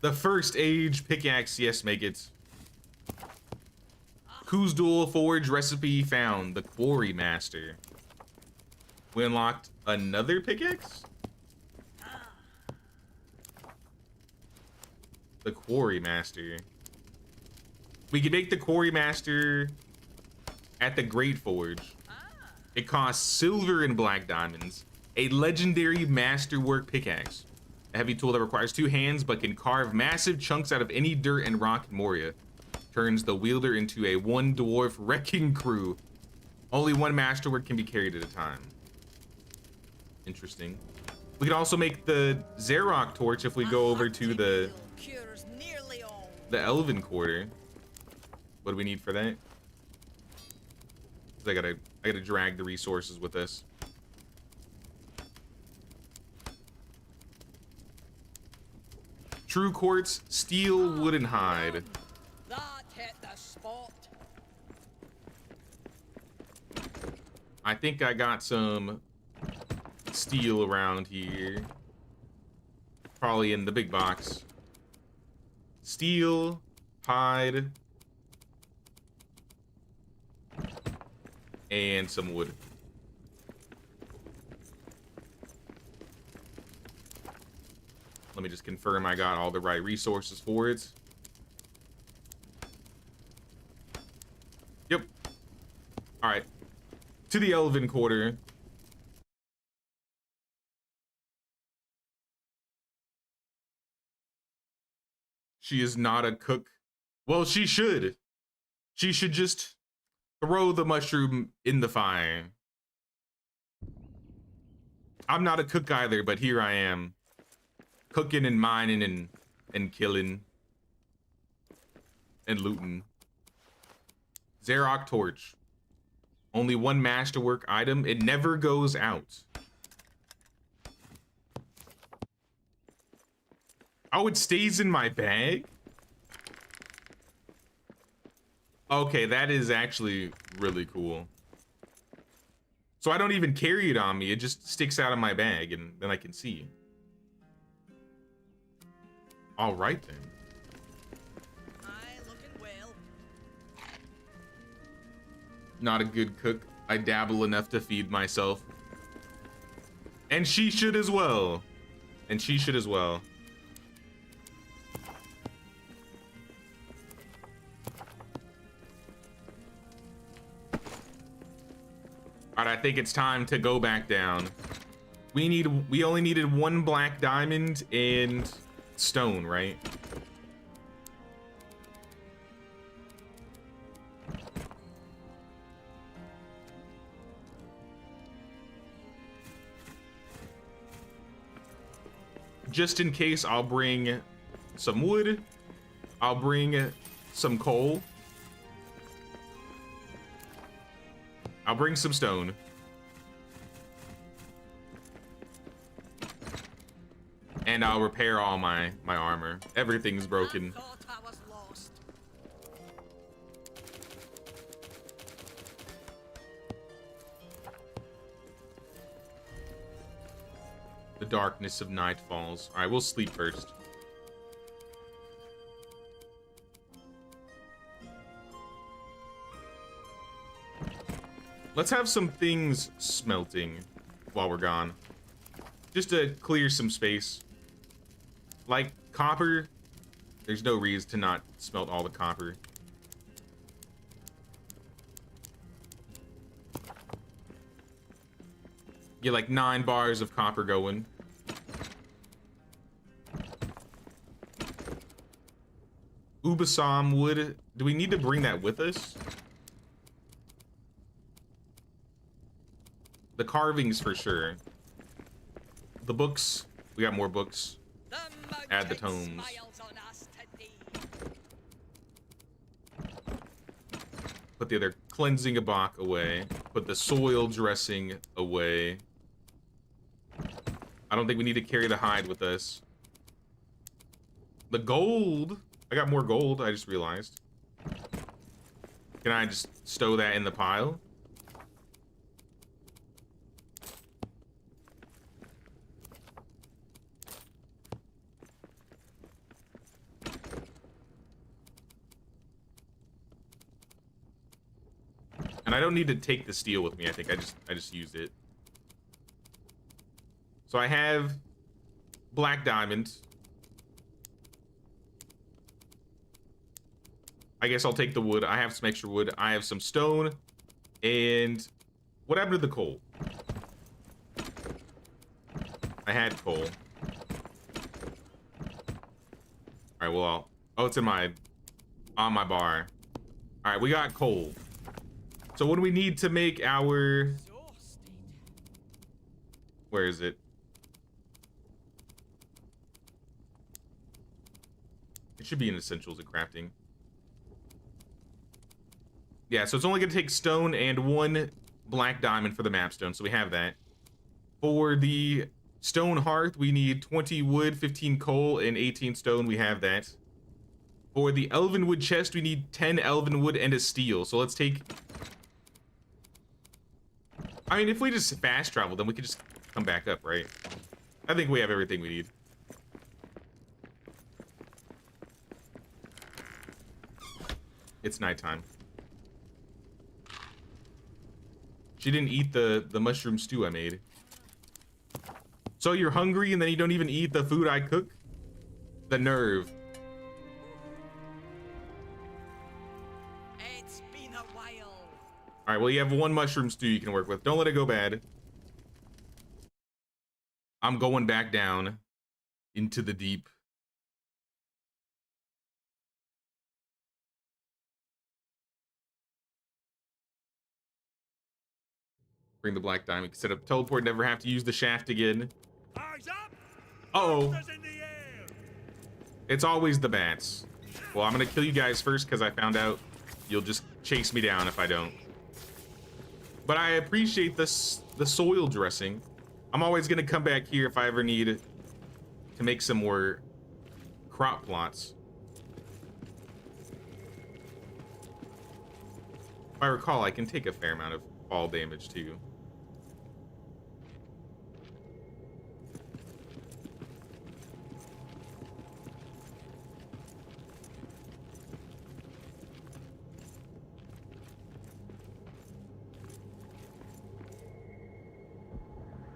The first age pickaxe, yes, make it. Khazad-dûm forge recipe found. The quarry master. We unlocked another pickaxe? The quarry master. We can make the quarry master at the Great Forge. It costs silver and black diamonds. A legendary masterwork pickaxe. A heavy tool that requires 2 hands but can carve massive chunks out of any dirt and rock in Moria. Turns the wielder into a 1 dwarf wrecking crew. Only 1 masterwork can be carried at a time. Interesting. We can also make the Zarok torch if we go over to the elven quarter. What do we need for that? 'Cause I gotta drag the resources with us. True quartz, steel, wood, and hide. That hit the spot. I think I got some steel around here. Probably in the big box. Steel, hide, and some wood. Let me just confirm I got all the right resources for it. Yep. All right. To the elven quarter. She is not a cook. Well, she should. She should just throw the mushroom in the fire. I'm not a cook either, but here I am. Cooking and mining and killing. And looting. Zarok torch. Only 1 masterwork item. It never goes out. Oh, it stays in my bag? Okay, that is actually really cool. So I don't even carry it on me. It just sticks out of my bag and then I can see. All right then. Aye, looking well. Not a good cook. I dabble enough to feed myself. And she should as well. And she should as well. All right, I think it's time to go back down. We only needed 1 black diamond and stone, right? Just in case, I'll bring some wood. I'll bring some coal. I'll bring some stone. And I'll repair all my armor. Everything's broken. I thought I was lost. The darkness of night falls. All right, we'll sleep first. Let's have some things smelting while we're gone. Just to clear some space. Like copper. There's no reason to not smelt all the copper. Get like 9 bars of copper going. Ubasam wood. Do we need to bring that with us? The carvings for sure. The books. We got more books. Add the tomes. Put the other cleansing abak away. Put the soil dressing away. I don't think we need to carry the hide with us. The gold. I got more gold, I just realized. Can I just stow that in the pile? And I don't need to take the steel with me. I think I just used it. So I have black diamond. I guess I'll take the wood. I have some extra wood. I have some stone. And what happened to the coal? I had coal. All right, well, oh, it's in on my bar. All right, we got coal. So what do we need to make our... Where is it? It should be in essentials and crafting. Yeah, so it's only going to take stone and 1 black diamond for the mapstone, so we have that. For the stone hearth, we need 20 wood, 15 coal, and 18 stone. We have that. For the elven wood chest, we need 10 elven wood and a steel. So let's take... I mean, if we just fast travel, then we could just come back up, right? I think we have everything we need. It's nighttime. She didn't eat the mushroom stew I made. So you're hungry and then you don't even eat the food I cook? The nerve. It's been a while. All right, well, you have 1 mushroom stew you can work with. Don't let it go bad. I'm going back down into the deep. Bring the black diamond. Set up teleport. Never have to use the shaft again. Eyes up! Uh-oh. Monsters in the air! It's always the bats. Well, I'm gonna kill you guys first because I found out you'll just chase me down if I don't. But I appreciate the soil dressing. I'm always gonna come back here if I ever need to make some more crop plots. If I recall, I can take a fair amount of fall damage too.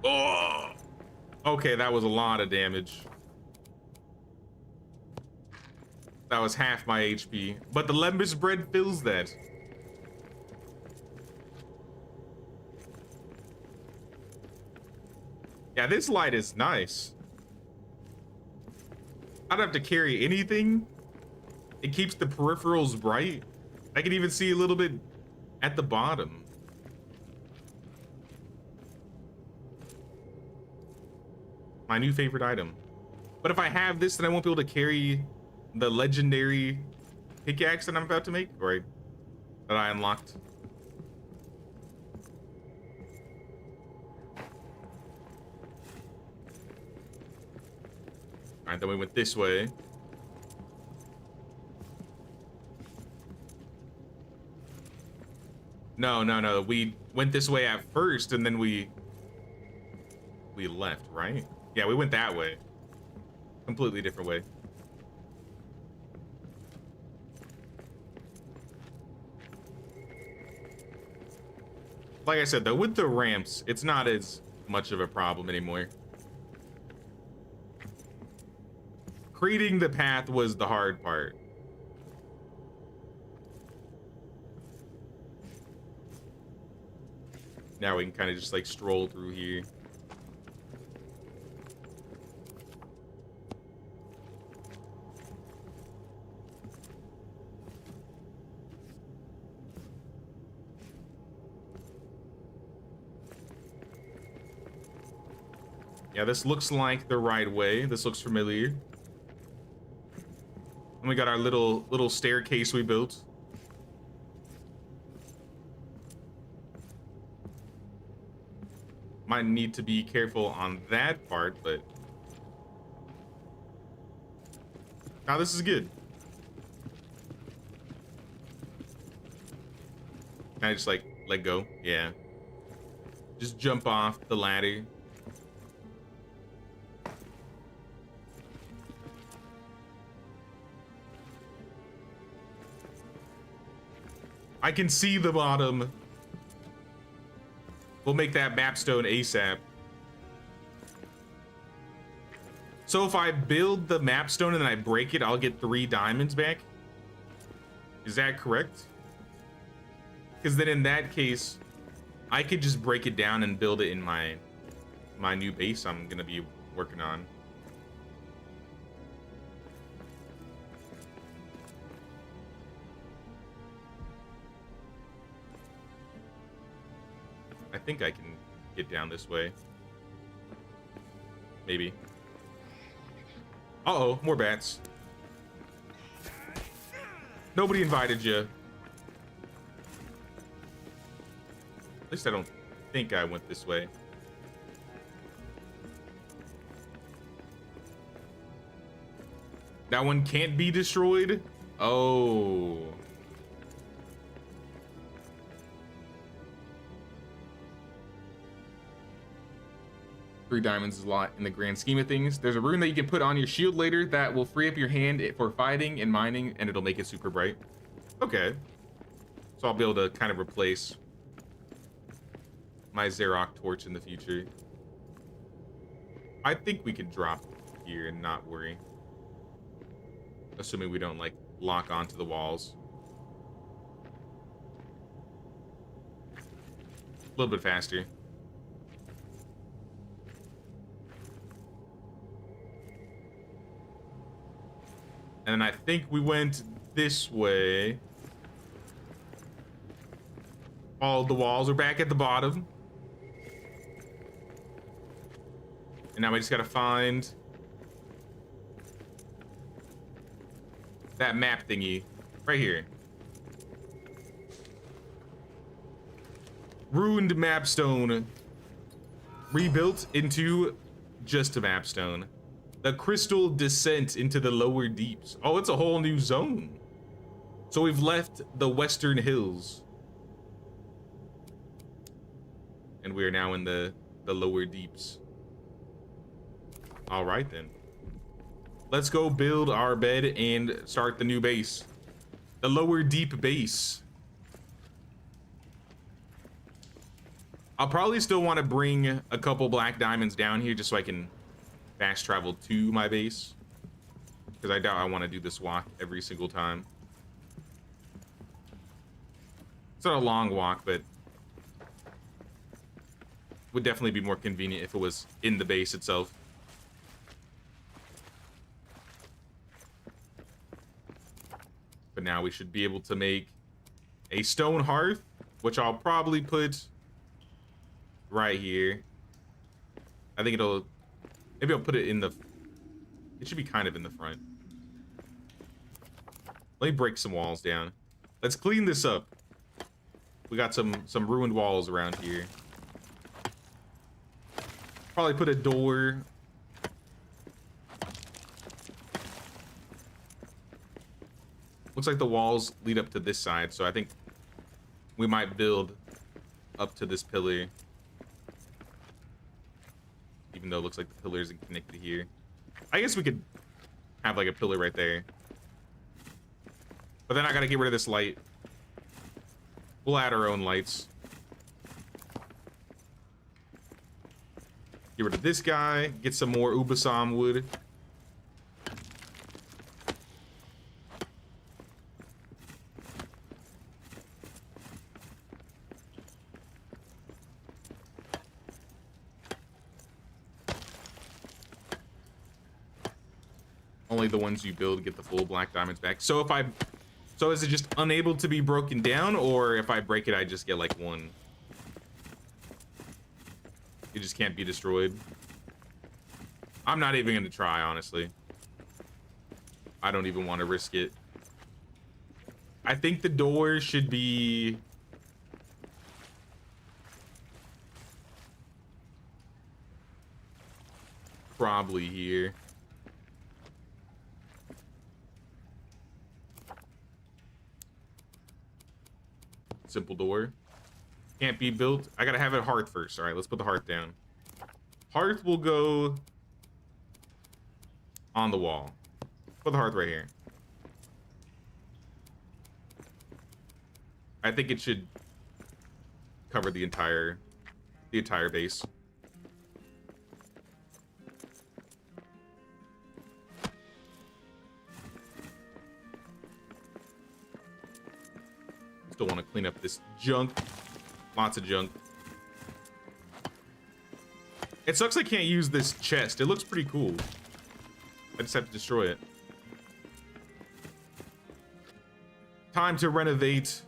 Oh! Okay, that was a lot of damage. That was half my HP. But the lembas bread fills that. Yeah, this light is nice. I don't have to carry anything. It keeps the peripherals bright. I can even see a little bit at the bottom. My new favorite item. But if I have this, then I won't be able to carry the legendary pickaxe that I'm about to make, or that I unlocked. All right, then we went this way. No. We went this way at first, and then we left, right? Yeah, we went that way. Completely different way. Like I said, though, with the ramps, it's not as much of a problem anymore. Creating the path was the hard part. Now we can kind of just like stroll through here. Yeah, this looks like the right way. This looks familiar. And we got our little staircase we built. Might need to be careful on that part, but now this is good. Can I just like let go? Yeah. Just jump off the ladder. I can see the bottom. We'll make that mapstone ASAP. So if I build the mapstone and then I break it, I'll get 3 diamonds back? Is that correct? Because then in that case, I could just break it down and build it in my new base I'm gonna be working on. I think I can get down this way. Maybe. Uh-oh, more bats. Nobody invited you. At least I don't think I went this way. That one can't be destroyed? Oh. Three diamonds is a lot in the grand scheme of things. There's a rune that you can put on your shield later that will free up your hand for fighting and mining, and it'll make it super bright. Okay. So I'll be able to kind of replace my Xerox torch in the future. I think we can drop here and not worry. Assuming we don't, like, lock onto the walls. A little bit faster. And then I think we went this way. All the walls are back at the bottom. And now we just gotta find that map thingy right here. Ruined mapstone. Rebuilt into just a mapstone. The crystal descent into the lower deeps. Oh, it's a whole new zone. So we've left the western hills. And we are now in the lower deeps. All right, then. Let's go build our bed and start the new base. The lower deep base. I'll probably still want to bring a couple black diamonds down here just so I can fast travel to my base, because I doubt I want to do this walk every single time. It's not a long walk, but would definitely be more convenient if it was in the base itself. But now we should be able to make a stone hearth, which I'll probably put right here. I think it'll, maybe I'll put it in the, it should be kind of in the front. Let me break some walls down. Let's clean this up. We got some ruined walls around here. Probably put a door Looks like the walls lead up to this side, so I think we might build up to this pillar. Even though it looks like the pillar isn't connected here. I guess we could have like a pillar right there. But then I gotta get rid of this light. We'll add our own lights. Get rid of this guy. Get some more Ubasam wood. Only the ones you build get the full black diamonds back. So is it just unable to be broken down, or if I break it, I just get like one? It just can't be destroyed. I'm not even gonna try, honestly. I don't even want to risk it. I think the door should be... probably here. Simple door. Can't be built. I gotta have a hearth first. All right, let's put the hearth down. Hearth will go on the wall. Put the hearth right here. I think it should cover the entire base. Still want to clean up this junk. Lots of junk. It sucks I can't use this chest. It looks pretty cool. I just have to destroy it. Time to renovate.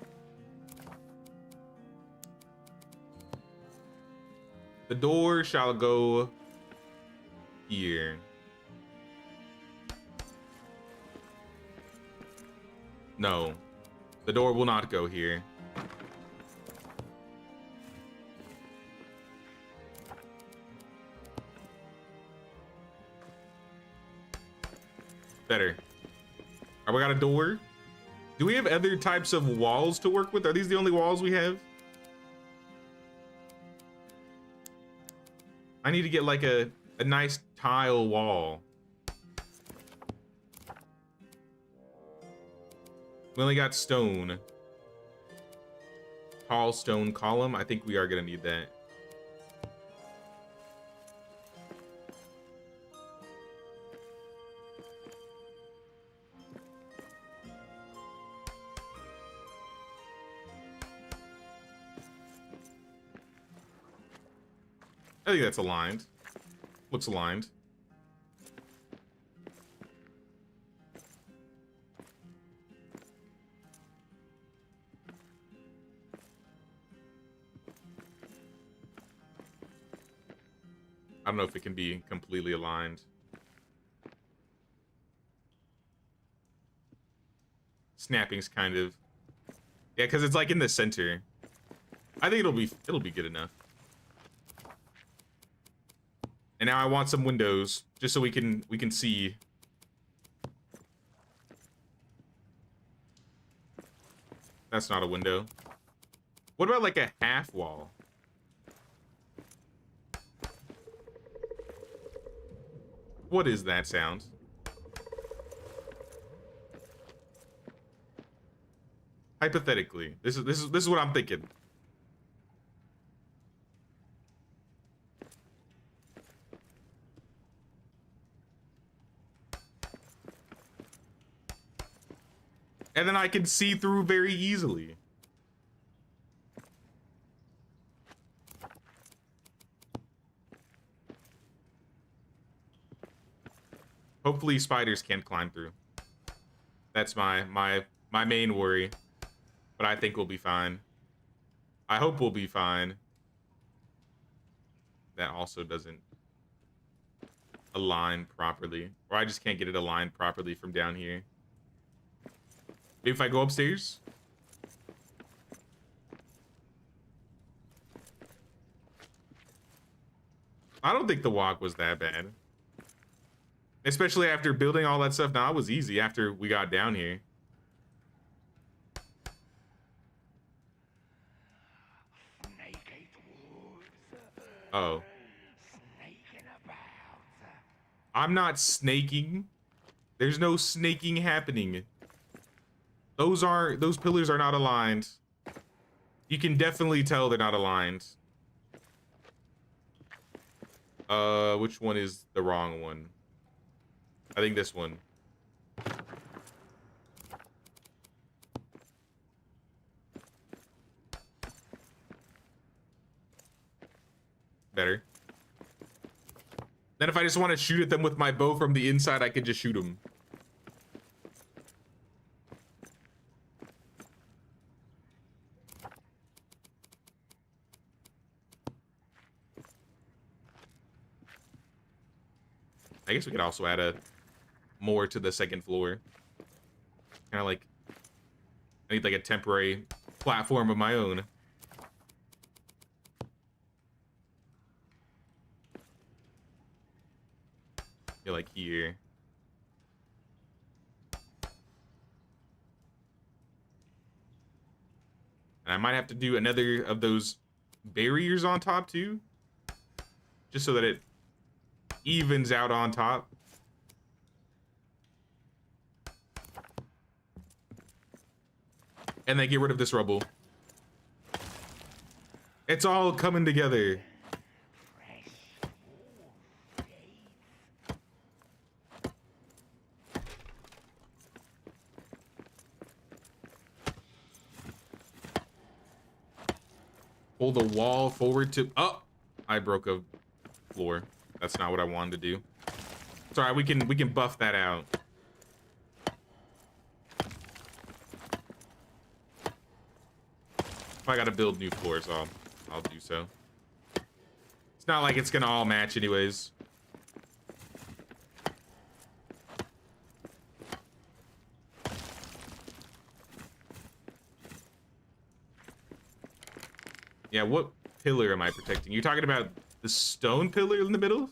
The door shall go here. No. The door will not go here. Better. Alright, we got a door. Do we have other types of walls to work with? Are these the only walls we have? I need to get like a nice tile wall. We only got stone. Tall stone column. I think we are gonna need that. I think that's aligned. Looks aligned. I don't know if it can be completely aligned. Snapping's kind of... yeah, because it's like in the center. I think it'll be good enough. And now I want some windows, just so we can see. That's not a window. What about like a half wall? What is that sound? Hypothetically, this is what I'm thinking. And then I can see through very easily. Hopefully spiders can't climb through. That's my main worry. But I think we'll be fine. I hope we'll be fine. That also doesn't align properly. Or I just can't get it aligned properly from down here. Maybe if I go upstairs? I don't think the walk was that bad. Especially after building all that stuff. Now, it was easy after we got down here. Oh. I'm not snaking. There's no snaking happening. Those pillars are not aligned. You can definitely tell they're not aligned. Which one is the wrong one? I think this one. Better. Then if I just want to shoot at them with my bow from the inside, I could just shoot them. I guess we could also add a more to the second floor. Kind of like, I need like a temporary platform of my own. Yeah, like here. And I might have to do another of those barriers on top too. Just so that it evens out on top. And then get rid of this rubble. It's all coming together. Pull the wall forward to... Oh! I broke a floor. That's not what I wanted to do. It's alright, we can buff that out. If I gotta build new floors, I'll do so. It's not like it's gonna all match anyways. Yeah, what pillar am I protecting? You're talking about the stone pillar in the middle?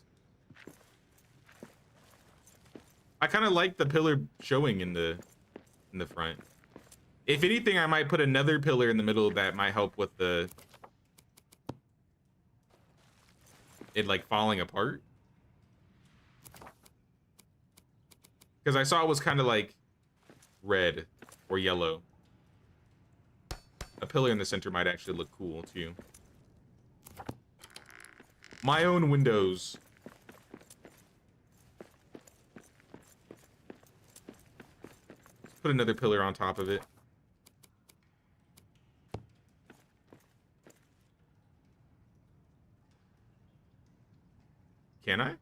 I kind of like the pillar showing in the front. If anything, I might put another pillar in the middle that might help with it like falling apart. Because I saw it was kind of like red or yellow. A pillar in the center might actually look cool too. My own windows. Put another pillar on top of it. Can I?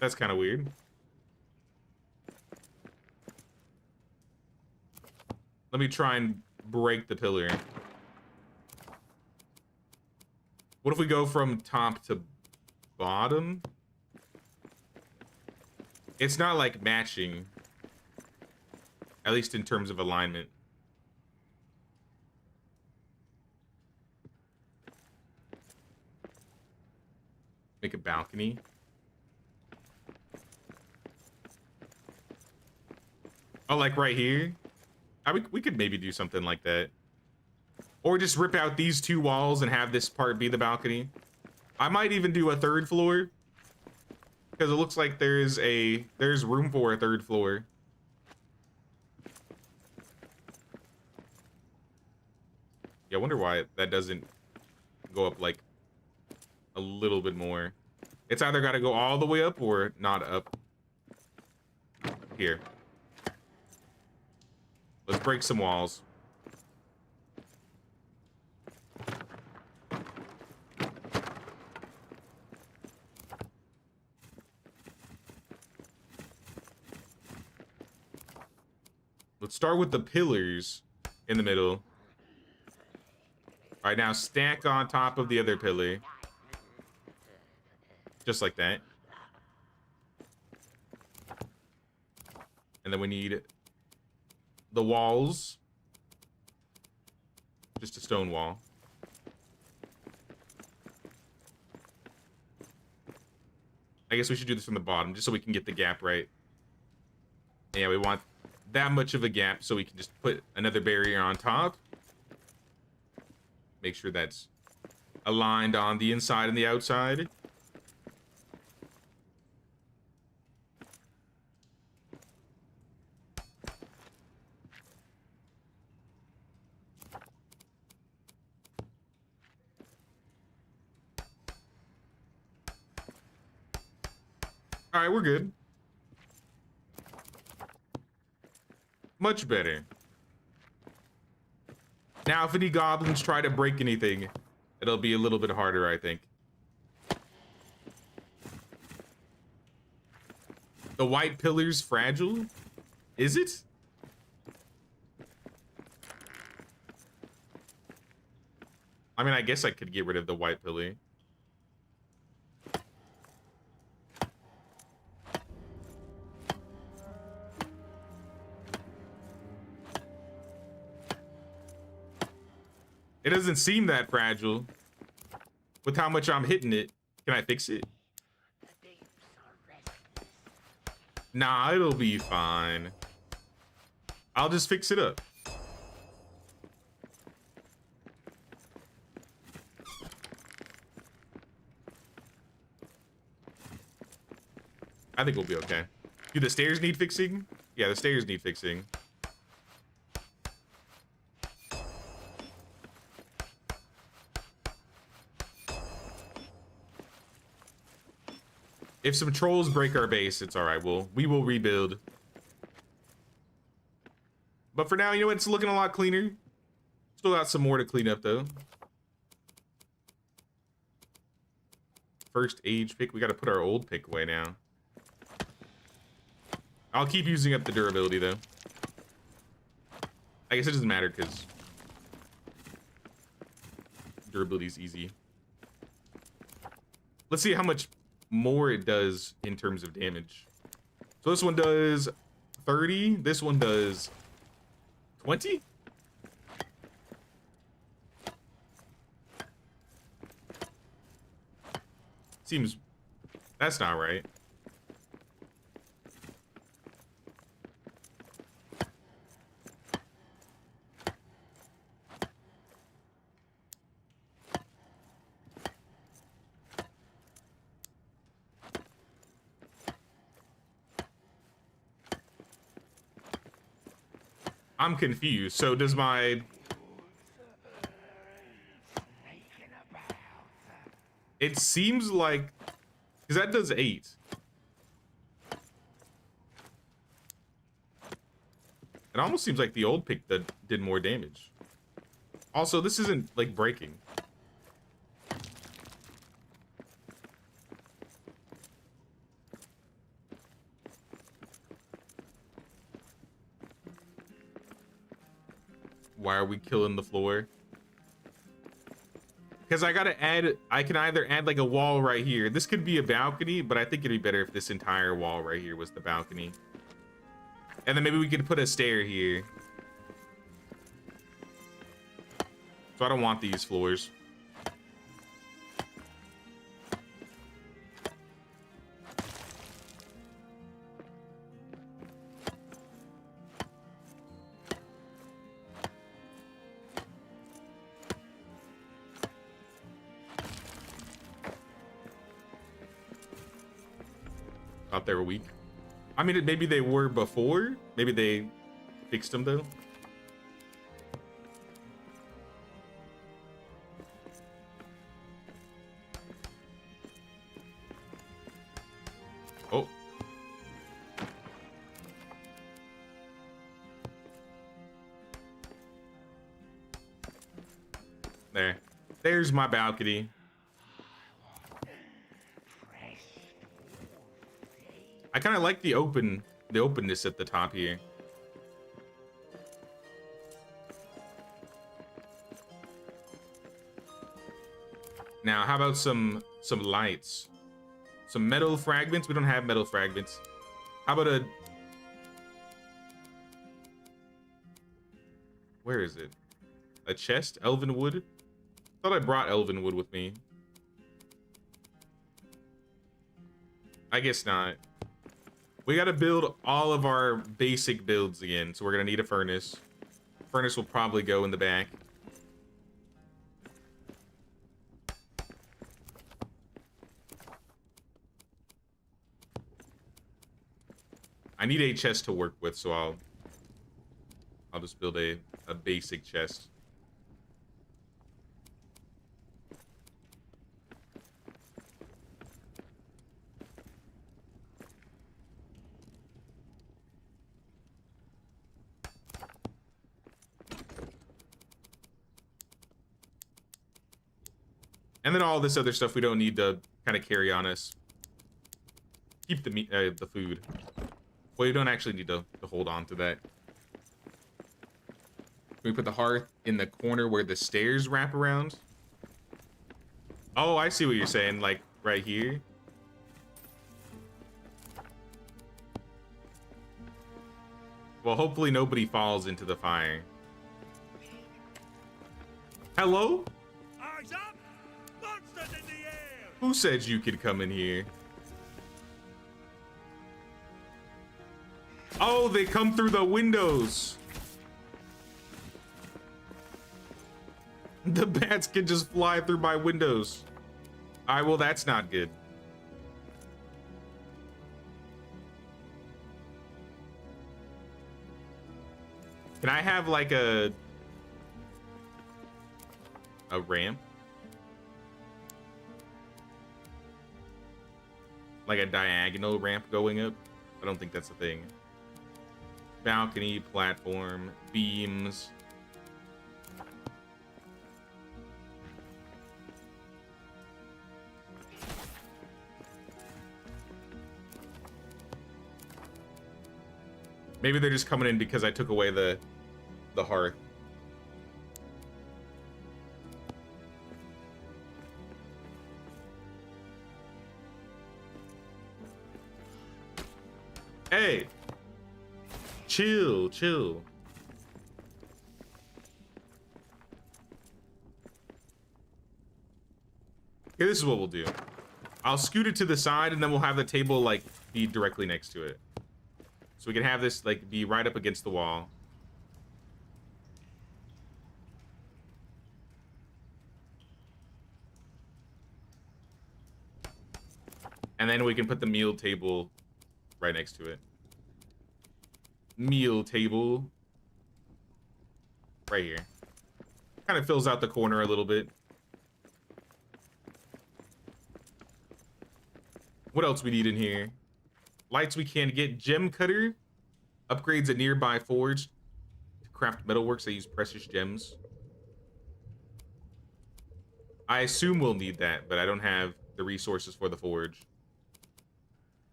That's kind of weird. Let me try and break the pillar. What if we go from top to bottom? It's not like matching. At least in terms of alignment. Make a balcony. Oh, like right here? We could maybe do something like that. Or just rip out these two walls and have this part be the balcony. I might even do a third floor. Because it looks like there's room for a third floor. Yeah, I wonder why that doesn't go up like a little bit more. It's either got to go all the way up or not up. Here. Let's break some walls. Let's start with the pillars in the middle. All right, now stack on top of the other pillar. Just like that. And then we need the walls. Just a stone wall. I guess we should do this from the bottom just so we can get the gap right. Yeah, we want that much of a gap so we can just put another barrier on top. Make sure that's aligned on the inside and the outside. All right, we're good. Much better. Now, if any goblins try to break anything, it'll be a little bit harder, I think. The white pillar's fragile? Is it? I mean, I guess I could get rid of the white pillar. It doesn't seem that fragile with how much I'm hitting it. Can I fix it? Nah, it'll be fine. I'll just fix it up. I think we'll be okay. Do the stairs need fixing? Yeah, the stairs need fixing. If some trolls break our base, it's all right. We will rebuild. But for now, you know what? It's looking a lot cleaner. Still got some more to clean up, though. First age pick. We got to put our old pick away now. I'll keep using up the durability, though. I guess it doesn't matter because durability is easy. Let's see how much more it does in terms of damage. So this one does 30. This one does 20. Seems that's not right. I'm confused. So does my... It seems like... Because that does 8. It almost seems like the old pick that did more damage. Also, this isn't, like, breaking. Why are we killing the floor? Because I gotta add, I can either add like a wall right here. This could be a balcony, but I think it'd be better if this entire wall right here was the balcony. And then maybe we could put a stair here. So I don't want these floors. Thought they were weak. I mean, maybe they were before. Maybe they fixed them though. Oh. There. There's my balcony. I kind of like the openness at the top here. Now, how about some lights? Some metal fragments? We don't have metal fragments. How about a... Where is it? A chest? Elven wood? Thought I brought elven wood with me. I guess not. We got to build all of our basic builds again. So we're going to need a furnace. Furnace will probably go in the back. I need a chest to work with, so I'll just build a basic chest. And then all this other stuff we don't need to kind of carry on us. Keep the meat, the food. Well, you don't actually need to hold on to that. We put the hearth in the corner where the stairs wrap around. Oh, I see what you're saying. Like right here. Well, hopefully nobody falls into the fire. Hello? Eyes up! Monsters in the air! Who said you could come in here? Oh, they come through the windows. The bats can just fly through my windows. Alright, well, that's not good. Can I have like a ramp? Like a diagonal ramp going up? I don't think that's a thing. Balcony, platform, beams. Maybe they're just coming in because I took away the hearth. Hey! Chill, chill. Okay, this is what we'll do. I'll scoot it to the side and then we'll have the table like be directly next to it. So we can have this like be right up against the wall. And then we can put the meal table right next to it. Meal table. Right here. Kind of fills out the corner a little bit. What else we need in here? Lights we can get. Gem cutter. Upgrades a nearby forge. To craft metalworks, they use precious gems. I assume we'll need that, but I don't have the resources for the forge.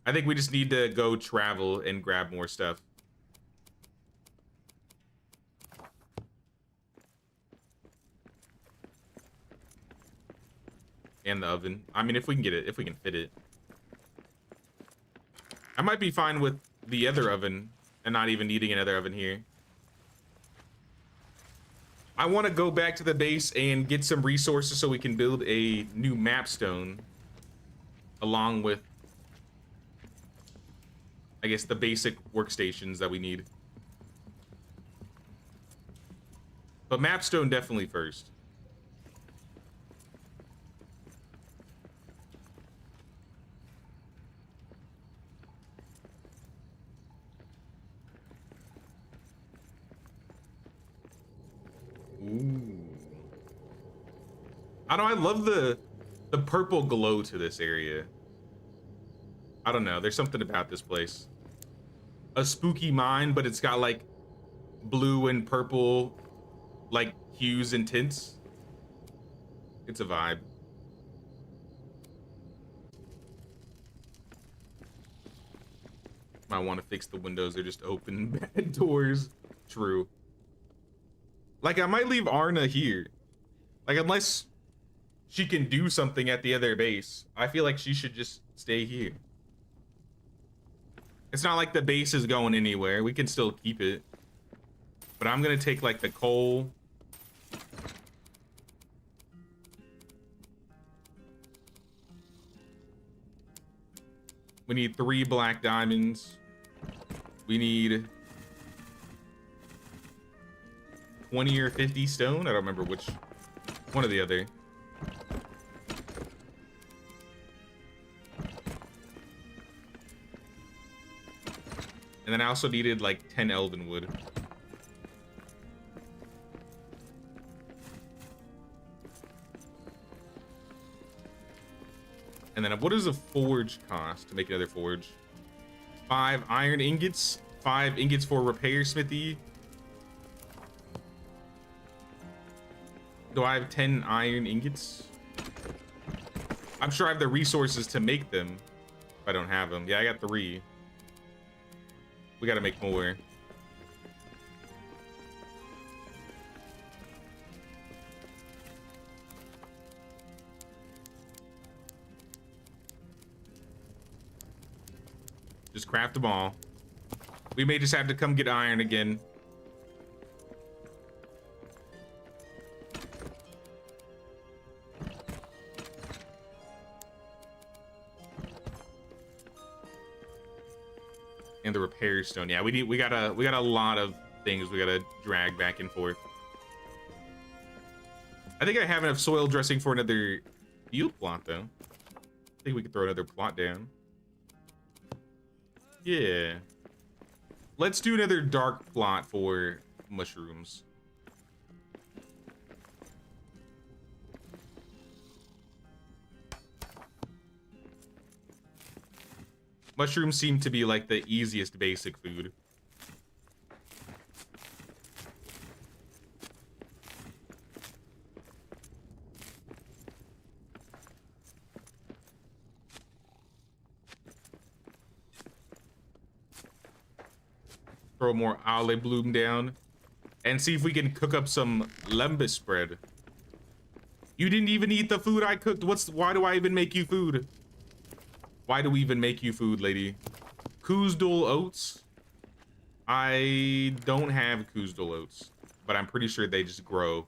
I think we just need to go travel and grab more stuff. And the oven. I mean, if we can get it, if we can fit it. I might be fine with the other oven and not even needing another oven here. I want to go back to the base and get some resources so we can build a new mapstone along with, I guess, the basic workstations that we need. But mapstone definitely first. Ooh. I don't know, I love the purple glow to this area. I don't know, there's something about this place. A spooky mine, but it's got like blue and purple like hues and tints. It's a vibe. Might want to fix the windows, they're just open bad doors. True. Like, I might leave Arna here. Like, unless she can do something at the other base, I feel like she should just stay here. It's not like the base is going anywhere. We can still keep it. But I'm gonna take, like, the coal. We need 3 black diamonds. We need 20 or 50 stone. I don't remember which one or the other. And then I also needed like 10 elven wood. And then what does a forge cost to make another forge? 5 iron ingots, 5 ingots for repair smithy. Do I have 10 iron ingots? I'm sure I have the resources to make them. If I don't have them. Yeah, I got 3. We gotta make more. Just craft them all. We may just have to come get iron again. And the repair stone. Yeah, we got a lot of things we gotta drag back and forth. I think I have enough soil dressing for another field plot though. I think we could throw another plot down. Yeah. Let's do another dark plot for mushrooms. Mushrooms seem to be like the easiest basic food. Throw more olive bloom down and see if we can cook up some lembas spread. You didn't even eat the food I cooked. Why do I even make you food? Why do we even make you food, lady? Khazad-dûm oats? I don't have Khazad-dûm oats, but I'm pretty sure they just grow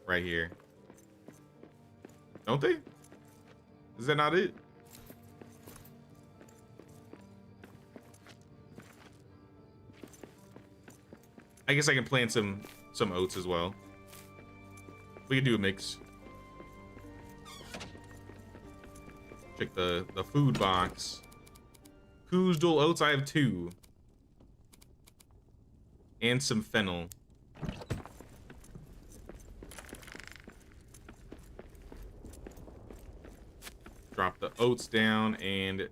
right here. Don't they? Is that not it? I guess I can plant some oats as well. We can do a mix. Check the food box. Khazad-dûm oats, I have 2. And some fennel. Drop the oats down and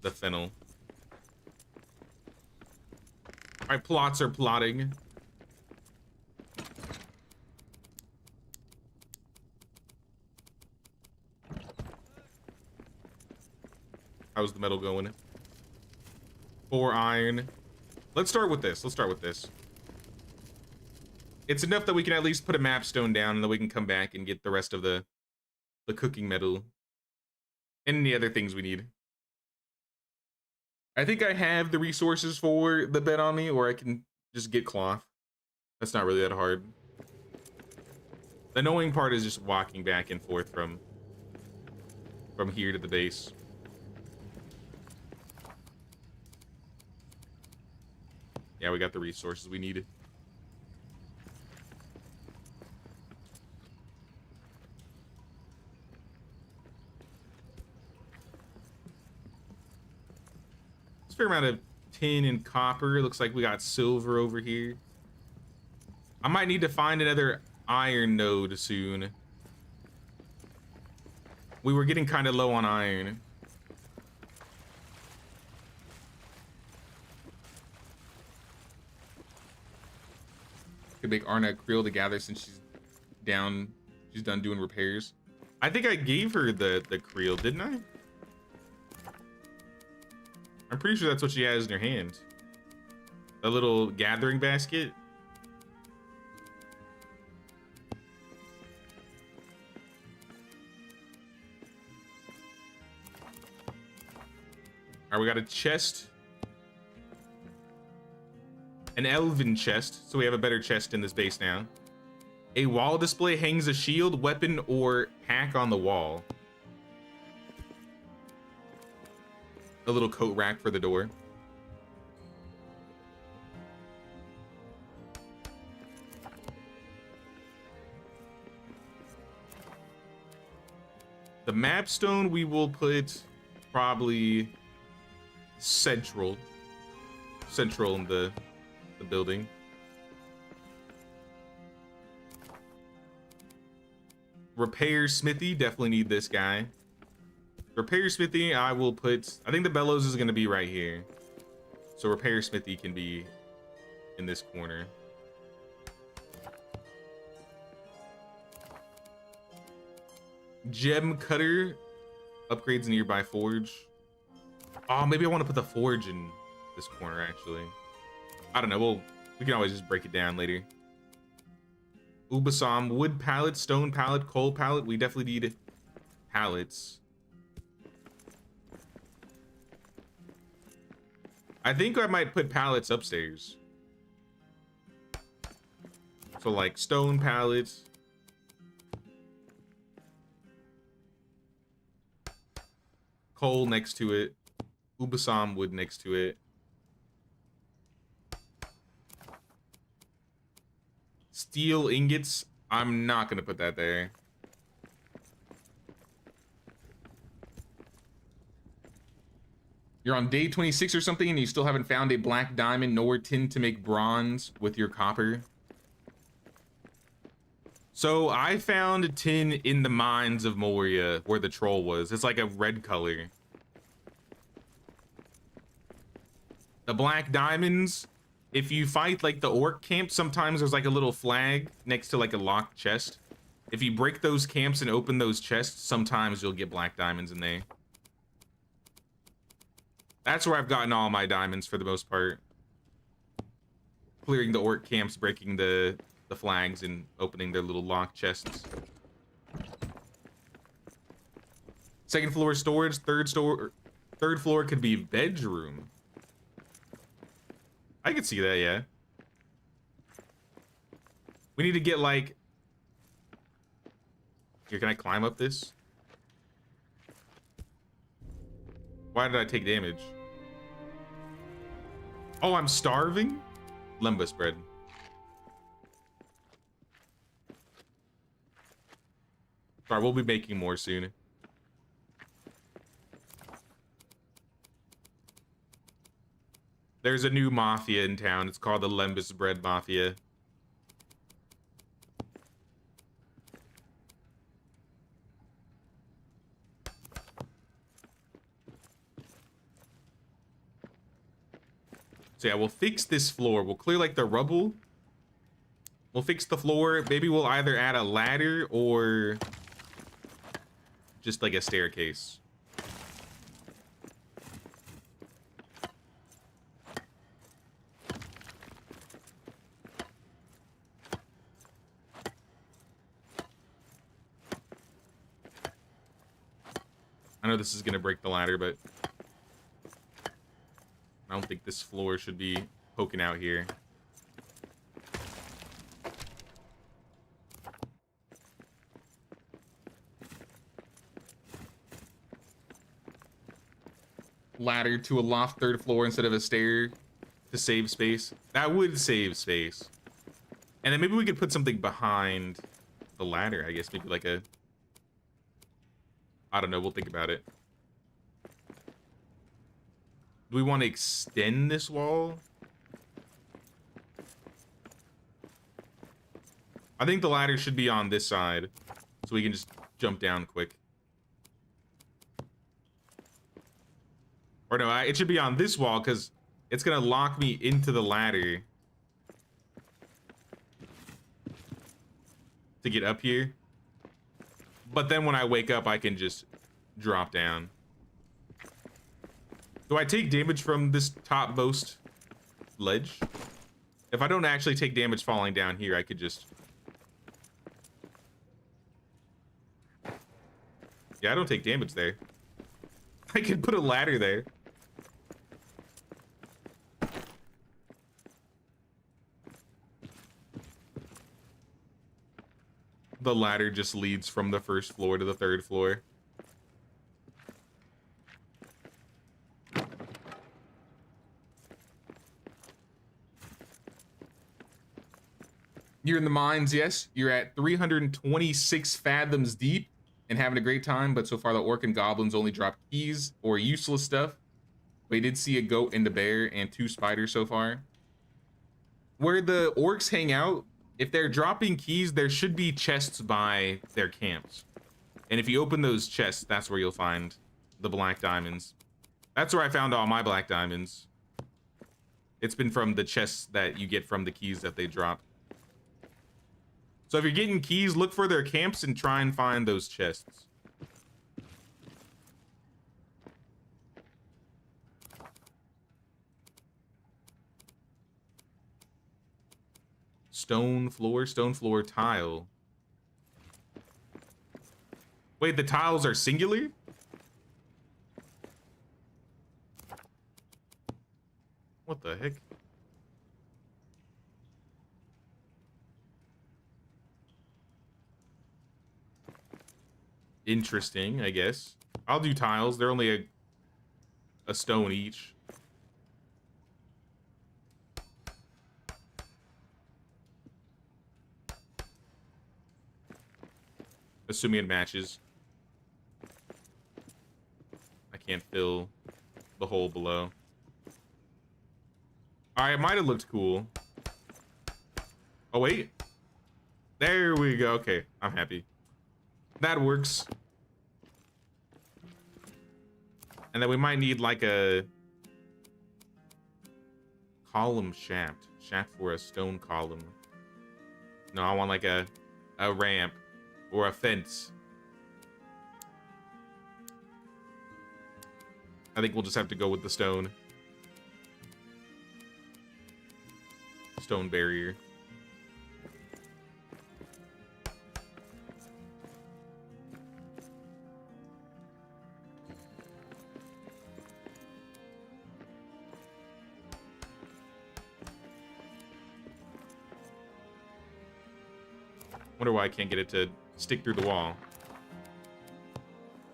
the fennel. All right, plots are plotting. How's the metal going? 4 iron. Let's start with this. It's enough that we can at least put a map stone down, and then we can come back and get the rest of the cooking metal and any other things we need. I think I have the resources for the bed on me, or I can just get cloth. That's not really that hard. The annoying part is just walking back and forth from here to the base. Yeah, we got the resources we needed. Fair amount of tin and copper. It looks like we got silver over here. I might need to find another iron node soon. We were getting kind of low on iron. Could make Arna Creel to gather since she's done doing repairs. I think I gave her the Creel, didn't I? I'm pretty sure that's what she has in her hand. A little gathering basket. All right, we got a chest. An elven chest, so we have a better chest in this base now. A wall display hangs a shield, weapon, or pack on the wall. a little coat rack for the door. The map stone we will put probably central in the building. Repair smithy, definitely need this guy. Repair smithy, I will put, I think the bellows is gonna be right here. So repair smithy can be in this corner. Gem cutter, upgrades nearby forge. Oh, maybe I want to put the forge in this corner actually. I don't know, we can always just break it down later. Ubasam, wood pallet, stone pallet, coal pallet. We definitely need pallets. I think I might put pallets upstairs. So like stone pallets. Coal next to it. Ubasam wood next to it. Steel ingots. I'm not gonna put that there. You're on day 26 or something and you still haven't found a black diamond nor tin to make bronze with your copper. So I found tin in the mines of Moria where the troll was. It's like a red color. The black diamonds, if you fight like the orc camp, sometimes there's like a little flag next to like a locked chest. If you break those camps and open those chests, sometimes you'll get black diamonds in there. That's where I've gotten all my diamonds for the most part. Clearing the orc camps, breaking the flags, and opening their little locked chests. Second floor storage, third floor could be bedroom. I could see that, yeah. We need to get like... Here, can I climb up this? Why did I take damage? Oh, I'm starving? Lembas bread. Sorry, we'll be making more soon. There's a new mafia in town. It's called the Lembas Bread Mafia. So yeah, we'll fix this floor. We'll clear like the rubble. We'll fix the floor. Maybe we'll either add a ladder or just like a staircase. I know this is gonna break the ladder, but I don't think this floor should be poking out here. Ladder to a loft third floor instead of a stair to save space. That would save space. And then maybe we could put something behind the ladder, I guess. Maybe like a... I don't know, we'll think about it. Do we want to extend this wall? I think the ladder should be on this side, so we can just jump down quick. Or no, it should be on this wall, because it's going to lock me into the ladder to get up here. But then when I wake up, I can just drop down. Do I take damage from this topmost ledge? If I don't actually take damage falling down here, I could just... Yeah, I don't take damage there. I could put a ladder there. The ladder just leads from the first floor to the third floor. You're in the mines, yes. You're at 326 fathoms deep and having a great time, but so far the orc and goblins only drop keys or useless stuff. We did see a goat and a bear and 2 spiders so far. Where the orcs hang out, if they're dropping keys, there should be chests by their camps. And if you open those chests, that's where you'll find the black diamonds. That's where I found all my black diamonds. It's been from the chests that you get from the keys that they drop. So if you're getting keys, look for their camps and try and find those chests. Stone floor tile. Wait, the tiles are singular? What the heck? Interesting, I guess. I'll do tiles. They're only a stone each. Assuming it matches. I can't fill the hole below. Alright, it might have looked cool. Oh, wait. There we go. Okay, I'm happy. That works. And then we might need like a column shaft. Shaft for a stone column. No, I want like a ramp or a fence. I think we'll just have to go with the stone. Stone barrier. Wonder why I can't get it to stick through the wall.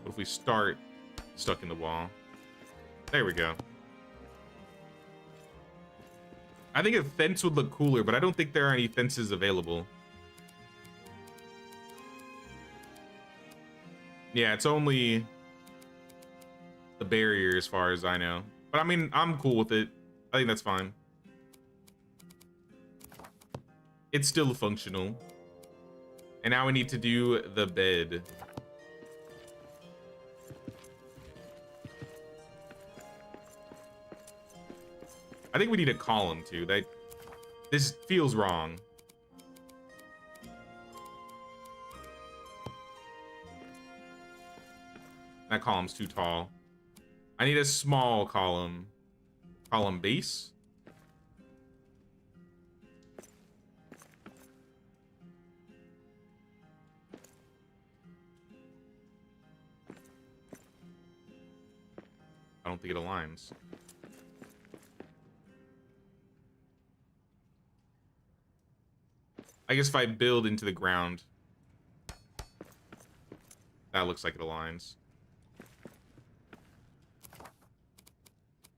What if we start stuck in the wall? There we go. I think a fence would look cooler, but I don't think there are any fences available. Yeah, it's only the barrier as far as I know. But I mean, I'm cool with it. I think that's fine. It's still functional. And now we need to do the bed. I think we need a column too. This feels wrong. That column's too tall. I need a small column. Column base. I don't think it aligns. I guess if I build into the ground, that looks like it aligns.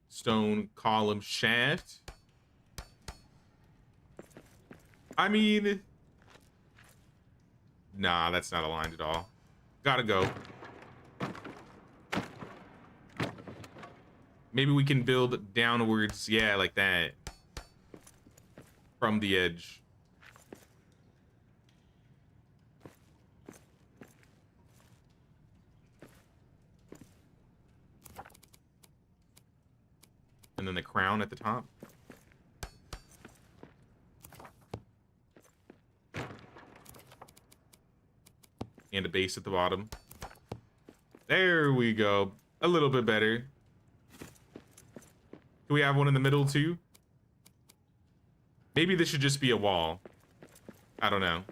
Stone column shaft. I mean, nah, that's not aligned at all. Gotta go. Maybe we can build downwards, yeah, like that. From the edge. And then the crown at the top. And a base at the bottom. There we go. A little bit better. Do we have one in the middle too? Maybe this should just be a wall. I don't know.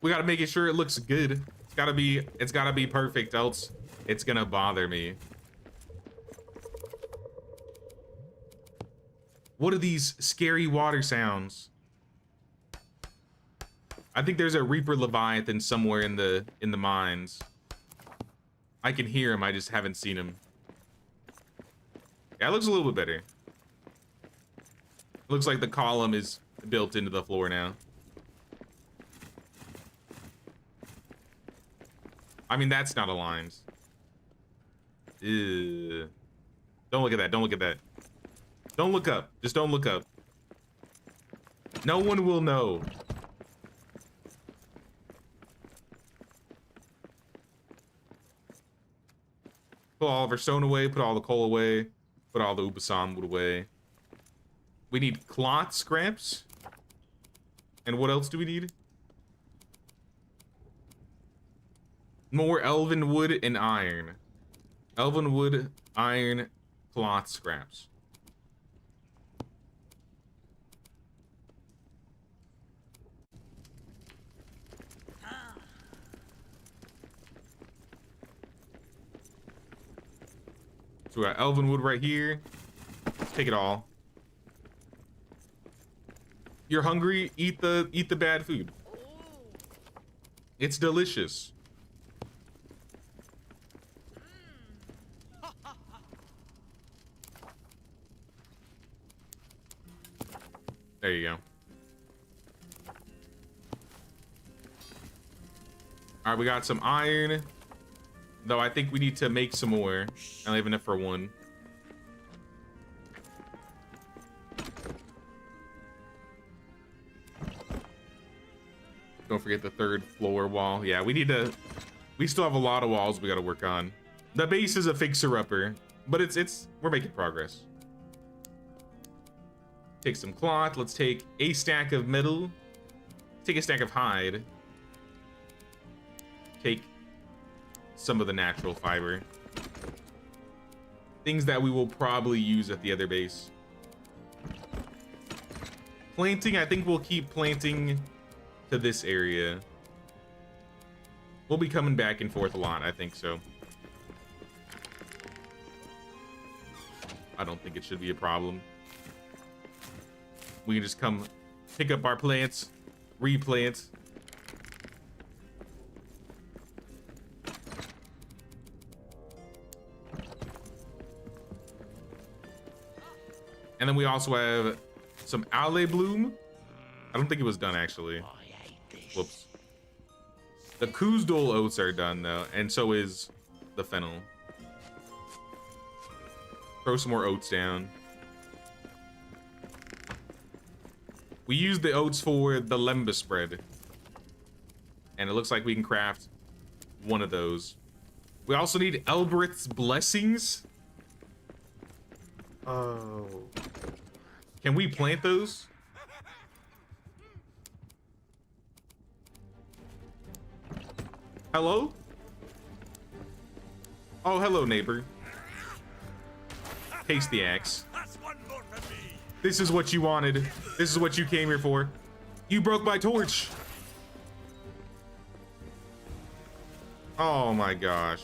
We gotta make it sure it looks good. It's gotta be perfect, else it's gonna bother me. What are these scary water sounds? I think there's a Reaper Leviathan somewhere in the mines. I can hear him, I just haven't seen him. Yeah, it looks a little bit better. It looks like the column is built into the floor now. I mean, that's not aligned. Ew. Don't look at that. Don't look at that. Don't look up. Just don't look up. No one will know. Put all of our stone away. Put all the coal away. Put all the Ubasan wood away. We need cloth scraps. And what else do we need? More elven wood and iron. Elven wood, iron, cloth scraps. So we got elven wood right here. Take it all. You're hungry? Eat the bad food. It's delicious. There you go. All right, we got some iron. Though I think we need to make some more. I only have enough for one. Don't forget the third floor wall. Yeah, we still have a lot of walls we gotta work on. The base is a fixer-upper, but we're making progress. Take some cloth. Let's take a stack of metal. Take a stack of hide. Take some of the natural fiber. Things that we will probably use at the other base. Planting, I think we'll keep planting to this area. We'll be coming back and forth a lot, I think so. I don't think it should be a problem. We can just come pick up our plants, replant. And then we also have some aloe bloom. I don't think it was done actually. Whoops. The Khazad-dûm oats are done though, and so is the fennel. Throw some more oats down. We used the oats for the lemba spread. And it looks like we can craft one of those. We also need Elbrith's blessings. Oh. Can we plant those? Hello? Oh, hello, neighbor. Taste the axe. That's one more for me. This is what you wanted. This is what you came here for. You broke my torch. Oh my gosh.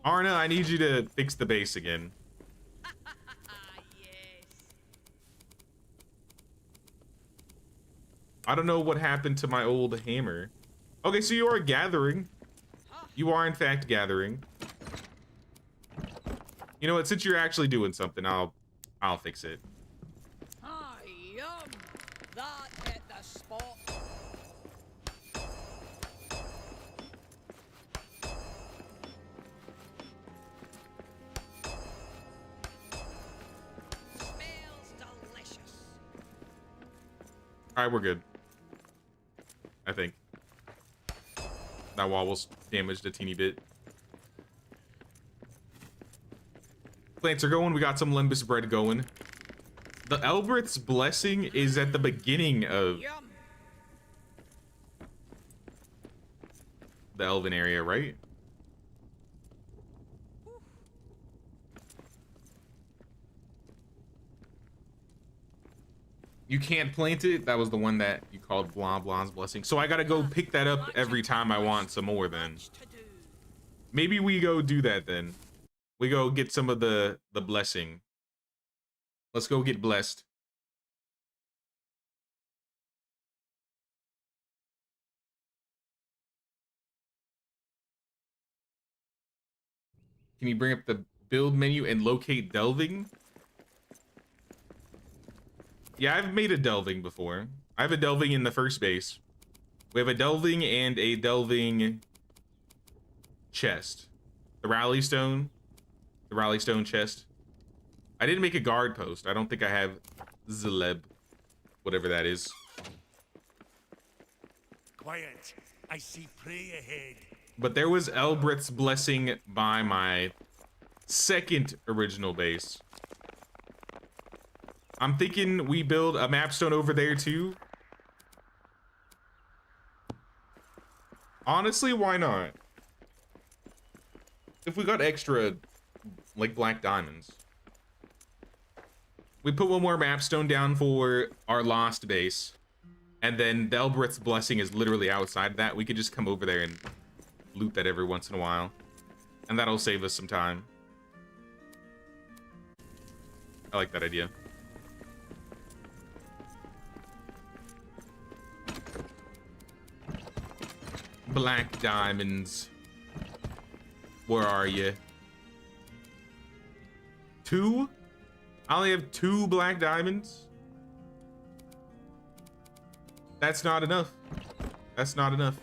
Arna, I need you to fix the base again. I don't know what happened to my old hammer. Okay, so you are gathering. You are in fact gathering. You know what? Since you're actually doing something, I'll fix it. Ah, yum! That hit the spot. Smells delicious. All right, we're good. I think. That wall was damaged a teeny bit. Plants are going. We got some limbus bread going. The Elbrith's blessing is at the beginning of Yum! the elven area, right? You can't plant it. That was the one that you called blah blah's blessing. So I gotta go pick that up every time I want some more then. To do. Maybe we go do that then. We go get some of the blessing. Let's go get blessed. Can you bring up the build menu and locate delving? Yeah, I've made a delving before. I have a delving in the first base. We have a delving and a delving chest. The rally stone chest. I didn't make a guard post. I don't think I have Zaleb, whatever that is. Quiet. I see prey ahead. But there was Elbreth's blessing by my second original base. I'm thinking we build a mapstone over there too. Honestly, why not? If we got extra, like, black diamonds. We put one more mapstone down for our lost base. And then the Elbreth's blessing is literally outside that. We could just come over there and loot that every once in a while. And that'll save us some time. I like that idea. Black diamonds. Where are you? 2? I only have 2 black diamonds? That's not enough. That's not enough.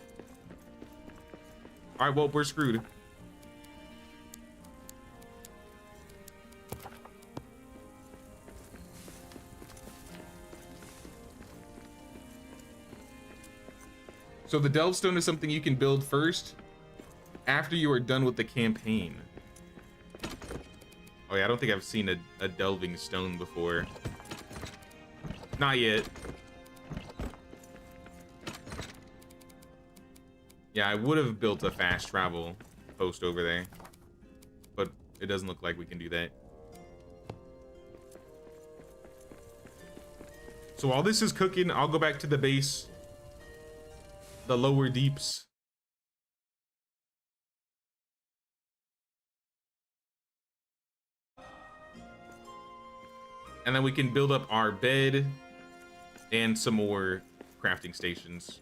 Alright, well, we're screwed. So the Delvestone is something you can build first after you are done with the campaign. Oh yeah, I don't think I've seen a delving stone before. Not yet. Yeah, I would have built a fast travel post over there, but it doesn't look like we can do that. So while this is cooking, I'll go back to the base, the lower deeps. And then we can build up our bed and some more crafting stations.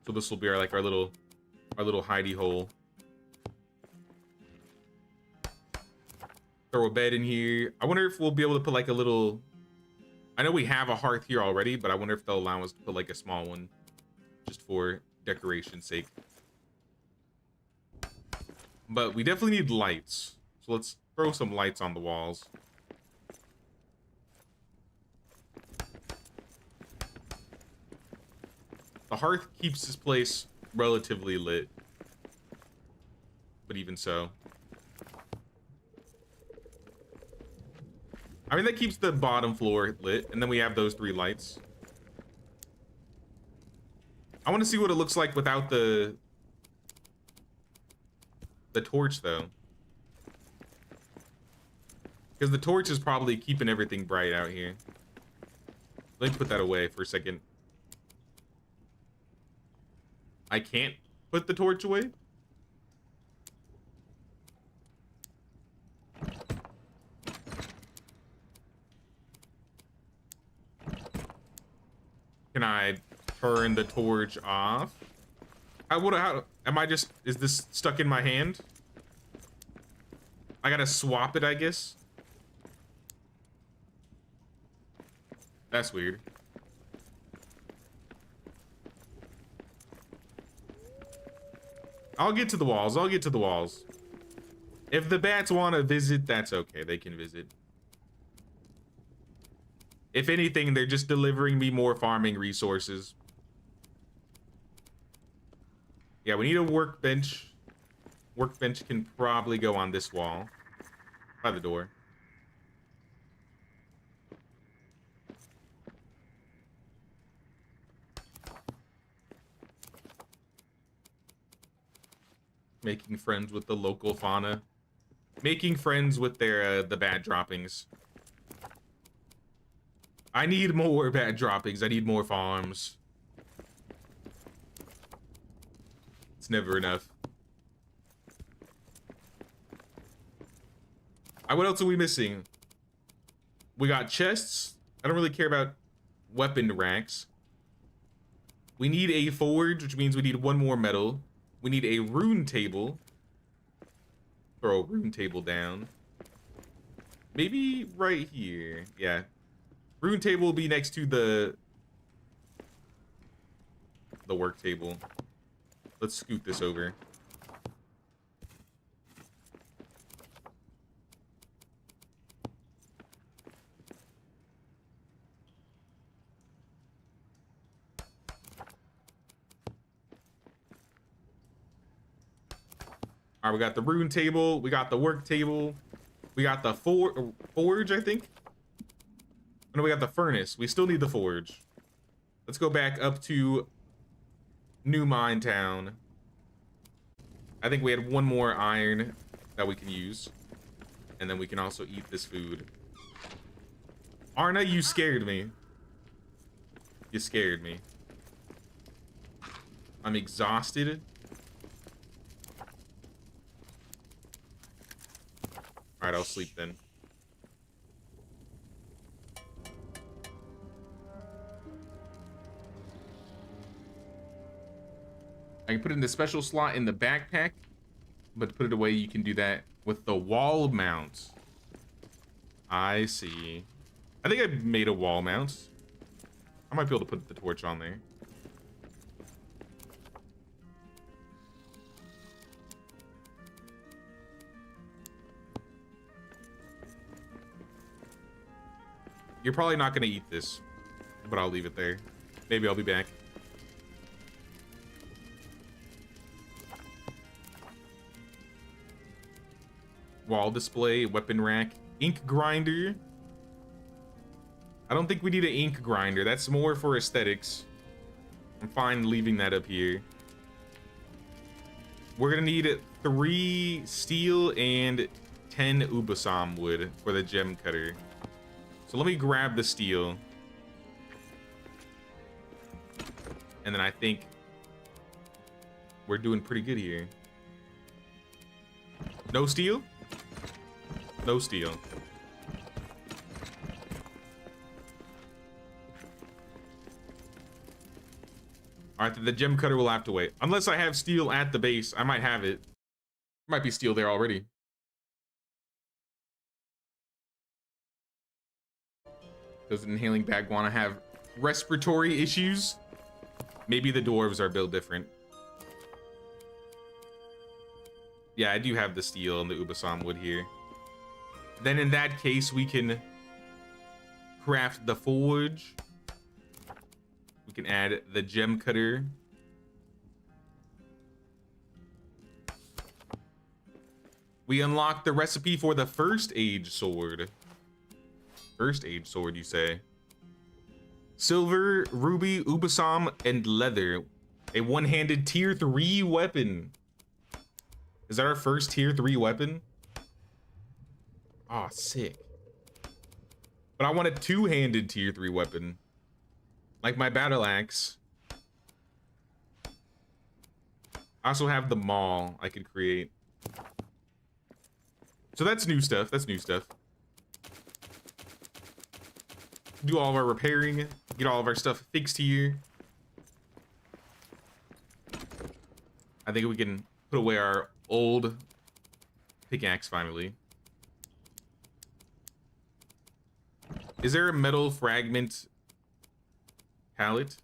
So this will be our little hidey hole. Throw a bed in here. I wonder if we'll be able to put like a little, I know we have a hearth here already, but I wonder if they'll allow us to put like a small one just for decoration's sake. But we definitely need lights. So let's throw some lights on the walls. The hearth keeps this place relatively lit. But even so. I mean, that keeps the bottom floor lit, and then we have those 3 lights. I want to see what it looks like without the torch, though. Because the torch is probably keeping everything bright out here. Let me put that away for a second. I can't put the torch away? Can I turn the torch off? How am I just, is this stuck in my hand? I gotta swap it, I guess. That's weird. I'll get to the walls. I'll get to the walls. If the bats want to visit, that's okay. They can visit. If anything, they're just delivering me more farming resources. Yeah, we need a workbench. Workbench can probably go on this wall. By the door. Making friends with the local fauna. Making friends with their the bad droppings. I need more bad droppings. I need more farms. It's never enough. What else are we missing? We got chests. I don't really care about weapon racks. We need a forge, which means we need one more metal. We need a rune table. Throw a rune table down. Maybe right here. Yeah. Rune table will be next to the work table. Let's scoot this over. All right, we got the rune table. We got the work table. We got the forge, I think. No, we got the furnace. We still need the forge. Let's go back up to New Mine Town. I think we had one more iron that we can use. And then we can also eat this food. Arna, you scared me. You scared me. I'm exhausted. Alright, I'll sleep then. I can put it in the special slot in the backpack, but to put it away, you can do that with the wall mount. I see. I think I made a wall mount. I might be able to put the torch on there. You're probably not going to eat this, but I'll leave it there. Maybe I'll be back. Wall display, weapon rack, ink grinder. I don't think we need an ink grinder. That's more for aesthetics. I'm fine leaving that up here. We're going to need 3 steel and 10 ubasam wood for the gem cutter. So let me grab the steel. And then I think we're doing pretty good here. No steel? No steel. Alright, the gem cutter will have to wait. Unless I have steel at the base, I might have it. Might be steel there already. Does an inhaling bagwana have respiratory issues? Maybe the dwarves are built different. Yeah, I do have the steel and the ubasam wood here. Then in that case, we can craft the forge. We can add the gem cutter. We unlock the recipe for the first age sword. First age sword, you say? Silver, ruby, ubasam, and leather. A one-handed tier 3 weapon. Is that our first tier 3 weapon? Aw, sick. But I want a two-handed tier 3 weapon. Like my battle axe. I also have the maul I could create. So that's new stuff. That's new stuff. Do all of our repairing, get all of our stuff fixed here. I think we can put away our old pickaxe finally. Is there a metal fragment pallet?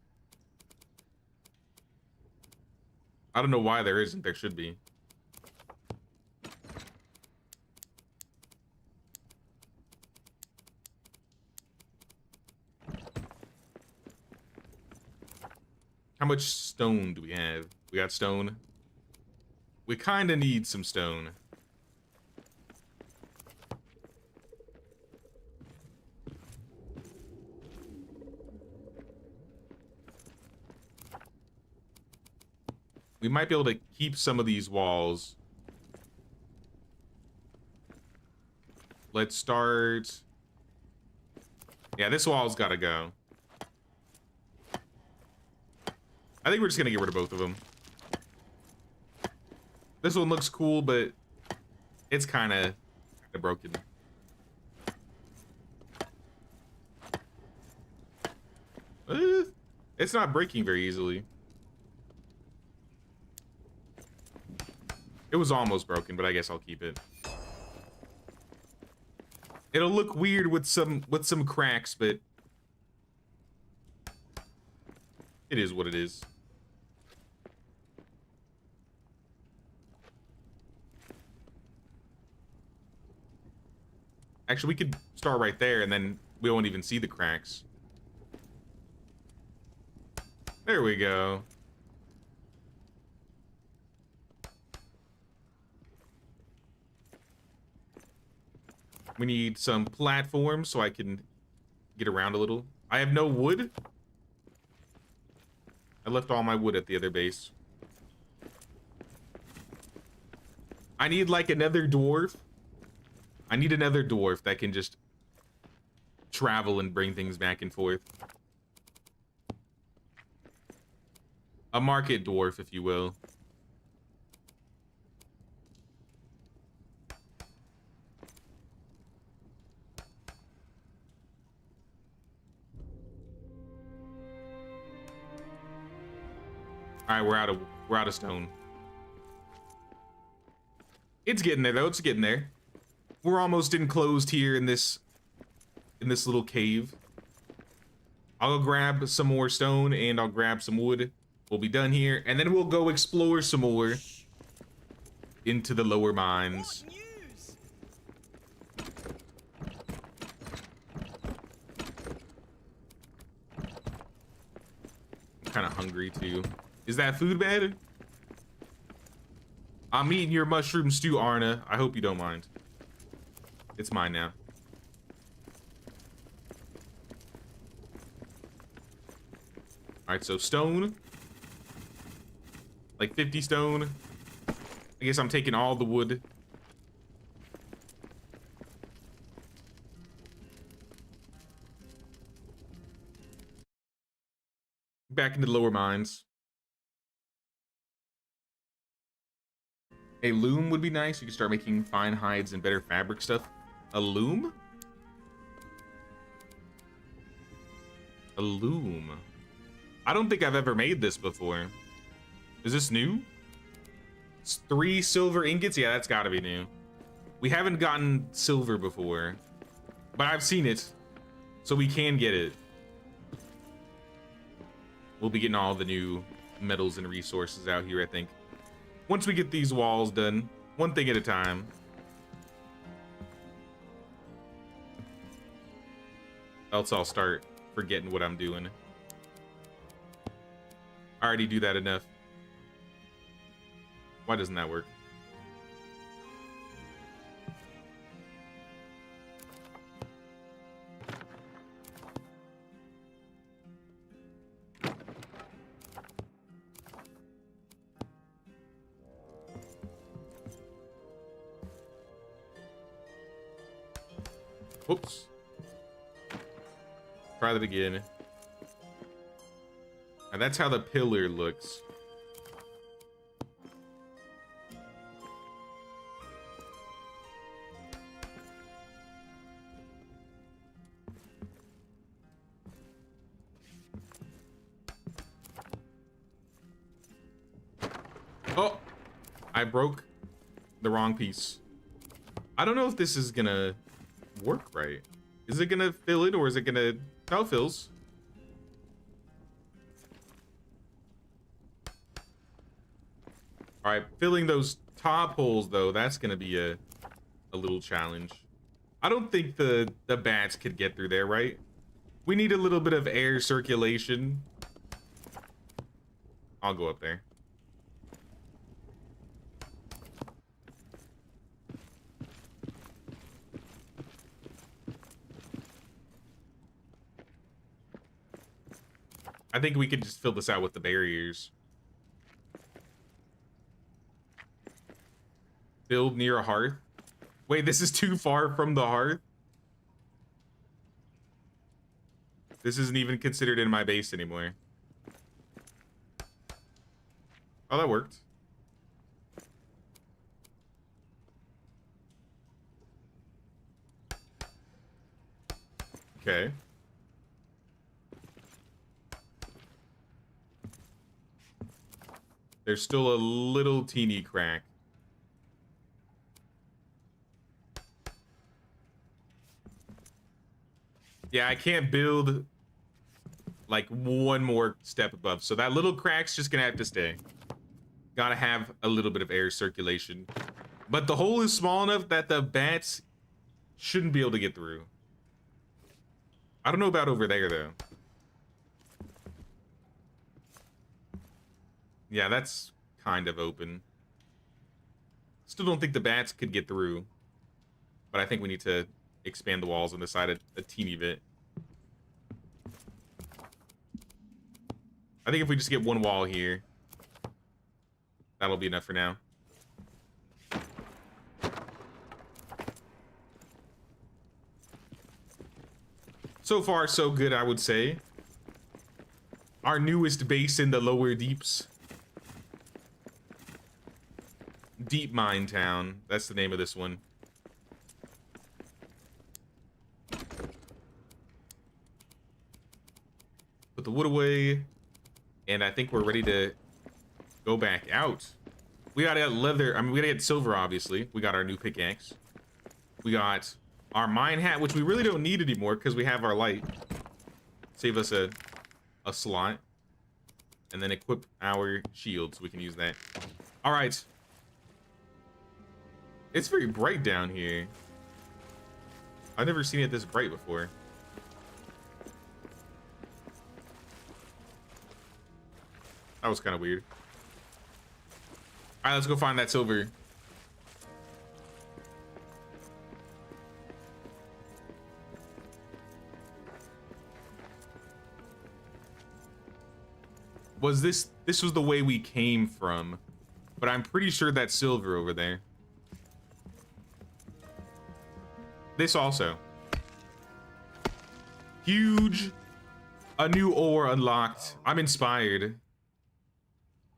I don't know why there isn't. There should be. How much stone do we have? We got stone. We kind of need some stone. We might be able to keep some of these walls. Let's start. Yeah, this wall's got to go. I think we're just gonna get rid of both of them. This one looks cool, but it's kind of broken. It's not breaking very easily. It was almost broken, but I guess I'll keep it. It'll look weird with some cracks, but it is what it is. Actually, we could start right there, and then we won't even see the cracks. There we go. We need some platforms so I can get around a little. I have no wood. I left all my wood at the other base. I need like another dwarf. I need another dwarf that can just travel and bring things back and forth. A market dwarf, if you will. All right, we're out of stone. It's getting there though. It's getting there. We're almost enclosed here in this little cave. I'll grab some more stone and I'll grab some wood. We'll be done here, and then we'll go explore some more into the lower mines. I'm kind of hungry too. Is that food bad? I'm eating your mushroom stew, Arna. I hope you don't mind. It's mine now. All right, so stone. Like 50 stone. I guess I'm taking all the wood. Back into the lower mines. A loom would be nice. You can start making fine hides and better fabric stuff. A loom? A loom. I don't think I've ever made this before. Is this new? It's 3 silver ingots? Yeah, that's gotta be new. We haven't gotten silver before, but I've seen it, so we can get it. We'll be getting all the new metals and resources out here, I think. Once we get these walls done, one thing at a time. Else I'll start forgetting what I'm doing. I already do that enough. Why doesn't that work? Whoops. Try that again. And that's how the pillar looks. Oh, I broke the wrong piece. I don't know if this is gonna work right. Is it gonna fill it or is it gonna... No, it fills. All right, filling those top holes though, that's gonna be a little challenge. I don't think the bats could get through there, right? We need a little bit of air circulation. I'll go up there. I think we could just fill this out with the barriers. Build near a hearth. Wait, this is too far from the hearth? This isn't even considered in my base anymore. Oh, that worked. Okay. There's still a little teeny crack. Yeah, I can't build like one more step above. So that little crack's just gonna have to stay. Gotta have a little bit of air circulation. But the hole is small enough that the bats shouldn't be able to get through. I don't know about over there though. Yeah, that's kind of open. Still don't think the bats could get through. But I think we need to expand the walls on the side a teeny bit. I think if we just get one wall here, that'll be enough for now. So far, so good, I would say. Our newest base in the lower deeps. Deep Mine Town. That's the name of this one. Put the wood away. And I think we're ready to go back out. We gotta get leather. I mean, we gotta get silver, obviously. We got our new pickaxe. We got our mine hat, which we really don't need anymore because we have our light. Save us a slot. And then equip our shield so we can use that. All right. It's very bright down here. I've never seen it this bright before. That was kind of weird. All right, let's go find that silver. This was the way we came from, but I'm pretty sure that's silver over there. This also. Huge. A new ore unlocked. I'm inspired.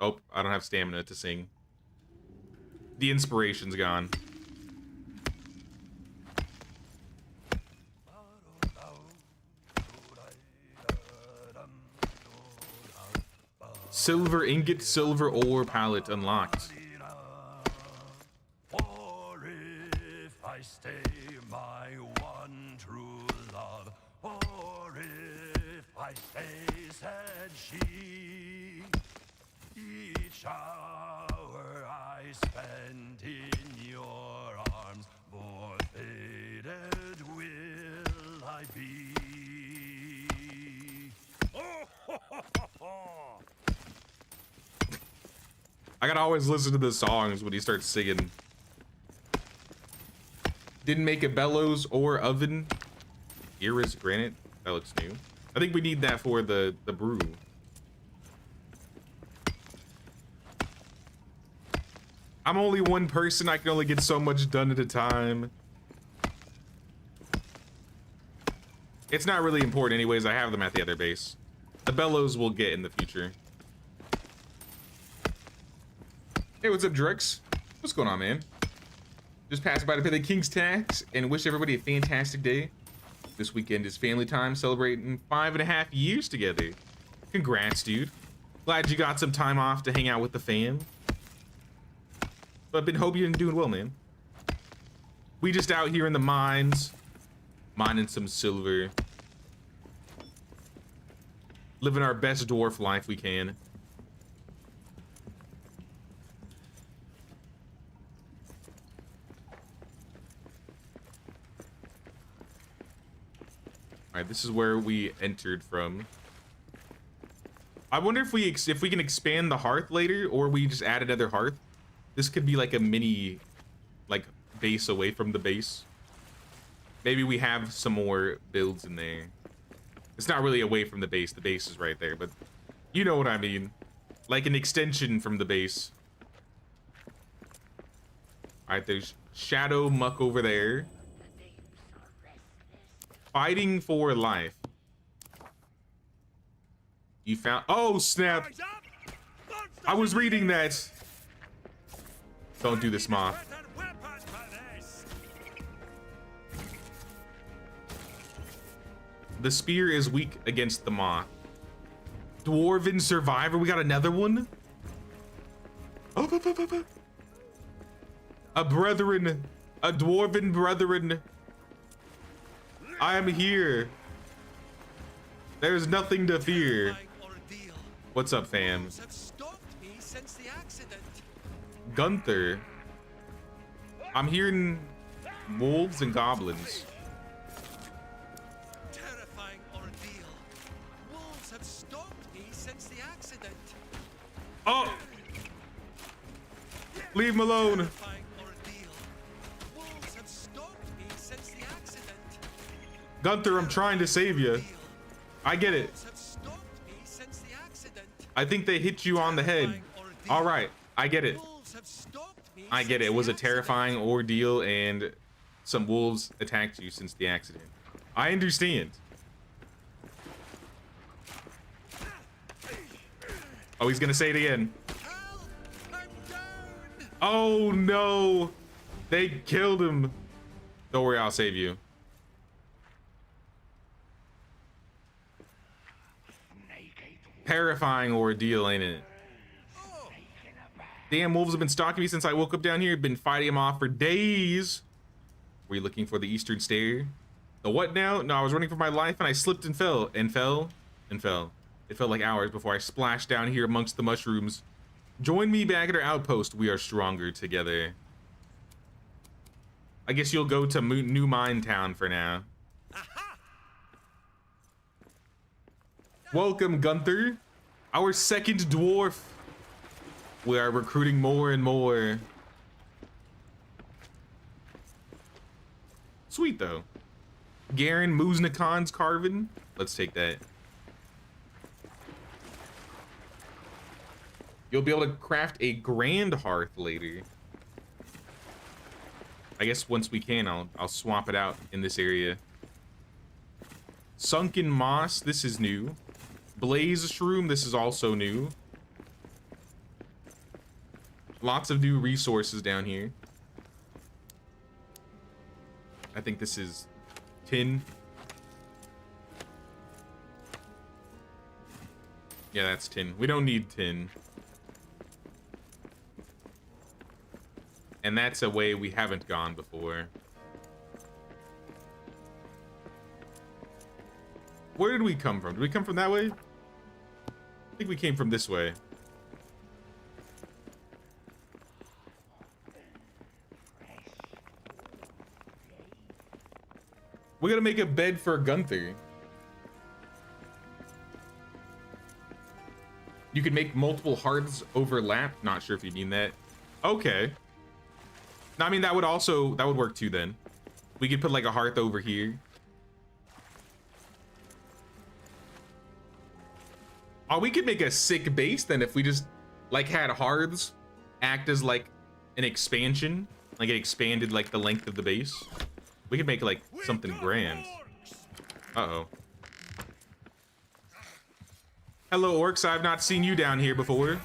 Oh, I don't have stamina to sing. The inspiration's gone. Silver ingot, silver ore palette unlocked. For if I stay my one true love, or if I stay, said she, each hour I spend in your arms, more faded will I be. I gotta always listen to the songs when he starts singing. Didn't make a bellows or oven. Iris granite. That looks new. I think we need that for the brew. I'm only one person. I can only get so much done at a time. It's not really important anyways. I have them at the other base. The bellows we'll get in the future. Hey, what's up, Drux? What's going on, man? Just passed by to pay the King's tax and wish everybody a fantastic day. This weekend is family time, celebrating 5.5 years together. Congrats, dude. Glad you got some time off to hang out with the fam. But hope you're doing well, man. We just out here in the mines, mining some silver. Living our best dwarf life we can. All right, this is where we entered from. I wonder if we can expand the hearth later, or we just add another hearth. This could be like a mini, like, base away from the base. Maybe we have some more builds in there. It's not really away from the base. The base is right there, but you know what I mean. Like an extension from the base. All right, there's Shadow Muck over there. Fighting for life. You found... Oh, snap. I was reading that. Don't do this, moth. The spear is weak against the moth. Dwarven survivor. We got another one. A brethren, a dwarven brethren. I am here. There's nothing to fear. What's up, fam? Gunther. I'm hearing wolves and goblins. Terrifying ordeal. Wolves have stalked me since the accident. Oh! Leave him alone. Terrifying ordeal. Wolves have stalked me since the accident. Gunther, I'm trying to save you. I get it. Wolves have stalked me since the accident. I think they hit you on the head. All right, I get it. Wolves have stalked me I get it. It since was the a terrifying ordeal and some wolves attacked you since the accident. I understand. Oh, he's gonna say it again. Help! I'm down! Oh no! They killed him. Don't worry, I'll save you. Terrifying ordeal, ain't it? Damn, wolves have been stalking me since I woke up down here. Been fighting them off for days. Were you looking for the eastern stair? The what now? No, I was running for my life and I slipped and fell and fell and fell. It felt like hours before I splashed down here amongst the mushrooms. Join me back at our outpost. We are stronger together. I guess you'll go to New Mine Town for now. Welcome, Gunther. Our second dwarf. We are recruiting more and more. Sweet, though. Garen Muznakon's carving. Let's take that. You'll be able to craft a grand hearth later. I guess once we can, I'll swap it out in this area. Sunken Moss, this is new. Blaze Shroom, this is also new. Lots of new resources down here. I think this is tin. Yeah, that's tin. We don't need tin. And that's a way we haven't gone before. Where did we come from? Did we come from that way? I think we came from this way. We're gonna make a bed for Gunther. You can make multiple hearths overlap. Not sure if you mean that. Okay. No, I mean, that would work too then. We could put like a hearth over here. Oh, we could make a sick base then if we just like had hearths act as like an expansion. Like it expanded like the length of the base. We could make like something grand. Uh-oh. Hello, orcs. I've not seen you down here before.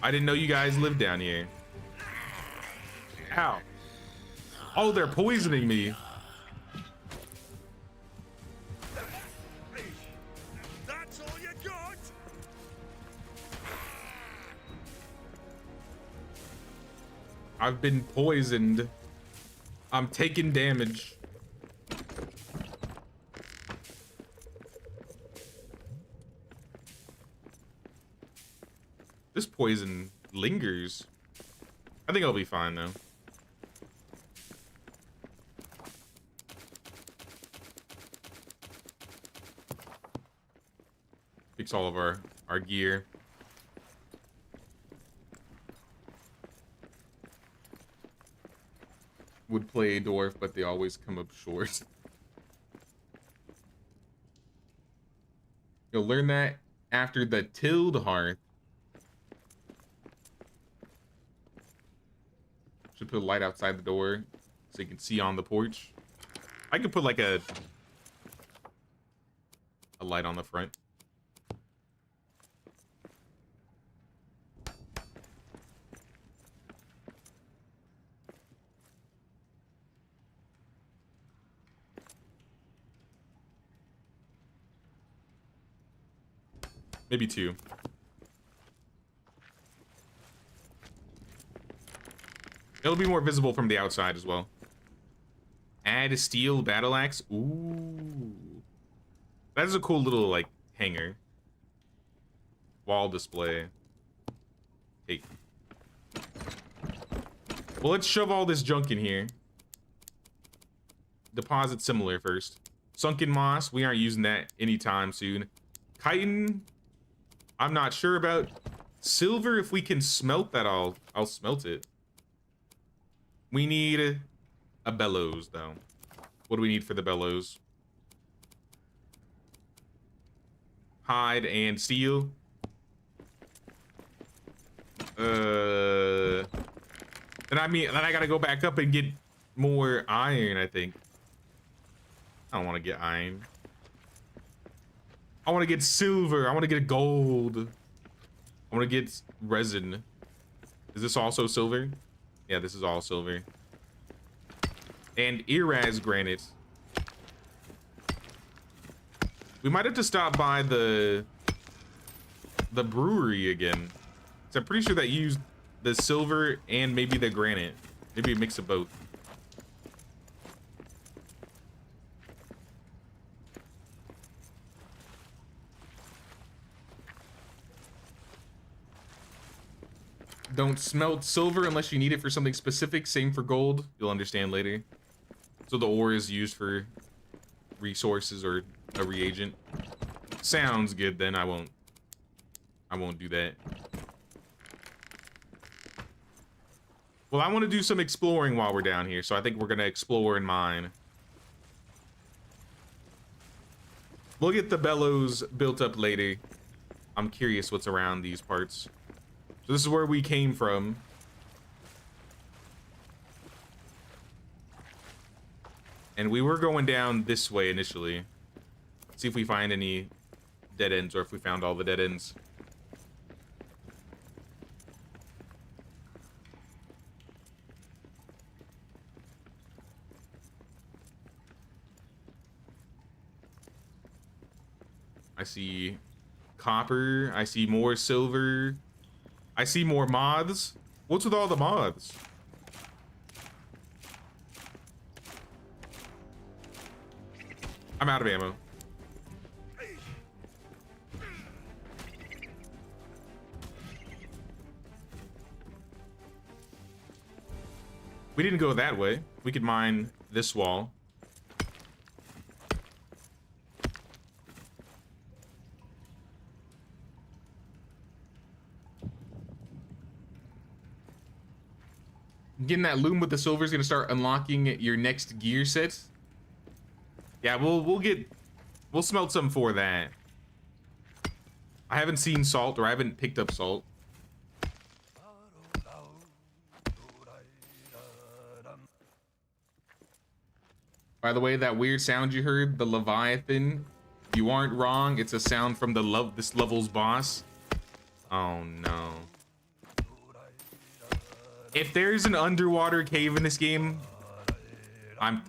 I didn't know you guys lived down here. Ow. Oh, they're poisoning me. That's all you got? I've been poisoned. I'm taking damage. This poison lingers. I think I'll be fine though. Fix all of our gear. Would play a dwarf, but they always come up short. You'll learn that after the tilled hearth. Should put a light outside the door so you can see on the porch. I could put like a light on the front. Maybe 2. It'll be more visible from the outside as well. Add a steel battle axe. Ooh. That is a cool little, like, hanger. Wall display. Hey. Well, let's shove all this junk in here. Deposit similar first. Sunken moss. We aren't using that anytime soon. Chitin. I'm not sure about. Silver, if we can smelt that, I'll smelt it. We need a bellows, though. What do we need for the bellows? Hide and steel. Then I gotta go back up and get more iron, I think. I don't want to get iron. I want to get silver. I want to get gold. I want to get resin. Is this also silver? Yeah, this is all silver. And Iraz granite. We might have to stop by the brewery again. So I'm pretty sure that used the silver and maybe the granite. Maybe a mix of both. Don't smelt silver unless you need it for something specific. Same for gold. You'll understand later. So the ore is used for resources or a reagent. Sounds good, then I won't do that. Well, I want to do some exploring while we're down here, so I think we're gonna explore and mine. We'll get the bellows built up later. I'm curious what's around these parts. So this is where we came from. And we were going down this way initially. See if we find any dead ends or if we found all the dead ends. I see copper. I see more silver. I see more moths. What's with all the moths? I'm out of ammo. We didn't go that way. We could mine this wall. Getting that loom with the silver is gonna start unlocking your next gear set. Yeah, we'll smelt some for that. I haven't seen salt, or I haven't picked up salt. By the way, that weird sound you heard, the Leviathan, you aren't wrong. It's a sound from this level's boss. Oh no. If there's an underwater cave in this game, I'm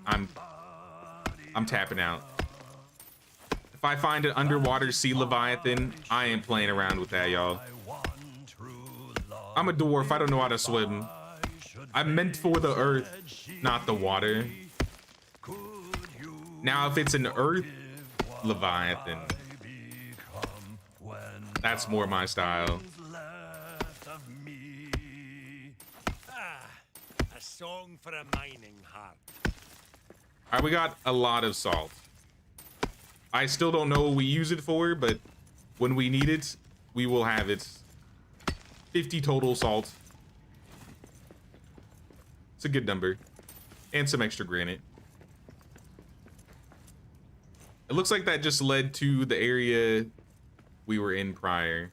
tapping out. If I find an underwater sea Leviathan, I ain't playing around with that, y'all. I'm a dwarf, I don't know how to swim. I'm meant for the earth, not the water. Now, if it's an earth Leviathan, that's more my style. A song for a mining heart. All right, we got a lot of salt. I still don't know what we use it for, but when we need it, we will have it. 50 total salt. It's a good number. And some extra granite. It looks like that just led to the area we were in prior.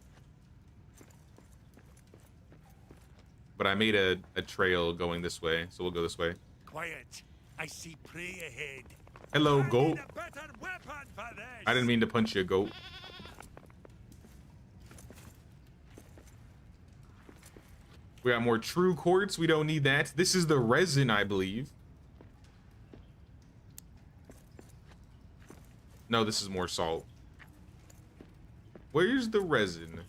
But I made a trail going this way, so we'll go this way. Quiet. I see prey ahead. Hello, I goat. need a better weapon for this. I didn't mean to punch you, goat. We got more true quartz. We don't need that. This is the resin, I believe. No, this is more salt. Where's the resin?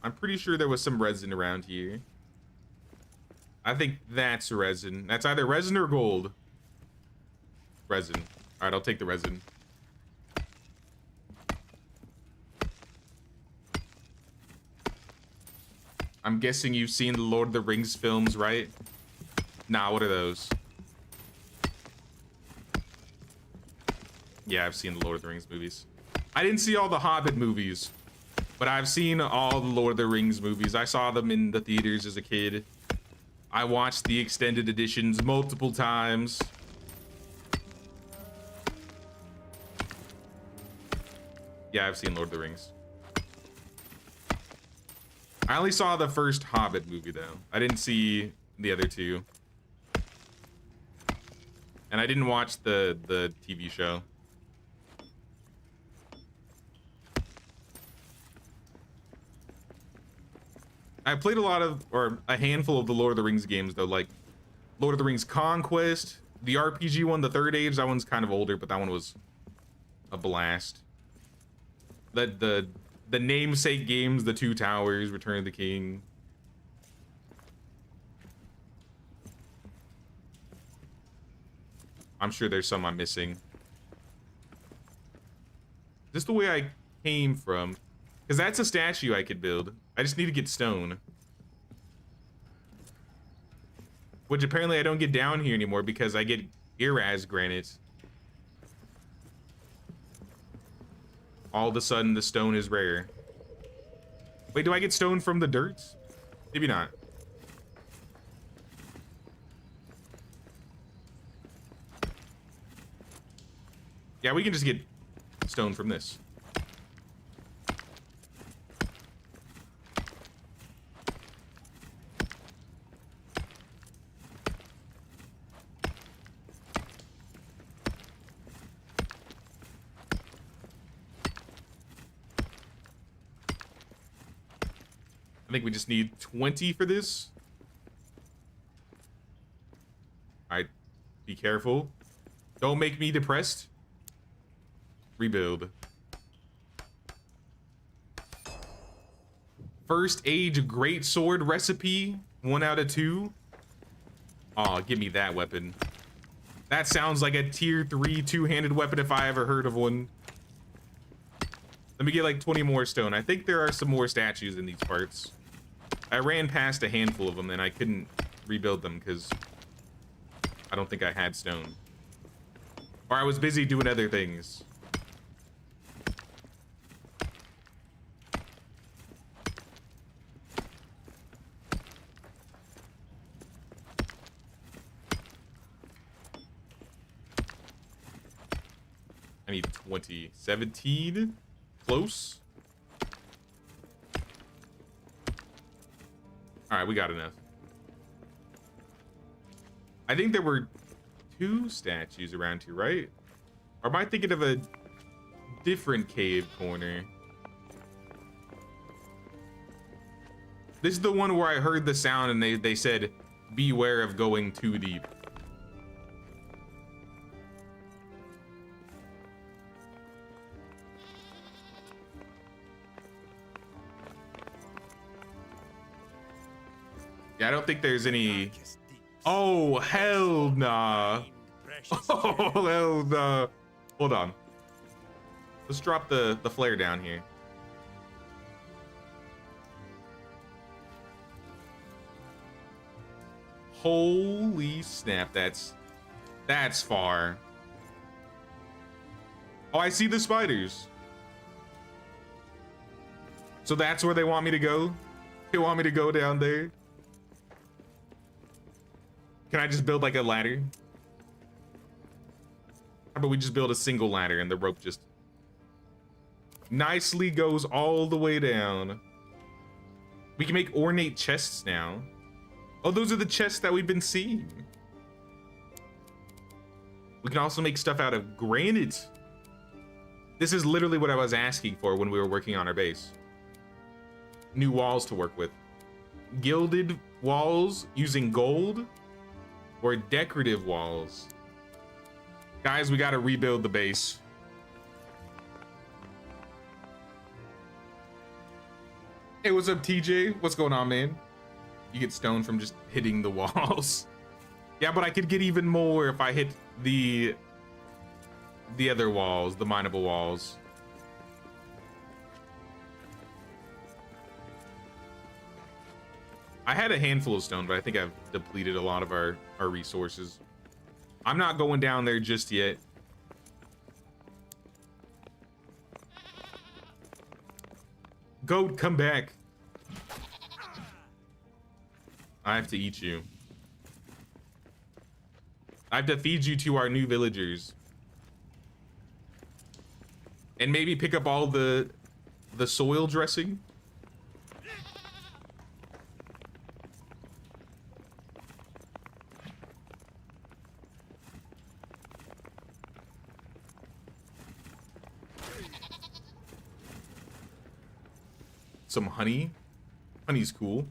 I'm pretty sure there was some resin around here. I think that's resin. That's either resin or gold. Resin. All right, I'll take the resin. I'm guessing you've seen the Lord of the Rings films, right? Nah, what are those? Yeah, I've seen the Lord of the Rings movies. I didn't see all the Hobbit movies, but I've seen all the Lord of the Rings movies. I saw them in the theaters as a kid. I watched the extended editions multiple times. Yeah, I've seen Lord of the Rings. I only saw the first Hobbit movie, though. I didn't see the other two. And I didn't watch the TV show. I played a lot of, or a handful of the Lord of the Rings games, though, like Lord of the Rings Conquest, the RPG one, the Third Age. That one's kind of older, but that one was a blast. The namesake games, the Two Towers, Return of the King. I'm sure there's some I'm missing. Is this the way I came from? Because that's a statue I could build. I just need to get stone. Which apparently I don't get down here anymore because I get Iraz granite. All of a sudden the stone is rare. Wait, do I get stone from the dirt? Maybe not. Yeah, we can just get stone from this. I think we just need 20 for this. Alright, be careful. Don't make me depressed. Rebuild. First Age Greatsword recipe, 1 out of 2. Aw, give me that weapon. That sounds like a tier 3 two-handed weapon if I ever heard of one. Let me get like 20 more stone. I think there are some more statues in these parts. I ran past a handful of them and I couldn't rebuild them because I don't think I had stone. Or I was busy doing other things. I need 20. 17? Close? Alright, we got enough. I think there were 2 statues around here, right? Or am I thinking of a different cave corner? This is the one where I heard the sound and they said, beware of going too deep. Yeah, I don't think there's any... Oh, hell nah. Oh, hell nah. Hold on. Let's drop the flare down here. Holy snap, that's far. Oh, I see the spiders. So that's where they want me to go? They want me to go down there? Can I just build like a ladder? How about we just build a single ladder and the rope just nicely goes all the way down. We can make ornate chests now. Oh, those are the chests that we've been seeing. We can also make stuff out of granite. This is literally what I was asking for when we were working on our base. New walls to work with. Gilded walls using gold. Or decorative walls. Guys, we gotta rebuild the base. Hey, what's up, TJ? What's going on, man? You get stone from just hitting the walls. Yeah, but I could get even more if I hit the other walls, the mineable walls. I had a handful of stone, but I think I've depleted a lot of our resources. I'm not going down there just yet. Goat, come back. I have to eat you. I have to feed you to our new villagers. And maybe pick up all the soil dressing. Some honey. Honey's cool.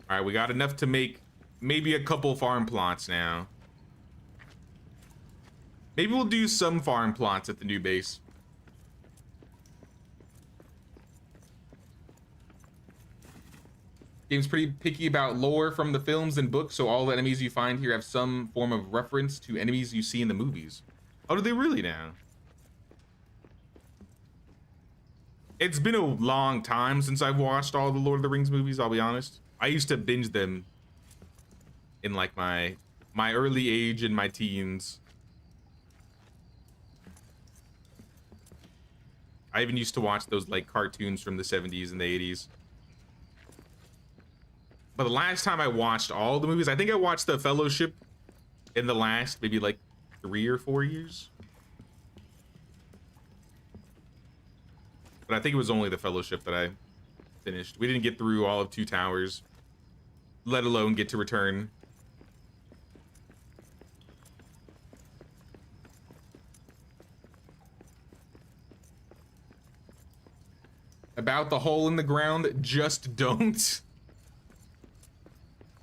All right, we got enough to make maybe a couple farm plots now. Maybe we'll do some farm plots at the new base. Game's pretty picky about lore from the films and books, so all the enemies you find here have some form of reference to enemies you see in the movies. Oh, do they really now? It's been a long time since I've watched all the Lord of the Rings movies, I'll be honest. I used to binge them in like my early age in my teens. I even used to watch those like cartoons from the 70s and the 80s. But the last time I watched all the movies, I think I watched The Fellowship in the last maybe like 3 or 4 years. But I think it was only The Fellowship that I finished. We didn't get through all of Two Towers, let alone get to return. About the hole in the ground, just don't.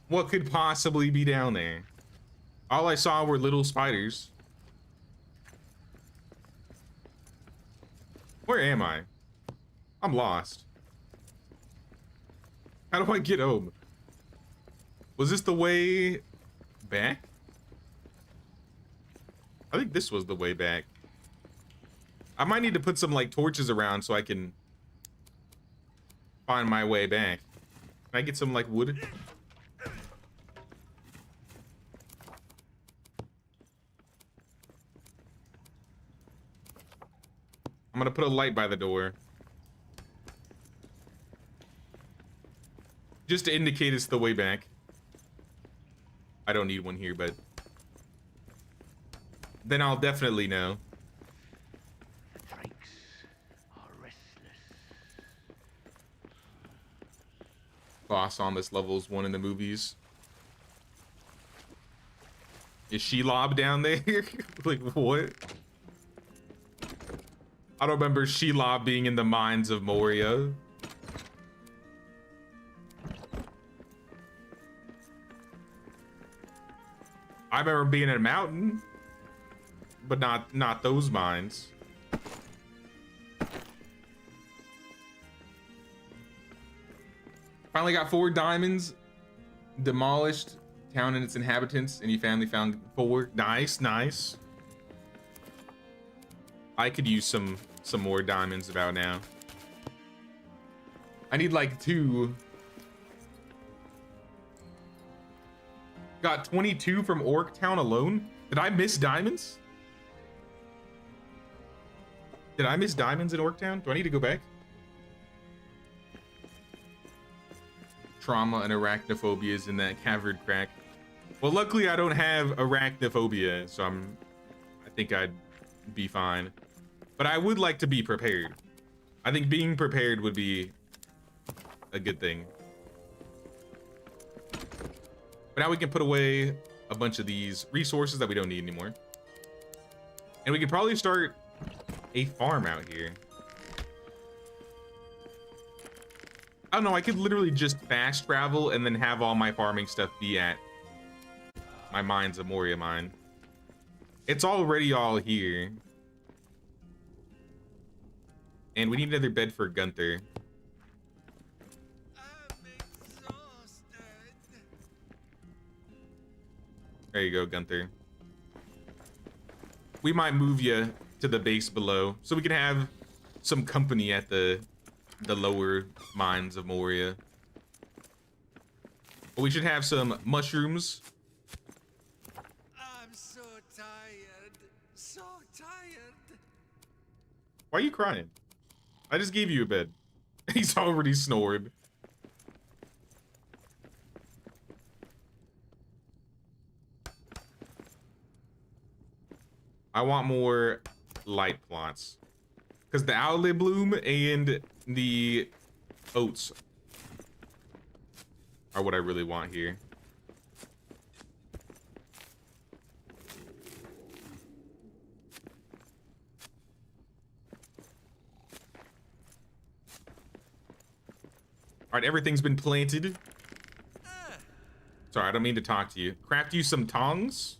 What could possibly be down there? All I saw were little spiders. Where am I? I'm lost. How do I get home? Was this the way back? I think this was the way back. I might need to put some like torches around so I can find my way back. Can I get some like wood? I'm gonna put a light by the door. Just to indicate it's the way back. I don't need one here, but then I'll definitely know. Drakes are restless. Boss on this level is one in the movies. Is Shelob down there? Like, what? I don't remember Shelob being in the mines of Moria. I remember being in a mountain, but not those mines. Finally got 4 diamonds. Demolished town and its inhabitants, and your family found 4. Nice, nice. I could use some more diamonds about now. I need like 2. Got 22 from Orc Town alone. Did I miss diamonds? Did I miss diamonds in Orc Town? Do I need to go back? Trauma and arachnophobia is in that cavern crack. Well, luckily I don't have arachnophobia, so I think I'd be fine. But I would like to be prepared. I think being prepared would be a good thing. But now we can put away a bunch of these resources that we don't need anymore. And we could probably start a farm out here. I don't know, I could literally just fast travel and then have all my farming stuff be at my Mines of Moria mine. It's already all here. And we need another bed for Gunther. I'm exhausted. There you go, Gunther. We might move you to the base below so we can have some company at the lower mines of Moria. But we should have some mushrooms. I'm so tired. So tired. Why are you crying? I just gave you a bed. He's already snored. I want more light plots. Because the owlet bloom and the oats are what I really want here. All right, everything's been planted. Sorry, I don't mean to talk to you. Craft you some tongs.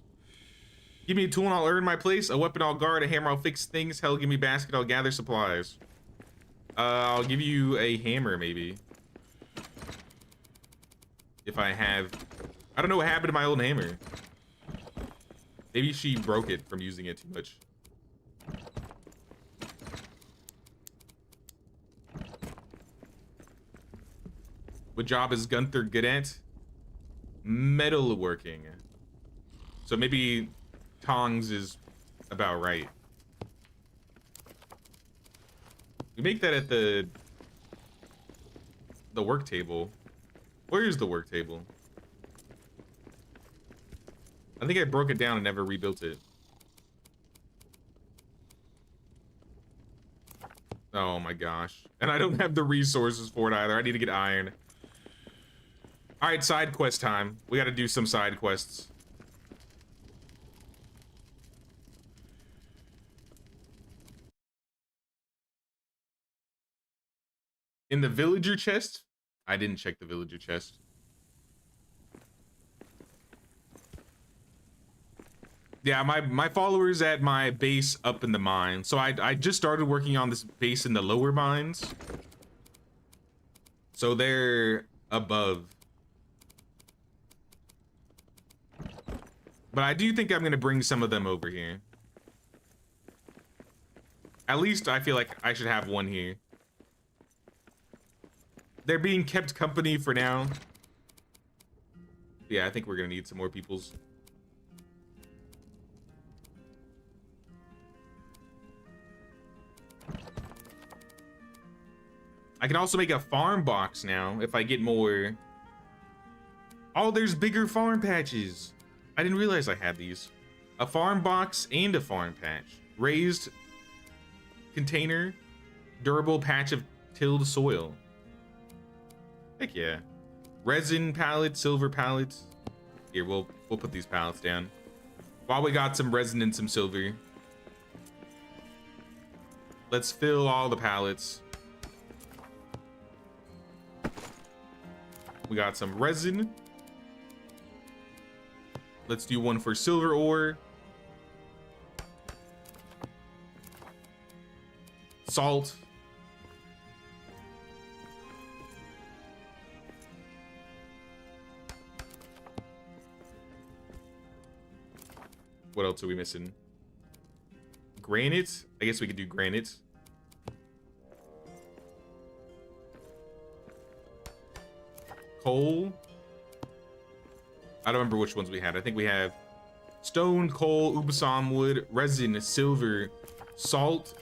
Give me a tool and I'll earn my place. A weapon I'll guard. A hammer I'll fix things. Hell, give me a basket. I'll gather supplies. I'll give you a hammer, maybe. If I have... I don't know what happened to my old hammer. Maybe she broke it from using it too much. What job is Gunther good at? Metalworking. So maybe tongs is about right. We make that at the work table. Where is the work table? I think I broke it down and never rebuilt it. Oh my gosh. And I don't have the resources for it either. I need to get iron. All right, side quest time. We got to do some side quests. In the villager chest? I didn't check the villager chest. Yeah, my followers at my base up in the mine. So I just started working on this base in the lower mines. So they're above. But I do think I'm gonna bring some of them over here. At least I feel like I should have one here. They're being kept company for now. Yeah, I think we're gonna need some more peoples. I can also make a farm box now if I get more. Oh, there's bigger farm patches. I didn't realize I had these. A farm box and a farm patch. Raised container, durable patch of tilled soil. Heck yeah. Resin pallet, silver pallets. Here, we'll put these pallets down. While we got some resin and some silver. Let's fill all the pallets. We got some resin. Let's do one for silver ore. Salt. What else are we missing? Granite? I guess we could do granite. Coal. I don't remember which ones we had. I think we have stone, coal, ubasam wood, resin, silver, salt.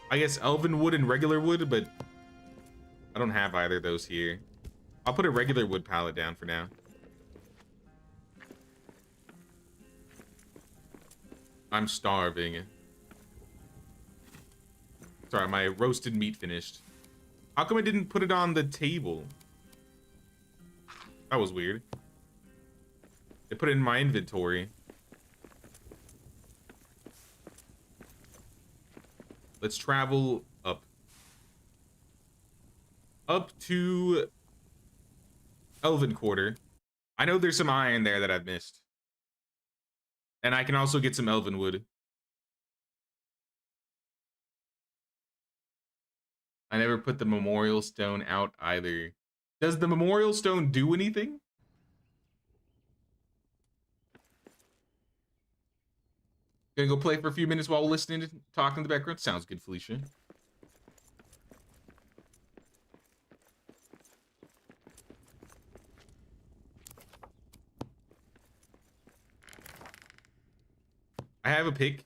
I guess elven wood and regular wood, but I don't have either of those here. I'll put a regular wood pallet down for now. I'm starving. Sorry, my roasted meat finished. How come I didn't put it on the table? That was weird. I put it in my inventory. Let's travel up. Up to Elven Quarter. I know there's some iron there that I've missed. And I can also get some elven wood. I never put the memorial stone out either. Does the memorial stone do anything? Gonna go play for a few minutes while listening to talking in the background. Sounds good, Felicia. I have a pick.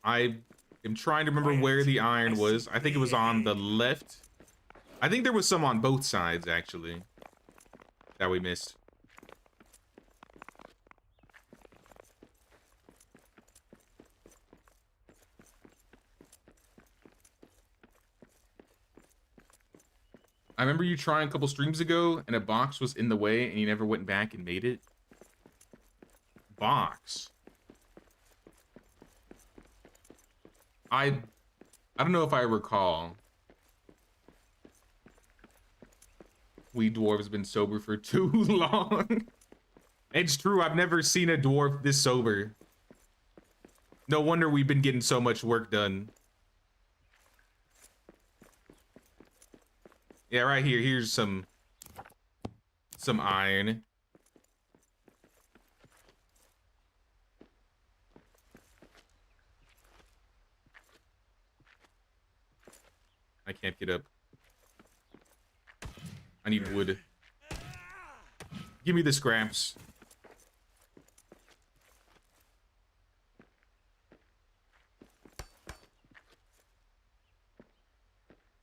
I am trying to remember where the iron was. I think it was on the left. I think there was some on both sides, actually, that we missed. I remember you trying a couple streams ago, and a box was in the way, and you never went back and made it. Box. I don't know if I recall. We dwarves been sober for too long. It's true, I've never seen a dwarf this sober. No wonder we've been getting so much work done. Yeah, right here. Here's some iron. I can't get up. I need wood. Give me the scraps.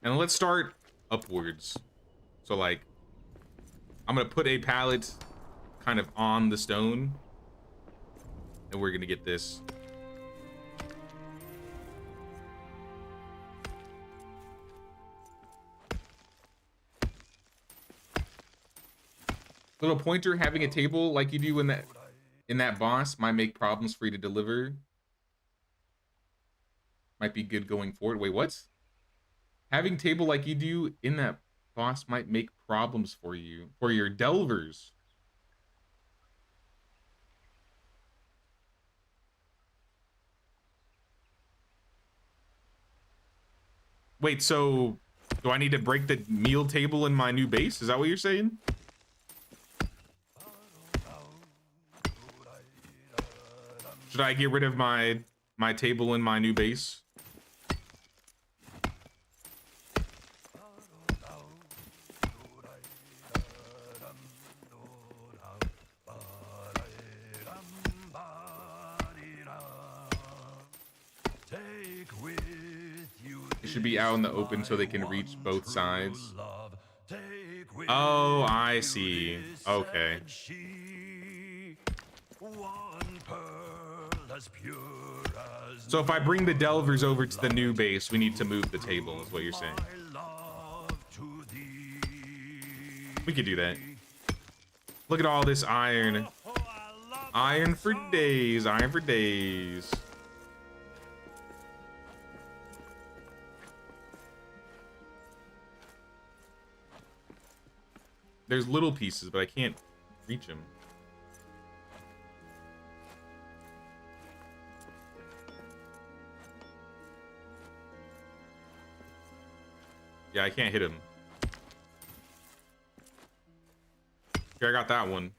And let's start upwards. So like, I'm gonna put a pallet kind of on the stone, and we're gonna get this. Little pointer, having a table like you do in that boss might make problems for you to deliver. Might be good going forward. Wait, what? Having table like you do in that boss might make problems for you, for your delvers. Wait, so do I need to break the meal table in my new base? Is that what you're saying? Should I get rid of my table in my new base? It should be out in the open so they can reach both sides. Oh, I see. Okay. So if I bring the delvers over to the new base, we need to move the table, is what you're saying. We could do that. Look at all this iron. Iron for days, iron for days. There's little pieces, but I can't reach them. Yeah, I can't hit him. Here, I got that one.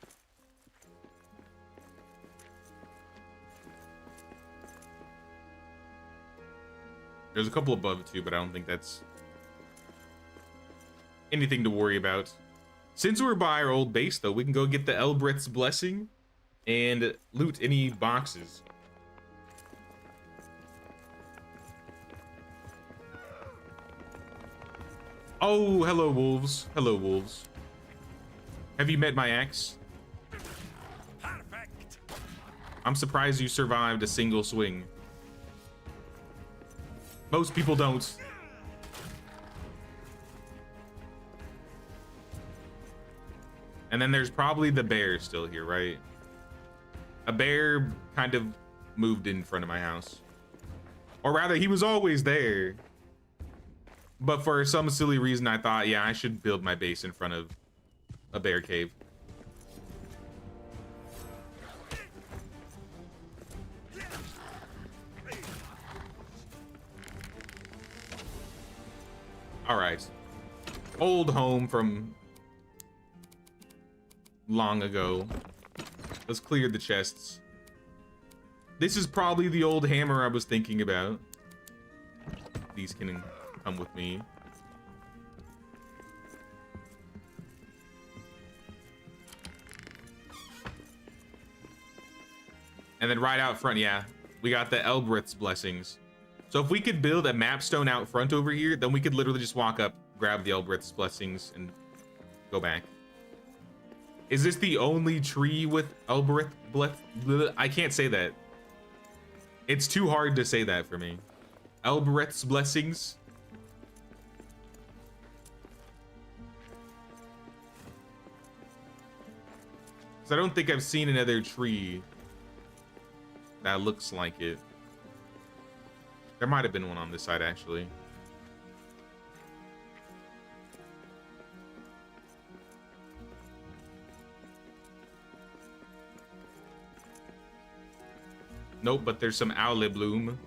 There's a couple above it too, but I don't think that's anything to worry about. Since we're by our old base, though, we can go get the Elbreth's Blessing and loot any boxes. Oh, hello, wolves. Hello, wolves. Have you met my ex? Perfect. I'm surprised you survived a single swing. Most people don't. And then there's probably the bear still here, right? A bear kind of moved in front of my house. Or rather, he was always there. But for some silly reason, I thought, yeah, I should build my base in front of a bear cave. All right. Old home from long ago. Let's clear the chests. This is probably the old hammer I was thinking about. These can come with me. And then right out front, yeah, we got the Elbreth's blessings. So if we could build a mapstone out front over here, then we could literally just walk up, grab the Elbreth's blessings, and go back. Is this the only tree with Elbreth bless? I can't say that. It's too hard to say that for me. Elbreth's blessings. I don't think I've seen another tree that looks like it. There might have been one on this side, actually. Nope, but there's some owlet bloom.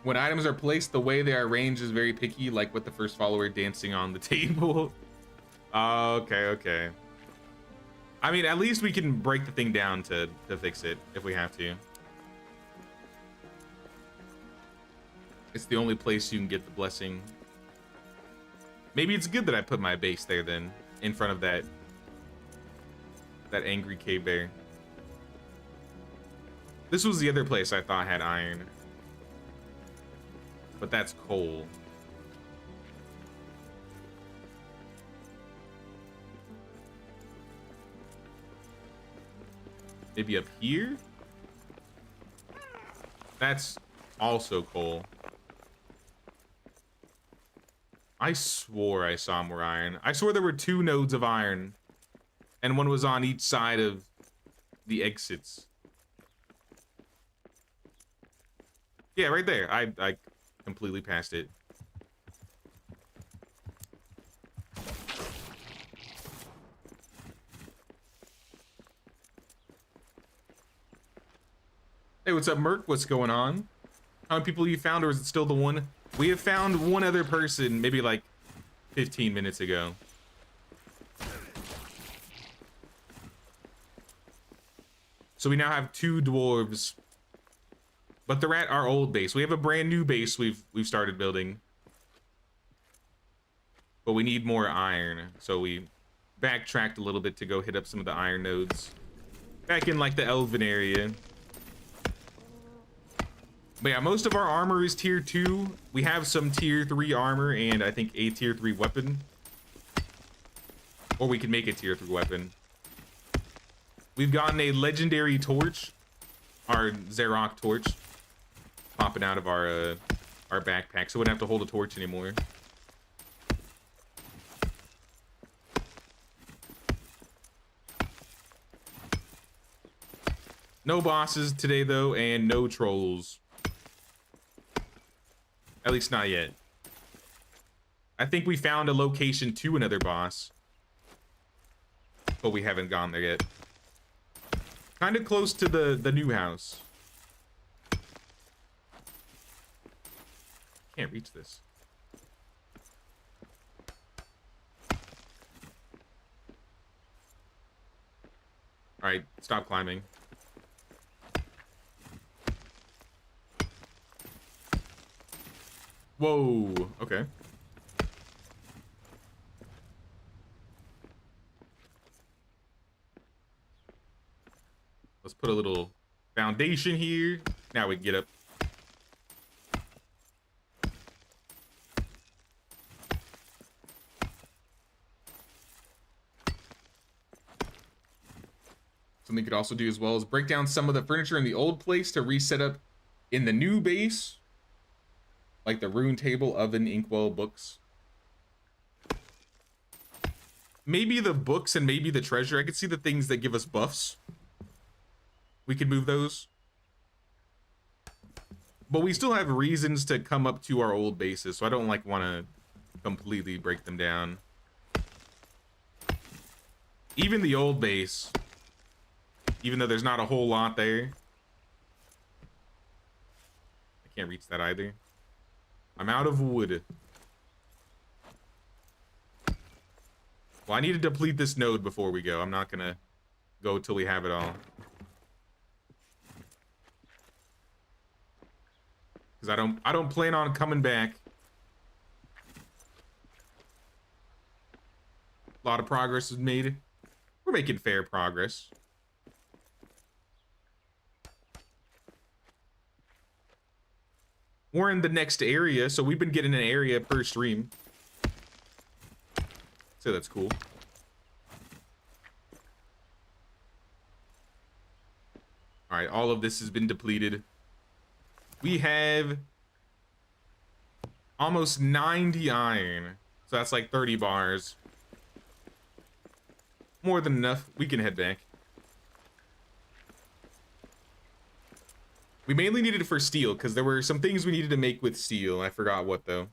When items are placed, the way they are arranged is very picky, like with the first follower dancing on the table. Okay, okay. I mean, at least we can break the thing down to fix it if we have to. It's the only place you can get the blessing. Maybe it's good that I put my base there then, in front of that angry cave bear. This was the other place I thought had iron. But that's coal. Maybe up here? That's also coal. I swore I saw more iron. I swore there were 2 nodes of iron. And one was on each side of the exits. Yeah, right there. I completely passed it. Hey, what's up, Merc? What's going on? How many people you found, or is it still the one? We have found one other person, maybe like 15 minutes ago. So we now have 2 dwarves. But they're at our old base. We have a brand new base we've started building. But we need more iron. So we backtracked a little bit to go hit up some of the iron nodes. Back in like the elven area. But yeah, most of our armor is tier 2. We have some tier 3 armor and I think a tier 3 weapon. Or we can make a tier 3 weapon. We've gotten a legendary torch. Our Xerox torch. Popping out of our backpack, so we wouldn't have to hold a torch anymore. No bosses today though, and no trolls. At least not yet. I think we found a location to another boss, but we haven't gone there yet. Kind of close to the new house. Can't reach this. All right, stop climbing. Whoa, okay. Let's put a little foundation here. Now we can get up. Something we could also do as well is break down some of the furniture in the old place to reset up in the new base. Like the rune table, oven, inkwell, books. maybe the books and maybe the treasure. I could see the things that give us buffs. We could move those. But we still have reasons to come up to our old bases, so I don't like want to completely break them down. Even the old base, even though there's not a whole lot there. I can't reach that either. I'm out of wood. Well, I need to deplete this node before we go. I'm not gonna go till we have it all. Because I don't plan on coming back. A lot of progress is made. We're making fair progress. We're in the next area, so we've been getting an area per stream. So that's cool. All right, all of this has been depleted. We have almost 90 iron. So that's like 30 bars. More than enough. We can head back. We mainly needed it for steel because there were some things we needed to make with steel. I forgot what though.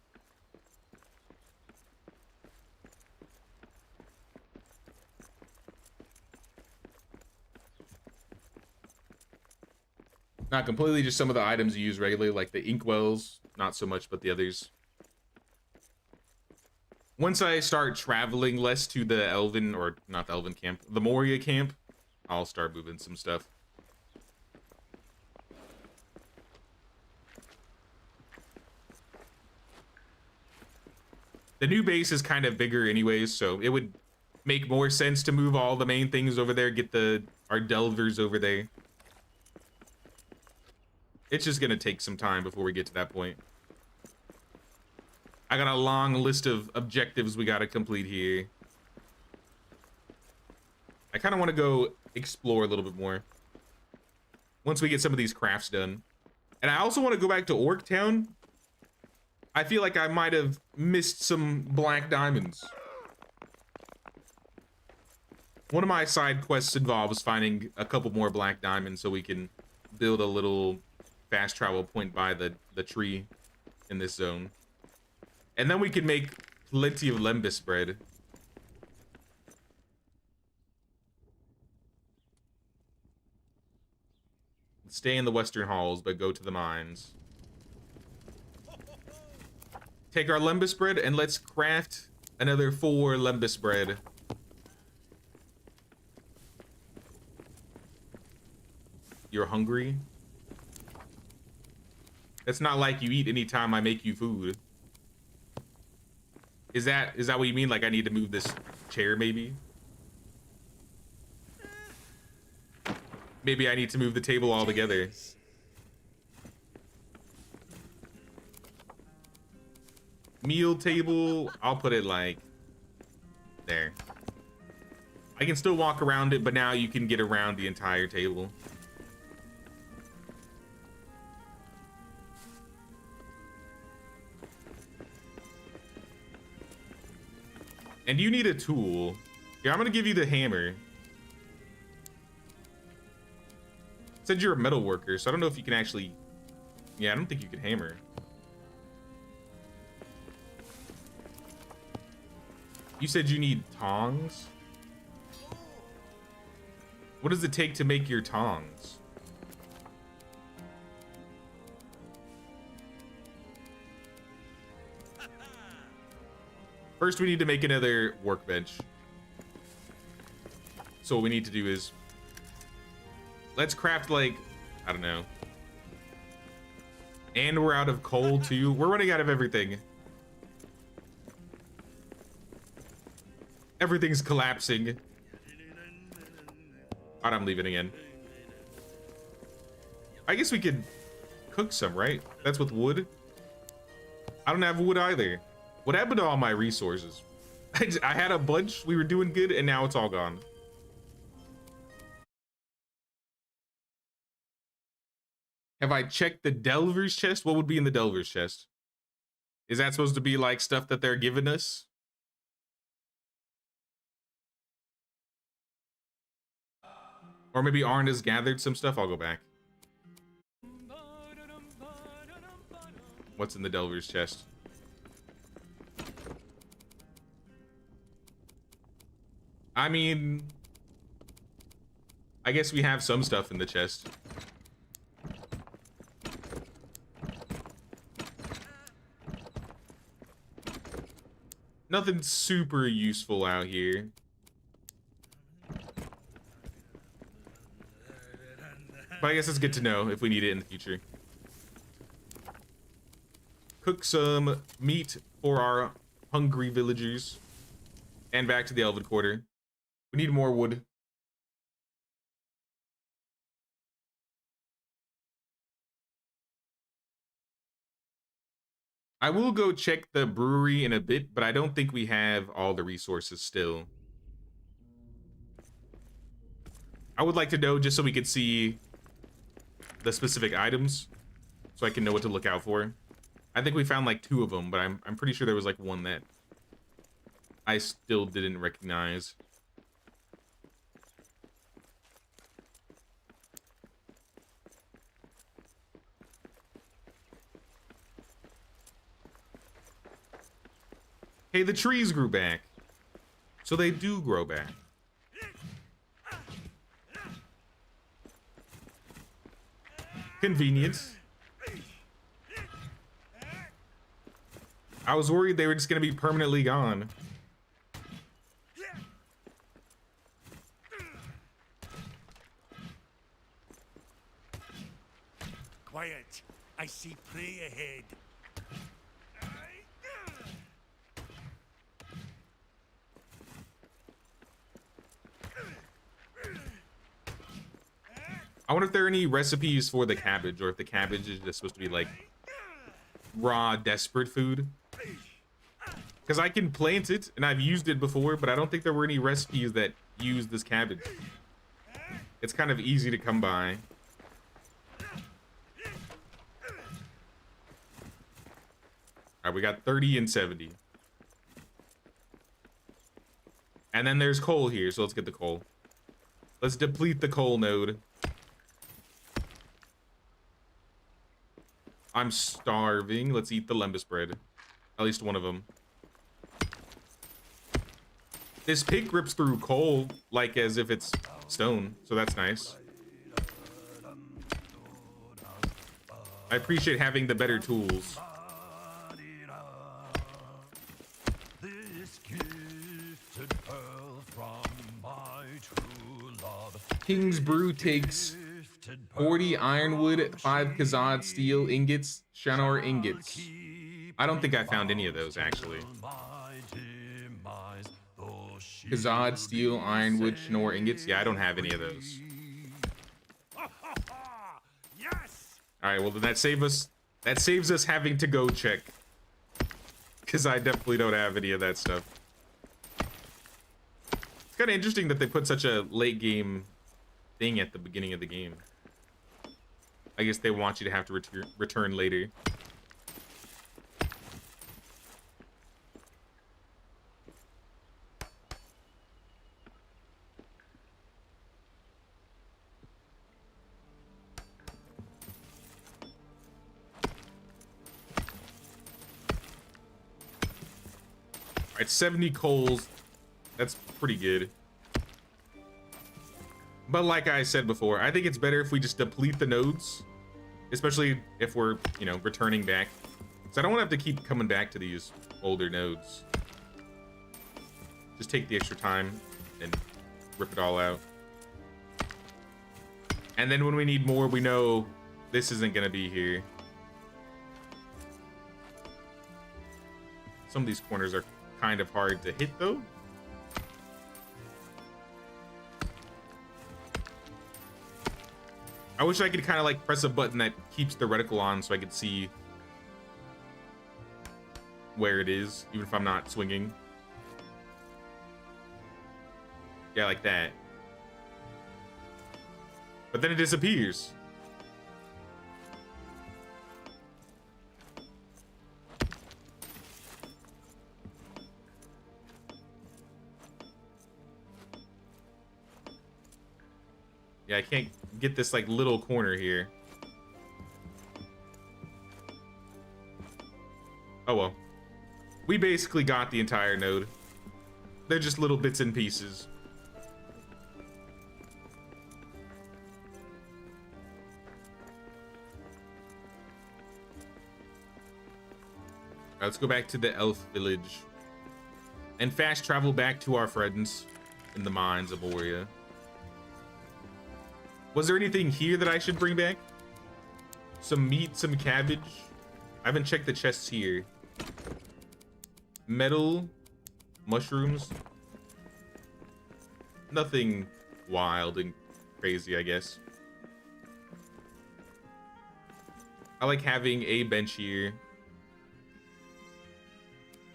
Not completely, just some of the items you use regularly, like the inkwells. Not so much, but the others. Once I start traveling less to the elven, or not the elven camp, the Moria camp, I'll start moving some stuff. The new base is kind of bigger anyways, so it would make more sense to move all the main things over there, get our delvers over there. It's just gonna take some time before we get to that point. I got a long list of objectives we gotta complete here. I kind of want to go explore a little bit more once we get some of these crafts done. And I also want to go back to Orc Town. I feel like I might have missed some black diamonds. One of my side quests involves finding a couple more black diamonds so we can build a little fast travel point by the tree in this zone. And then we can make plenty of lembas bread. Stay in the western halls, but go to the mines. Take our lembas bread and let's craft another 4 lembas bread. You're hungry? It's not like you eat anytime I make you food. Is that what you mean? Like I need to move this chair maybe? Maybe I need to move the table altogether. Meal table, I'll put it like there. I can still walk around it, but now you can get around the entire table. And you need a tool. Here, I'm gonna give you the hammer. It said you're a metal worker, so I don't know if you can actually... Yeah, I don't think you can hammer. You said you need tongs? What does it take to make your tongs? First, we need to make another workbench. So what we need to do is... Let's craft, like... I don't know. And we're out of coal, too. We're running out of everything. Everything's collapsing. Alright, I'm leaving again. I guess we could cook some, right? That's with wood. I don't have wood either. What happened to all my resources? I had a bunch, we were doing good, and now it's all gone. Have I checked the Delver's chest? What would be in the Delver's chest? Is that supposed to be like stuff that they're giving us? Or maybe Arn has gathered some stuff. I'll go back. What's in the Delver's chest? I mean, I guess we have some stuff in the chest. Nothing super useful out here. But I guess it's good to know if we need it in the future. Cook some meat for our hungry villagers. And back to the Elven Quarter. We need more wood. I will go check the brewery in a bit, but I don't think we have all the resources still. I would like to know just so we could see the specific items, so I can know what to look out for. I think we found like 2 of them, but I'm pretty sure there was like 1 that I still didn't recognize. Hey, the trees grew back. So they do grow back. Convenient. I was worried they were just gonna be permanently gone. Quiet. I see prey ahead. I wonder if there are any recipes for the cabbage, or if the cabbage is just supposed to be like raw, desperate food. Because I can plant it, and I've used it before, but I don't think there were any recipes that use this cabbage. It's kind of easy to come by. Alright, we got 30 and 70. And then there's coal here, so let's get the coal. Let's deplete the coal node. I'm starving. Let's eat the lembas bread. At least one of them. This pig rips through coal like as if it's stone, so that's nice. I appreciate having the better tools. This gifted pearl from my true love. King's Brew takes 40 ironwood, 5 Khazad steel ingots, Shanor ingots. I don't think I found any of those, actually. Khazad steel, ironwood, Shanor ingots. Yeah, I don't have any of those. Yes. All right, well then that saves us having to go check, because I definitely don't have any of that stuff. It's kind of interesting that they put such a late game thing at the beginning of the game. I guess they want you to have to return later. All right, 70 coals. That's pretty good. But like I said before, I think it's better if we just deplete the nodes, especially if we're, you know, returning back. So I don't want to have to keep coming back to these older nodes. Just take the extra time and rip it all out. And then when we need more, we know this isn't going to be here. Some of these corners are kind of hard to hit, though. I wish I could kind of like press a button that keeps the reticle on so I could see where it is, even if I'm not swinging. Yeah, like that. But then it disappears. Yeah, I can't get this like little corner here. Oh well. We basically got the entire node. They're just little bits and pieces. All right, let's go back to the elf village and fast travel back to our friends in the mines of Moria. Was there anything here that I should bring back? Some meat, some cabbage. I haven't checked the chests here. Metal, mushrooms. Nothing wild and crazy, I guess. I like having a bench here.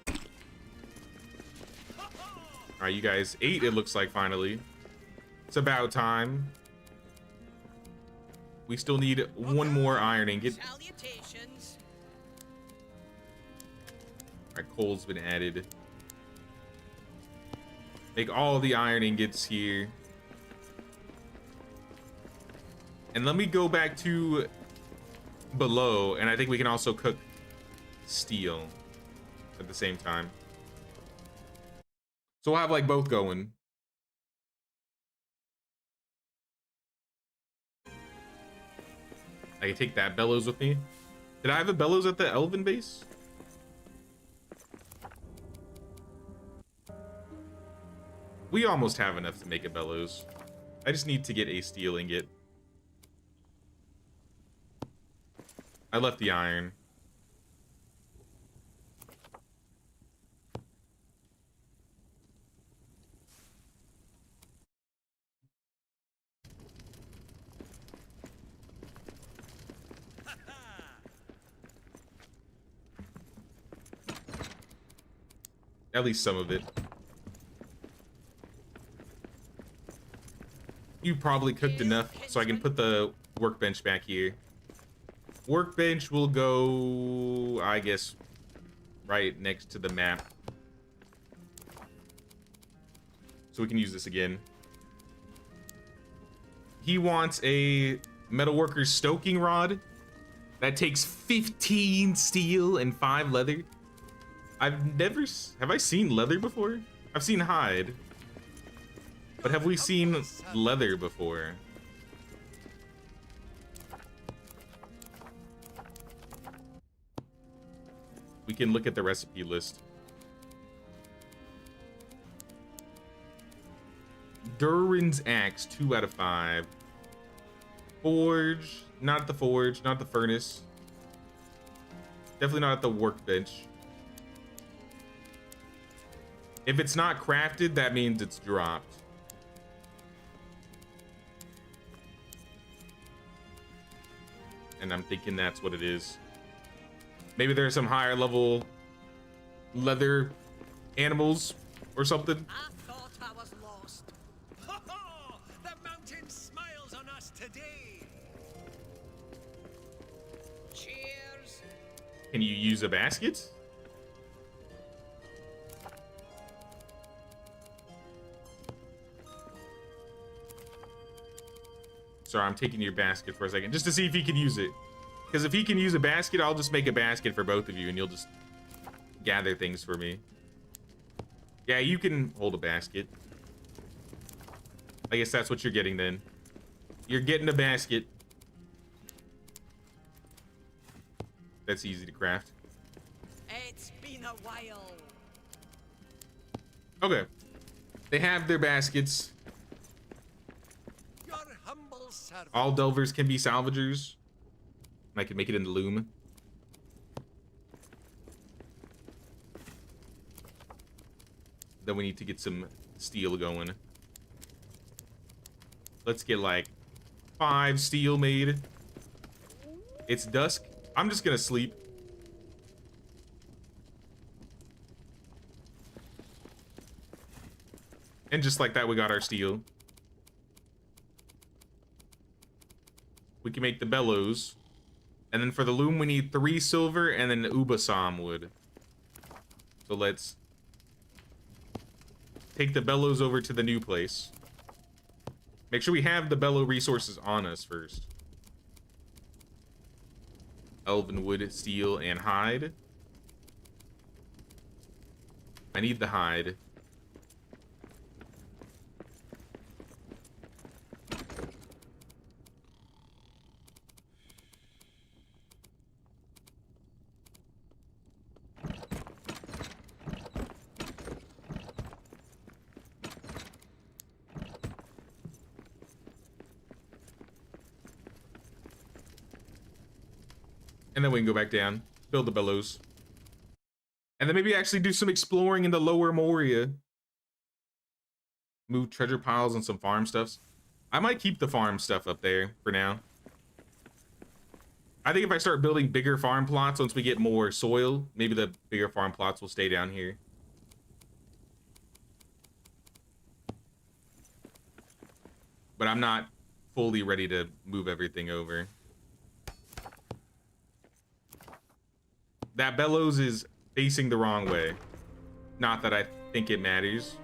All right, you guys ate, it looks like, finally. It's about time. We still need one more iron ingot. Salutations. All right, coal's been added. Make all the iron ingots here. And let me go back to below, and I think we can also cook steel at the same time. So we'll have like both going. I can take that bellows with me. Did I have a bellows at the elven base? We almost have enough to make a bellows. I just need to get a steel ingot. I left the iron. At least some of it. You probably cooked enough so I can put the workbench back here. Workbench will go, I guess, right next to the map. So we can use this again. He wants a metalworker's stoking rod. That takes 15 steel and 5 leather. Have I seen leather before? I've seen hide. But have we seen leather before? We can look at the recipe list. Durin's axe, 2 out of 5. Forge, not the forge, not the furnace. Definitely not at the workbench. If it's not crafted, that means it's dropped. And I'm thinking that's what it is. Maybe there's some higher level leather animals or something. I thought I was lost. Ho ho! The mountain smiles on us today. Cheers. Can you use a basket? Sorry, I'm taking your basket for a second, just to see if he can use it. Because if he can use a basket, I'll just make a basket for both of you, and you'll just gather things for me. Yeah, you can hold a basket. I guess that's what you're getting then. You're getting a basket. That's easy to craft. It's been a while. Okay. They have their baskets. Your humble servant. All delvers can be salvagers. I can make it into loom. Then we need to get some steel going. Let's get like 5 steel made. It's dusk. I'm just gonna sleep. And just like that, we got our steel. We can make the bellows. And then for the loom, we need 3 silver and then ubasam wood. So let's take the bellows over to the new place. Make sure we have the bellow resources on us first. Elven wood, steel, and hide. I need the hide. And then we can go back down, build the bellows. And then maybe actually do some exploring in the lower Moria. Move treasure piles and some farm stuffs. I might keep the farm stuff up there for now. I think if I start building bigger farm plots, once we get more soil, maybe the bigger farm plots will stay down here. But I'm not fully ready to move everything over. That bellows is facing the wrong way. Not that I think it matters.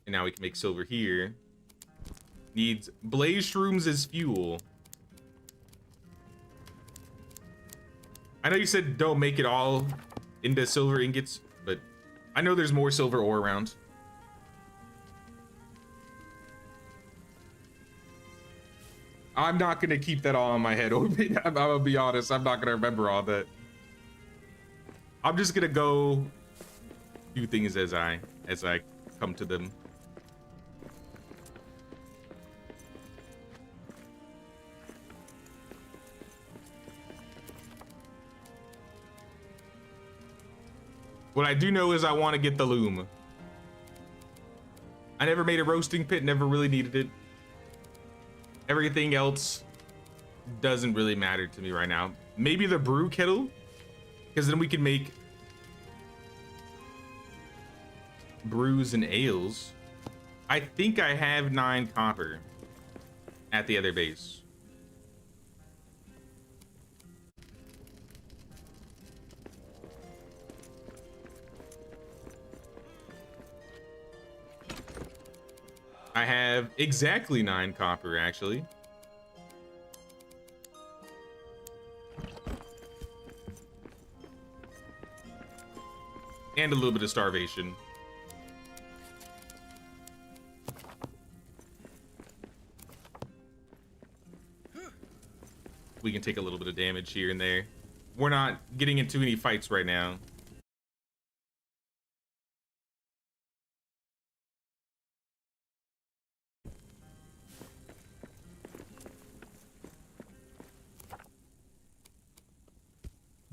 And now we can make silver here. Needs blaze shrooms as fuel. I know you said don't make it all into silver ingots, but I know there's more silver ore around. I'm not gonna keep that all in my head. I'm gonna be honest, I'm not gonna remember all that. I'm just gonna go do things as I come to them. What I do know is I want to get the loom. I never made a roasting pit, never really needed it. Everything else doesn't really matter to me right now. Maybe the brew kettle, because then we can make brews and ales. I think I have 9 copper at the other base. I have exactly 9 copper, actually. And a little bit of starvation. We can take a little bit of damage here and there. We're not getting into any fights right now.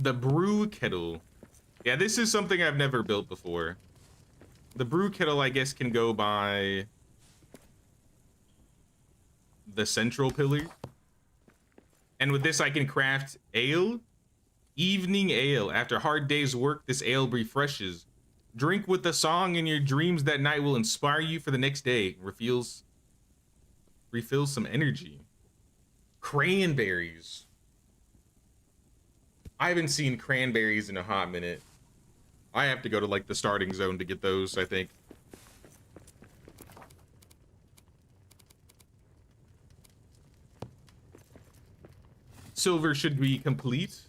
The brew kettle. Yeah, this is something I've never built before. The brew kettle, I guess, can go by the central pillar. And with this, I can craft ale. Evening ale. After a hard day's work, this ale refreshes. Drink with the song in your dreams that night will inspire you for the next day. Refills some energy. Cranberries. I haven't seen cranberries in a hot minute. I have to go to like the starting zone to get those, I think. Silver should be complete.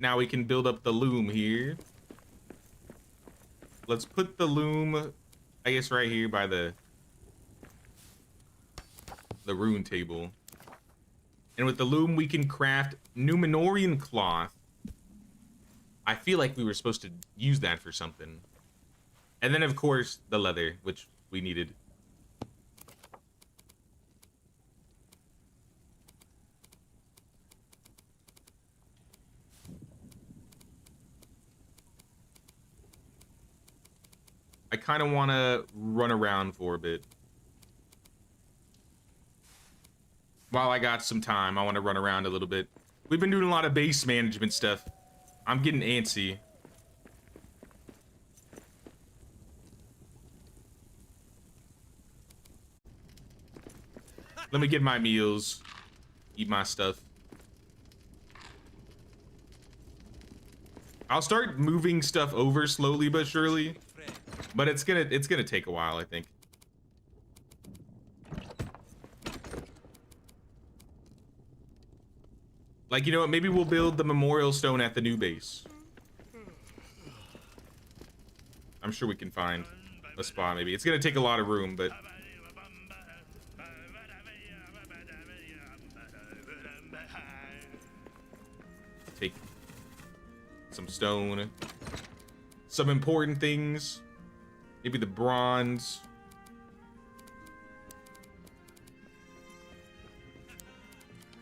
Now we can build up the loom here. Let's put the loom, I guess, right here by the rune table. And with the loom, we can craft Numenorian cloth. I feel like we were supposed to use that for something. And then, of course, the leather, which we needed. I kind of want to run around for a bit. While I got some time, I want to run around a little bit. We've been doing a lot of base management stuff. I'm getting antsy. Let me get my meals. Eat my stuff. I'll start moving stuff over slowly but surely, but it's gonna take a while, I think. Like, you know what? Maybe we'll build the memorial stone at the new base. I'm sure we can find a spot. Maybe it's gonna take a lot of room, but take some stone, some important things, maybe the bronze.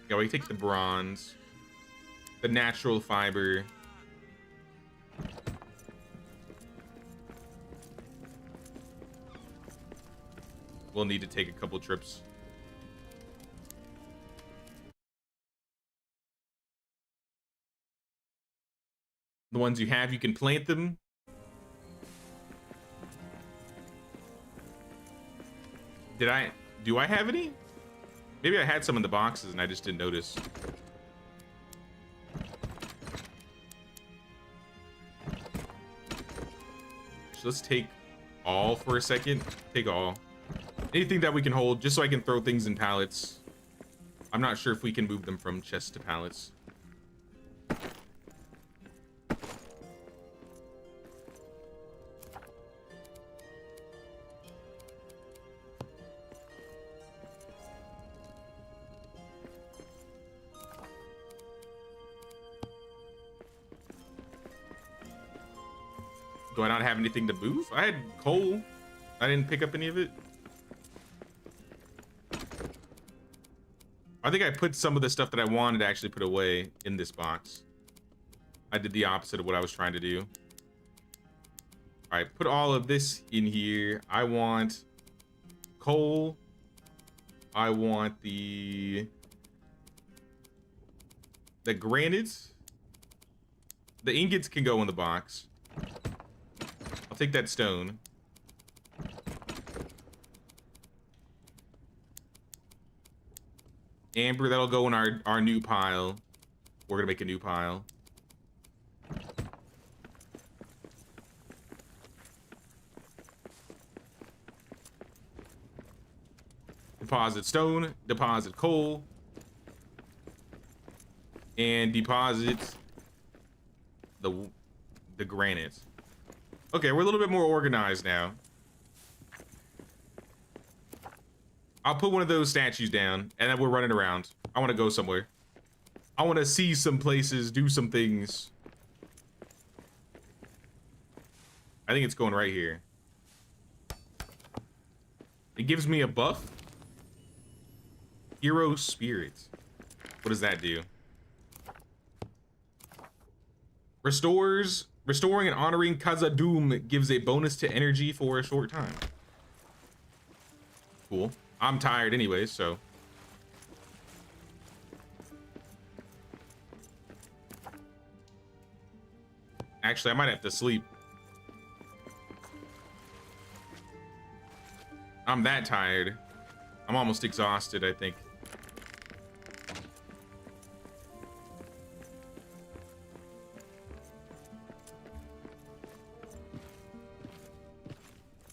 Yeah, we take the bronze, the natural fiber. We'll need to take a couple trips. The ones you have, you can plant them. Do I have any? Maybe I had some in the boxes and I just didn't notice. So let's take all for a second. Take all. Anything that we can hold, just so I can throw things in pallets. I'm not sure if we can move them from chests to pallets. Do I not have anything to move? I had coal. I didn't pick up any of it. I think I put some of the stuff that I wanted to actually put away in this box. I did the opposite of what I was trying to do. All right, put all of this in here. I want coal. I want the granite. The ingots can go in the box. I'll take that stone. Amber, that'll go in our new pile. We're gonna make a new pile. Deposit stone, deposit coal, and deposit the granite. Okay, we're a little bit more organized now. I'll put one of those statues down, and then we're running around. I want to go somewhere. I want to see some places, do some things. I think it's going right here. It gives me a buff. Hero Spirit. What does that do? Restoring and honoring Khazad-dûm gives a bonus to energy for a short time. Cool. I'm tired anyways, so. Actually, I might have to sleep. I'm that tired. I'm almost exhausted, I think.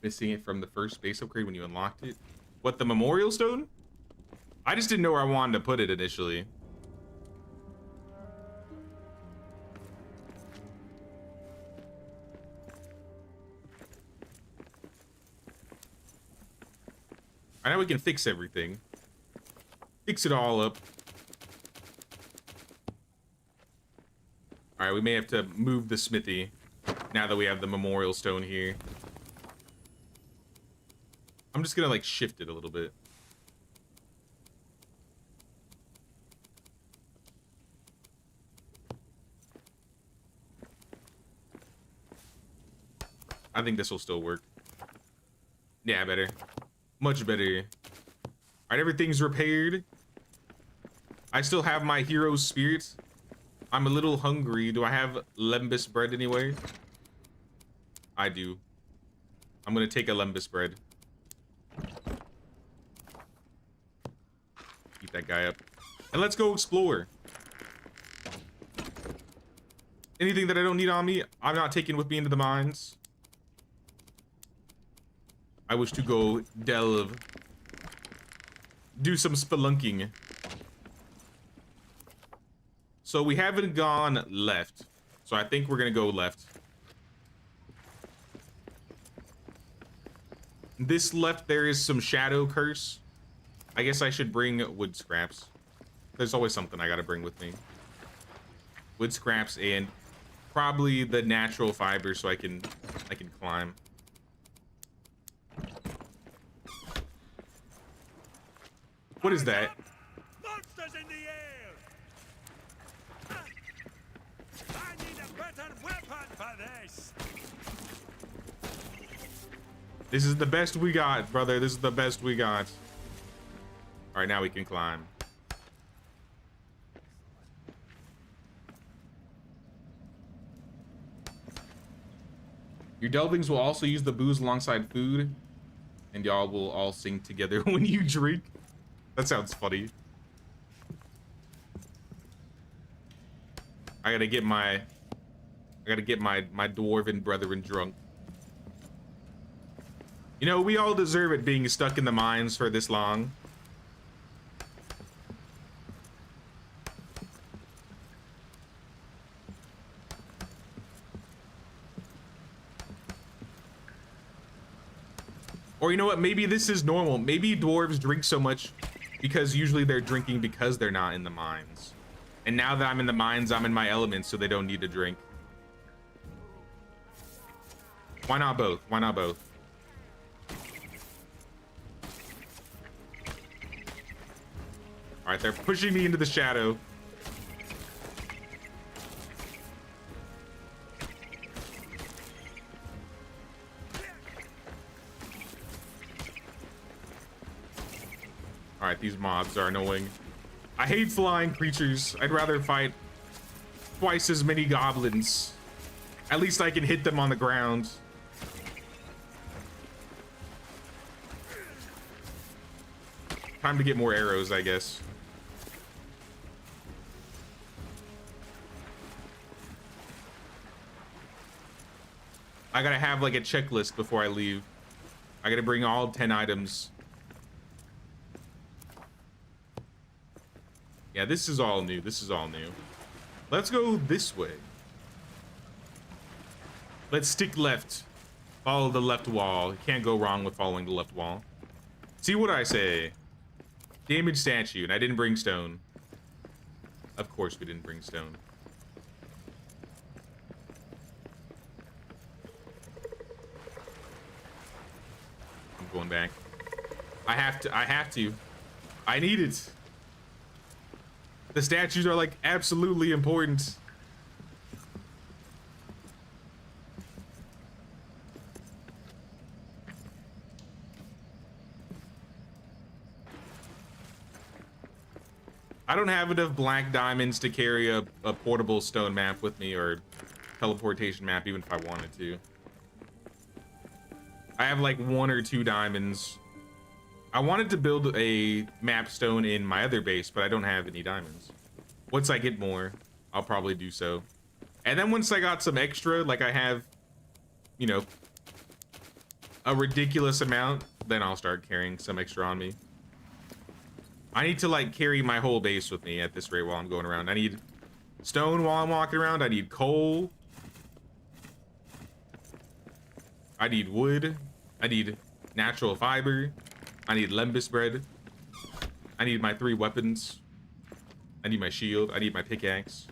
Missing it from the first base upgrade when you unlocked it. What, the memorial stone? I just didn't know where I wanted to put it initially. I know we can fix everything. Fix it all up. All right, we may have to move the smithy now that we have the memorial stone here. I'm just gonna like shift it a little bit. I think this will still work. Yeah, better. Much better. All right, everything's repaired. I still have my hero spirit. I'm a little hungry. Do I have lembas bread anywhere? I do. I'm gonna take a lembas bread. Keep that guy up. And let's go explore. Anything that I don't need on me, I'm not taking with me into the mines. I wish to go delve. Do some spelunking. So we haven't gone left. So I think we're gonna go left. This left, there is some shadow curse. I guess I should bring wood scraps. There's always something I gotta bring with me. Wood scraps and probably the natural fiber so I can climb. What is that? Monsters in the air! I need a better weapon for this! This is the best we got, brother. This is the best we got. All right, now we can climb. Your delvings will also use the booze alongside food, and y'all will all sing together when you drink. That sounds funny. I gotta get my dwarven brethren drunk. You know, we all deserve it being stuck in the mines for this long. Or you know what, maybe this is normal. Maybe dwarves drink so much because usually they're drinking because they're not in the mines. And now that I'm in the mines, I'm in my element, so they don't need to drink. Why not both? Why not both? All right, they're pushing me into the shadow. All right, these mobs are annoying. I hate flying creatures. I'd rather fight twice as many goblins. At least I can hit them on the ground. Time to get more arrows, I guess. I gotta have like a checklist before I leave. I gotta bring all 10 items. Yeah, this is all new. This is all new. Let's go this way. Let's stick left. Follow the left wall. Can't go wrong with following the left wall. See what I say. Damaged statue, and I didn't bring stone. Of course we didn't bring stone. I'm going back. I have to. I need it. The statues are like absolutely important. I don't have enough black diamonds to carry a portable stone map with me or teleportation map even if I wanted to. I have like 1 or 2 diamonds. I wanted to build a map stone in my other base, but I don't have any diamonds. Once I get more, I'll probably do so. And then once I got some extra, like I have, you know, a ridiculous amount, then I'll start carrying some extra on me. I need to like carry my whole base with me at this rate while I'm going around. I need stone while I'm walking around. I need coal. I need wood. I need natural fiber. I need lembas bread. I need my 3 weapons. I need my shield. I need my pickaxe.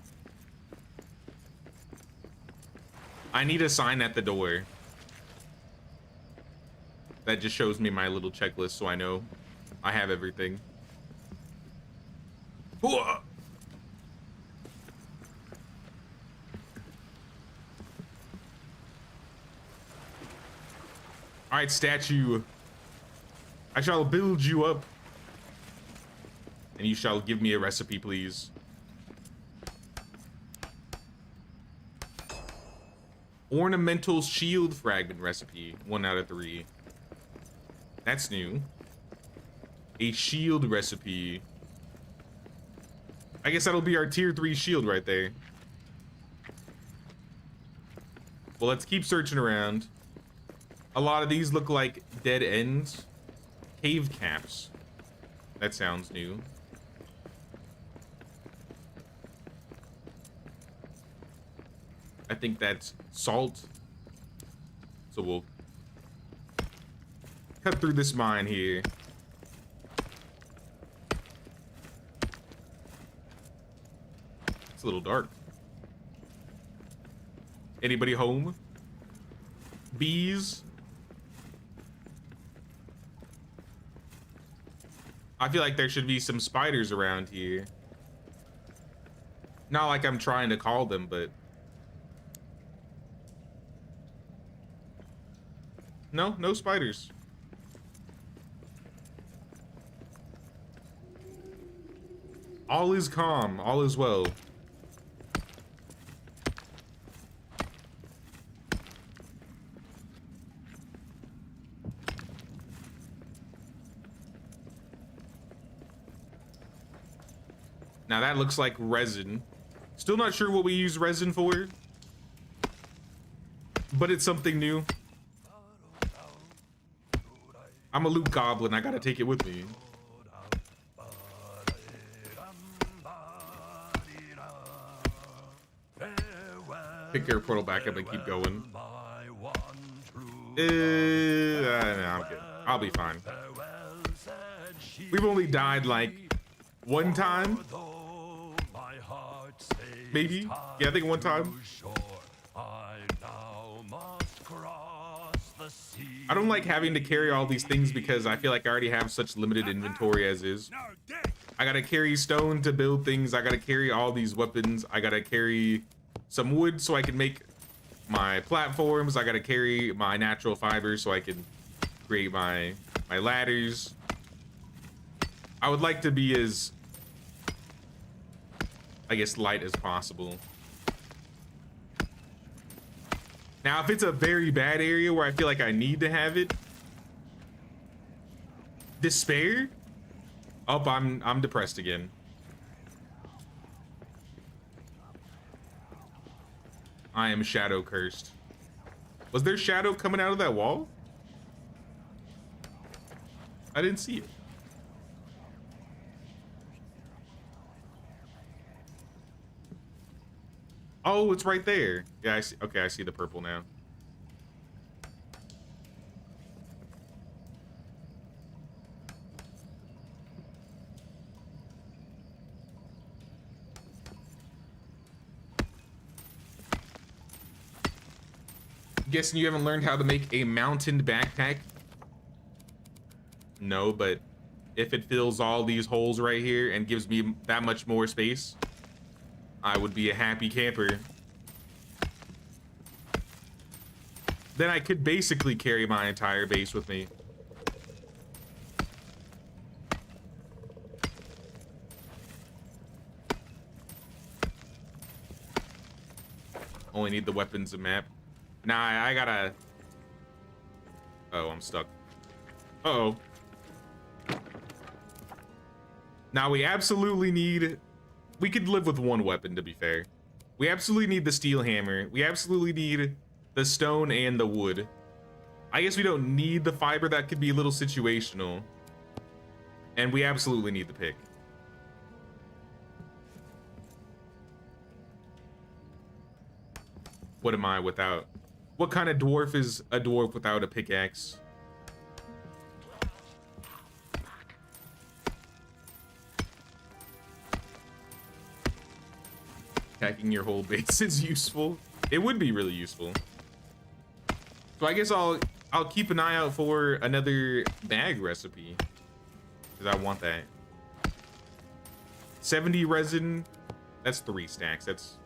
I need a sign at the door. That just shows me my little checklist so I know I have everything. All right, statue. I shall build you up. And you shall give me a recipe, please. Ornamental shield fragment recipe. 1 out of 3. That's new. A shield recipe. I guess that'll be our tier 3 shield right there. Well, let's keep searching around. A lot of these look like dead ends. Cave caps. That sounds new. I think that's salt. So we'll cut through this mine here. It's a little dark. Anybody home? Bees? I feel like there should be some spiders around here. Not like I'm trying to call them, but... No, no spiders. All is calm, all is well. Now that looks like resin. Still not sure what we use resin for, but it's something new. I'm a loot goblin, I gotta take it with me. Pick your portal back up and keep going. No, I'm good. I'll be fine. We've only died like one time. Maybe? Yeah, I think one time. I don't like having to carry all these things because I feel like I already have such limited inventory as is. I gotta carry stone to build things. I gotta carry all these weapons. I gotta carry some wood so I can make my platforms. I gotta carry my natural fibers so I can create my ladders. I would like to be as, I guess, light as possible. Now, if it's a very bad area where I feel like I need to have it, despair? Oh, I'm depressed again. I am shadow cursed. Was there shadow coming out of that wall? I didn't see it. Oh, it's right there. Yeah, I see. Okay, I see the purple now. Guessing you haven't learned how to make a mountain backpack? No, but if it fills all these holes right here and gives me that much more space, I would be a happy camper. Then I could basically carry my entire base with me. Only need the weapons and map. Nah, I gotta... Oh, I'm stuck. Uh-oh. Now we absolutely need... We could live with one weapon, to be fair. We absolutely need the steel hammer. We absolutely need the stone and the wood. I guess we don't need the fiber. That could be a little situational. And we absolutely need the pick. What am I without? What kind of dwarf is a dwarf without a pickaxe? Attacking your whole base is useful. It would be really useful. So I guess I'll keep an eye out for another bag recipe, because I want that. 70 resin. That's 3 stacks. That's...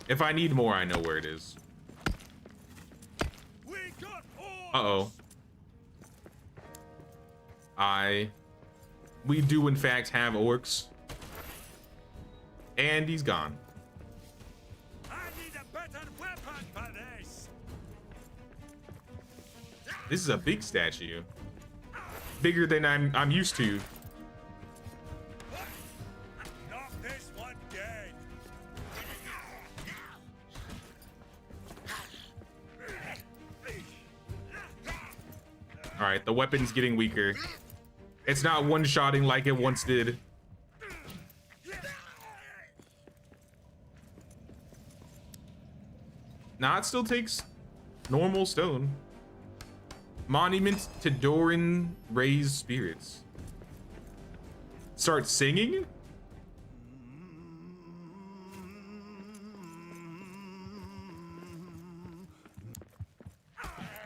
If I need more, I know where it is. Uh-oh. We do in fact have orcs. And he's gone. I need a better weapon for this. This is a big statue. Bigger than I'm used to. Knock this one dead. All right, the weapon's getting weaker. It's not one-shotting like it once did. Nah, it still takes normal stone. Monument to Durin, raise spirits. Start singing?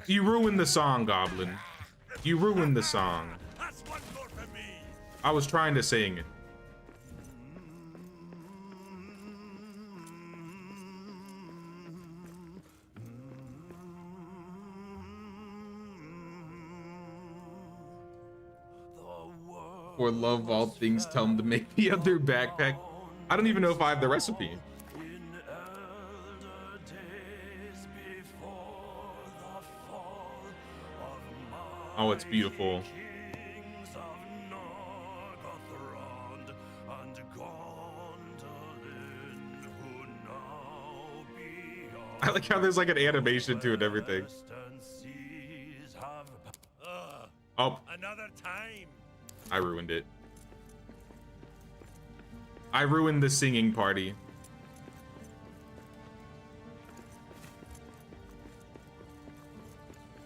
You ruined the song, Goblin. You ruined the song. That's one more for me. I was trying to sing. For love of all things, tell him to make the other backpack. I don't even know if I have the recipe. Oh, it's beautiful. I like how there's like an animation to it and everything. Oh, Another time. I ruined it. I ruined the singing party.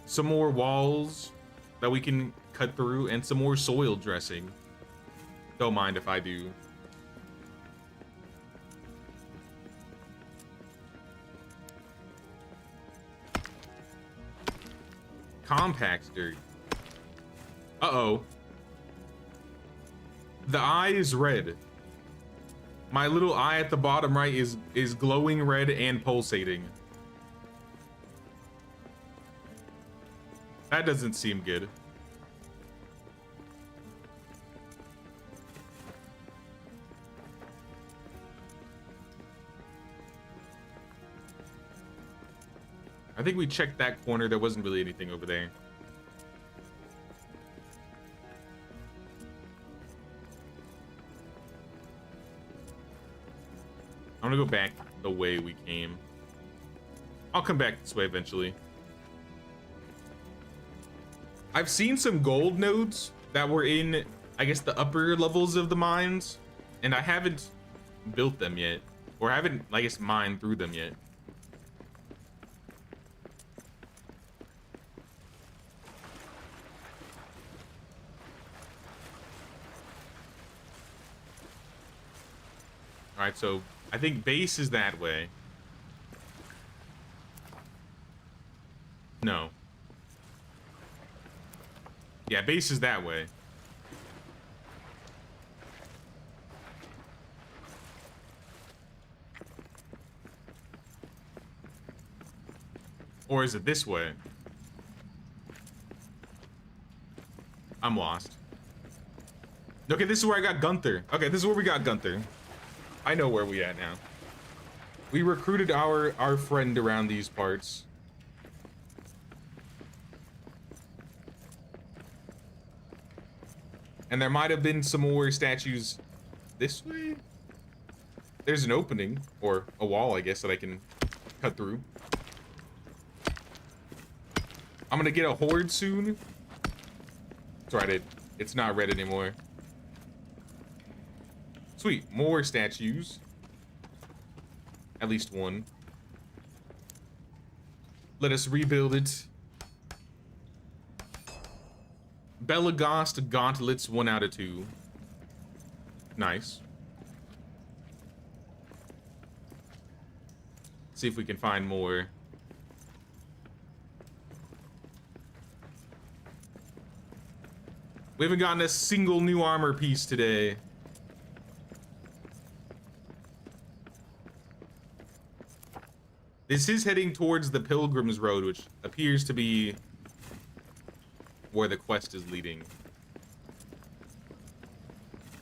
Some more walls that we can cut through and some more soil dressing. Don't mind if I do. Compact dirt. Uh-oh. The eye is red. My little eye at the bottom right is glowing red and pulsating. That doesn't seem good. I think we checked that corner. There wasn't really anything over there. I'm gonna go back the way we came. I'll come back this way eventually. I've seen some gold nodes that were in, I guess, the upper levels of the mines, and I haven't built them yet, or haven't, I guess, mined through them yet. All right, so I think base is that way. No. Yeah, base is that way. Or is it this way? I'm lost. Okay, this is where I got Gunther. Okay, this is where we got Gunther. I know where we at now. We recruited our friend around these parts. And there might have been some more statues this way. There's an opening, or a wall, I guess, that I can cut through. I'm gonna get a horde soon. That's right, it's not red anymore. Sweet, more statues. At least one. Let us rebuild it. Belagast gauntlets, 1 out of 2. Nice. See if we can find more. We haven't gotten a single new armor piece today. This is heading towards the Pilgrim's Road, which appears to be where the quest is leading.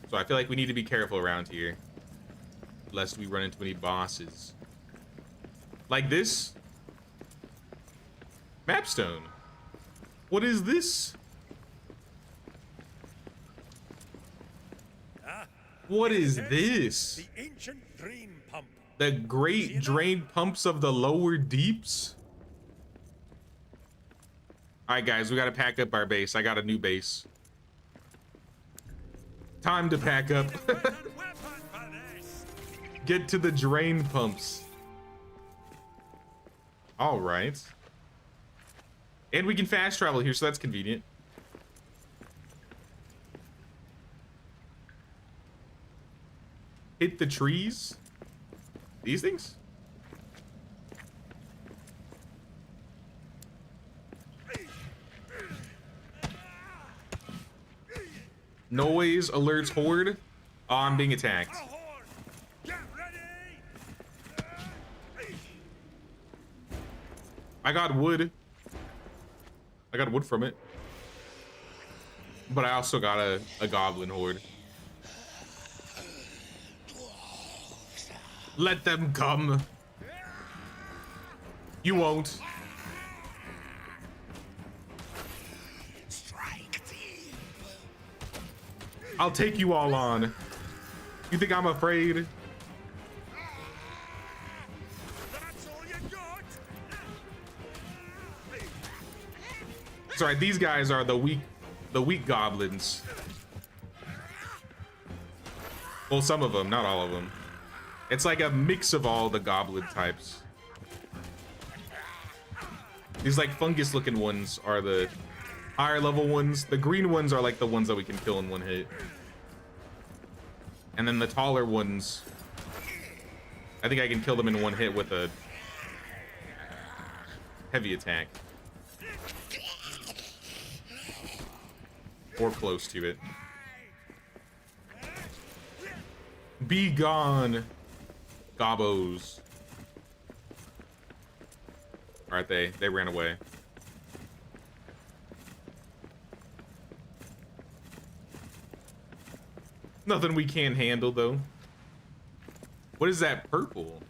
So I feel like we need to be careful around here, lest we run into any bosses. Like this? Mapstone. What is this? What is this? The ancient drain pump. The great drain pumps of the lower deeps? All right, guys, we got to pack up our base. I got a new base. Time to pack up. Get to the drain pumps. All right. And we can fast travel here, so that's convenient. Hit the trees. These things? Noise alerts horde. Oh, I'm being attacked. I got wood. I got wood from it. But I also got a goblin horde. Let them come. You won't. I'll take you all on. You think I'm afraid? That's all you got? Sorry, these guys are the weak goblins. Well, some of them, not all of them. It's like a mix of all the goblin types. These like fungus looking ones are the higher level ones. The green ones are like the ones that we can kill in one hit. And then the taller ones, I think I can kill them in one hit with a heavy attack. Or close to it. Be gone, gobbos. Alright, they ran away. Nothing we can't handle, though. What is that purple?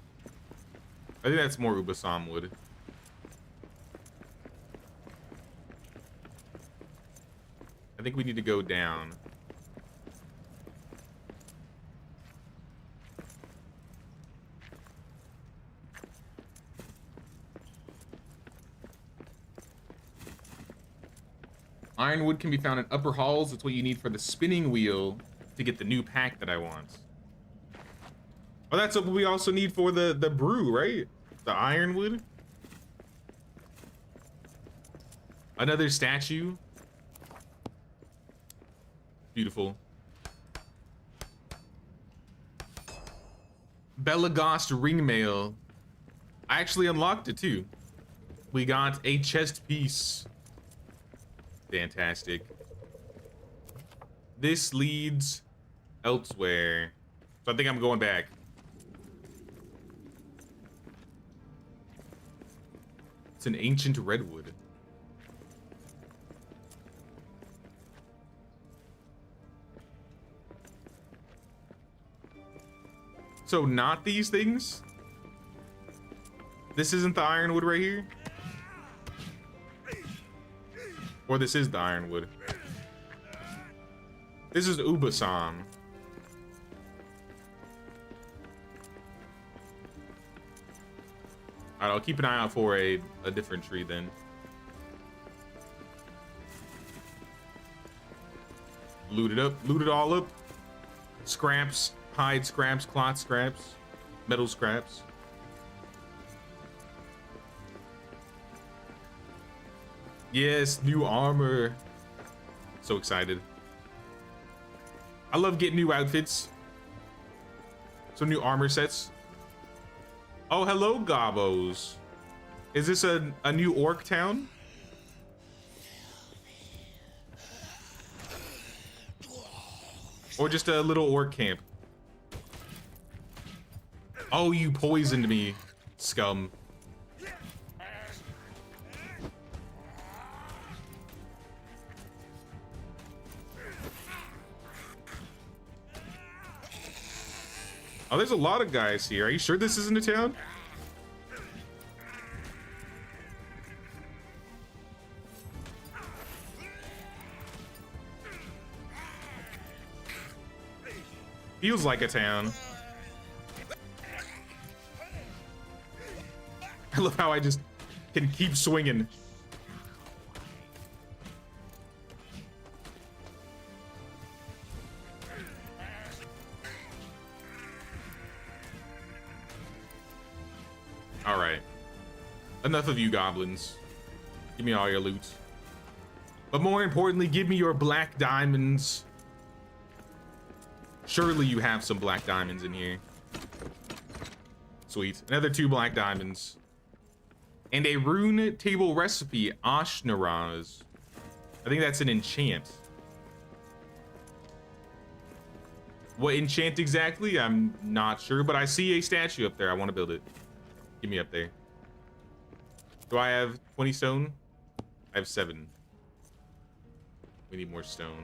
I think that's more Ubasam wood. I think we need to go down. Ironwood can be found in upper halls. It's what you need for the spinning wheel to get the new pack that I want. Oh, that's what we also need for the brew, right? The ironwood. Another statue. Beautiful. Belagost ringmail. I actually unlocked it too. We got a chest piece. Fantastic. This leads elsewhere. So I think I'm going back. It's an ancient redwood. So not these things? This isn't the ironwood right here? Or this is the ironwood? This is Ubasam. Alright, I'll keep an eye out for a different tree then. Loot it up, loot it all up. Scraps, hide scraps, cloth scraps, metal scraps. Yes, new armor. So excited. I love getting new outfits. Some new armor sets. Oh, hello, Gobbos. Is this a new orc town? Or just a little orc camp? Oh, you poisoned me, scum. Oh, there's a lot of guys here. Are you sure this isn't a town? Feels like a town. I love how I just can keep swinging. Enough of you goblins. Give me all your loot. But more importantly, give me your black diamonds. Surely you have some black diamonds in here. Sweet. Another 2 black diamonds. And a rune table recipe, Ashnaraz. I think that's an enchant. What enchant exactly? I'm not sure, but I see a statue up there. I want to build it. Get me up there. Do I have 20 stone? I have 7. We need more stone.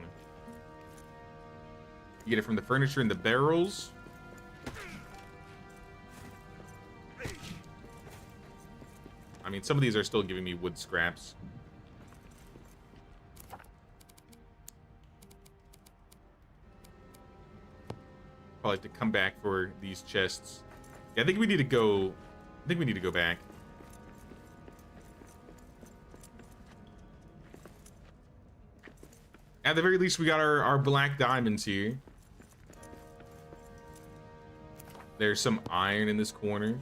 You get it from the furniture and the barrels. I mean, some of these are still giving me wood scraps. Probably have to come back for these chests. Yeah, I think we need to go. I think we need to go back. At the very least, we got our black diamonds here. There's some iron in this corner.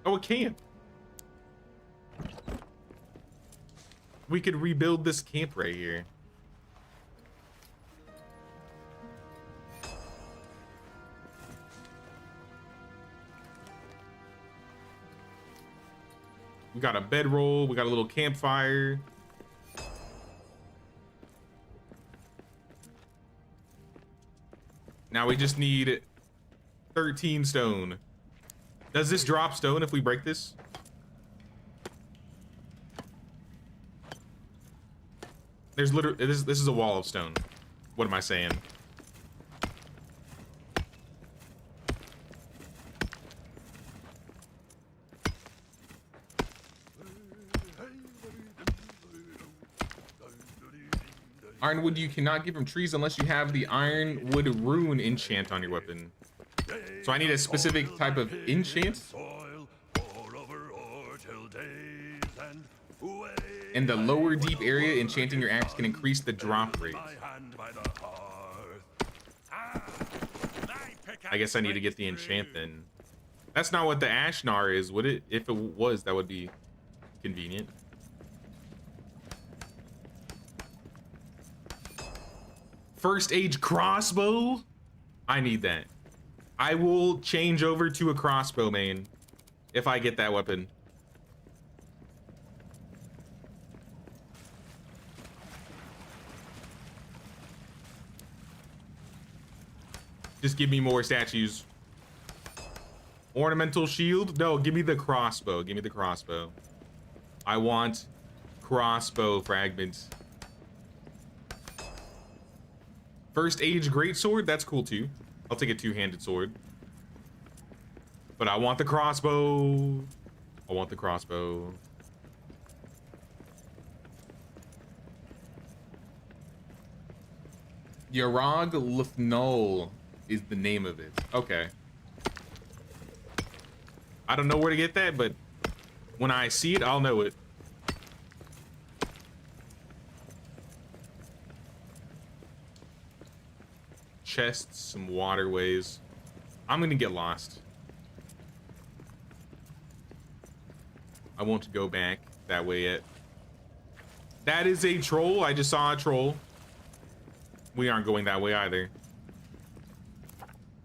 Oh, it can. We could rebuild this camp right here. We got a bedroll. We got a little campfire. Now we just need 13 stone. Does this drop stone if we break this? There's literally this is a wall of stone. What am I saying? Ironwood you cannot get from trees unless you have the ironwood rune enchant on your weapon. So I need a specific type of enchant. In the lower deep area, enchanting your axe can increase the drop rate. I guess I need to get the enchant then. That's not what the Ashnar is, would it? If it was, that would be convenient. First age crossbow? I need that. I will change over to a crossbow main if I get that weapon. Just give me more statues. Ornamental shield? No, give me the crossbow. Give me the crossbow. I want crossbow fragments. First age greatsword? That's cool too. I'll take a 2-handed sword. But I want the crossbow. I want the crossbow. Yarog Lufnol is the name of it. Okay. I don't know where to get that, but when I see it, I'll know it. Chests, some waterways. I'm gonna get lost. I won't go back that way yet. That is a troll. I just saw a troll. We aren't going that way either.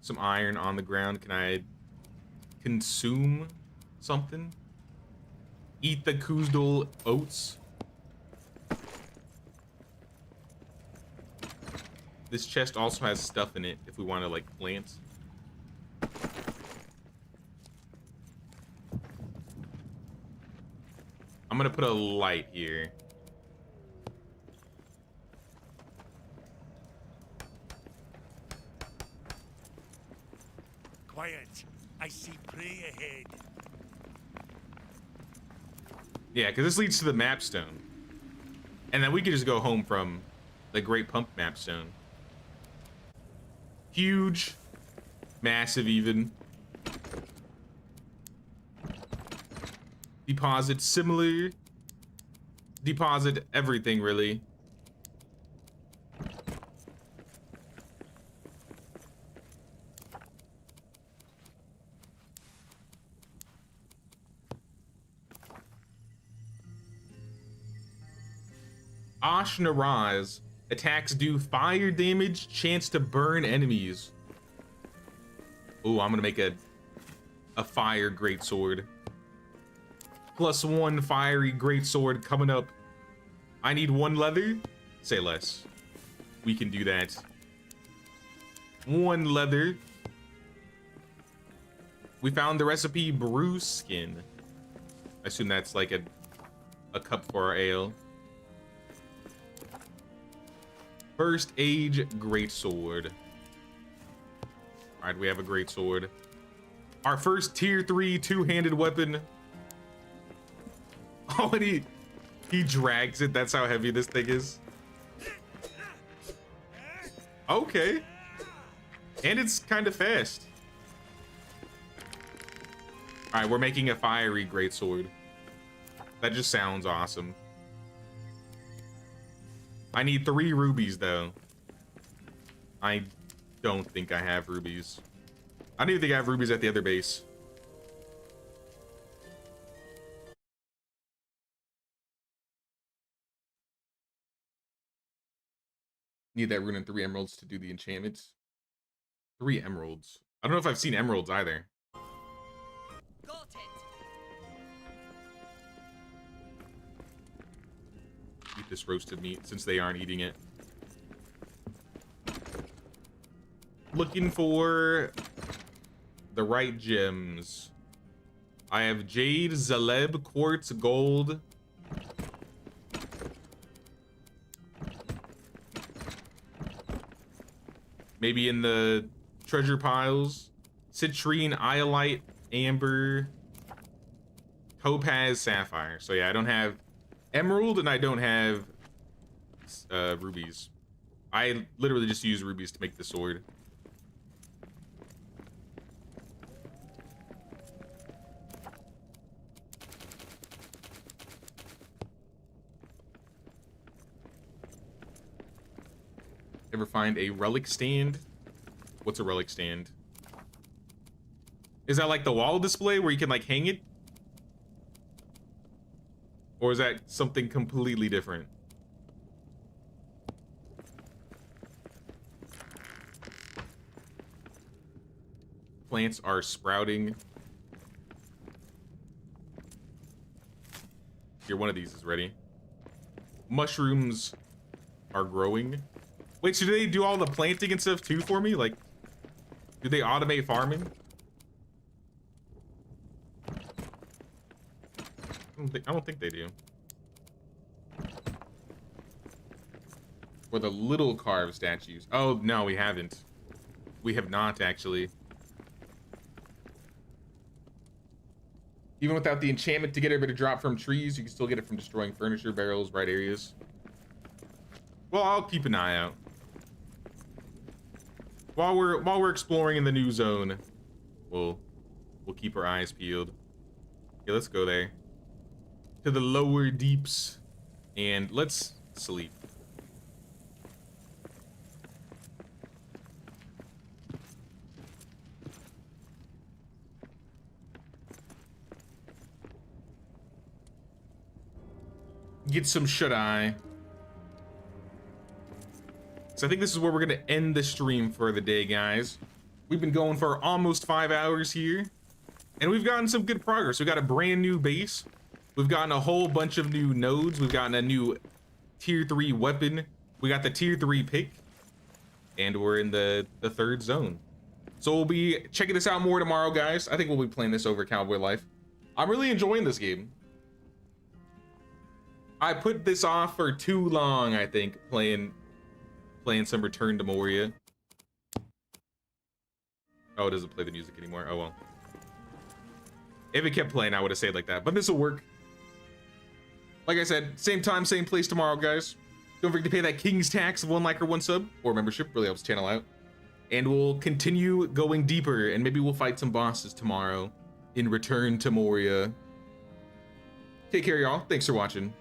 Some iron on the ground. Can I consume something? Eat the Khazad-dûm oats. This chest also has stuff in it if we want to like plant. I'm gonna put a light here. Quiet. I see prey ahead. Yeah, because this leads to the mapstone. And then we could just go home from the Great Pump mapstone. Huge. Massive even. Deposit similar. Deposit everything really. Ashnaraz. Attacks do fire damage, chance to burn enemies. Ooh, I'm gonna make a fire greatsword. +1 fiery greatsword coming up. I need 1 leather. Say less. We can do that. 1 leather. We found the recipe brew skin. I assume that's like a cup for our ale. First age greatsword. All right, we have a greatsword. Our first tier 3 two-handed weapon. Oh, and he drags it. That's how heavy this thing is. Okay. And it's kind of fast. All right, we're making a fiery greatsword. That just sounds awesome. I need 3 rubies, though. I don't think I have rubies. I don't even think I have rubies at the other base. Need that rune and 3 emeralds to do the enchantments. 3 emeralds. I don't know if I've seen emeralds either. Got it. Eat this roasted meat since they aren't eating it. Looking for the right gems. I have jade, zaleb, quartz, gold. Maybe in the treasure piles. Citrine, iolite, amber, topaz, sapphire. So yeah, I don't have emerald and I don't have rubies. I literally just use rubies to make the sword. Ever find a relic stand? What's a relic stand? Is that like the wall display where you can like hang it? Or is that something completely different? Plants are sprouting. Here, one of these is ready. Mushrooms are growing. Wait, so do they do all the planting and stuff too for me? Like, do they automate farming? I don't think they do. Or the little carved statues. Oh, no, we haven't. We have not, actually. Even without the enchantment to get everybody to drop from trees, you can still get it from destroying furniture, barrels, right areas. Well, I'll keep an eye out. While we're exploring in the new zone, we'll keep our eyes peeled. Okay, let's go there. To the lower deeps. And let's sleep. Get some shut-eye. So I think this is where we're gonna end the stream for the day, guys. We've been going for almost 5 hours here, and we've gotten some good progress. We got a brand new base. We've gotten a whole bunch of new nodes. We've gotten a new tier 3 weapon. We got the tier 3 pick, and we're in the 3rd zone. So we'll be checking this out more tomorrow, guys. I think we'll be playing this over Cowboy Life. I'm really enjoying this game. I put this off for too long, I think, playing some Return to Moria. Oh, it doesn't play the music anymore. Oh well. If it kept playing, I would have said like that. But this will work. Like I said, same time, same place tomorrow, guys. Don't forget to pay that King's tax of 1 like or 1 sub or membership. Really helps the channel out. And we'll continue going deeper, and maybe we'll fight some bosses tomorrow in Return to Moria. Take care, y'all. Thanks for watching.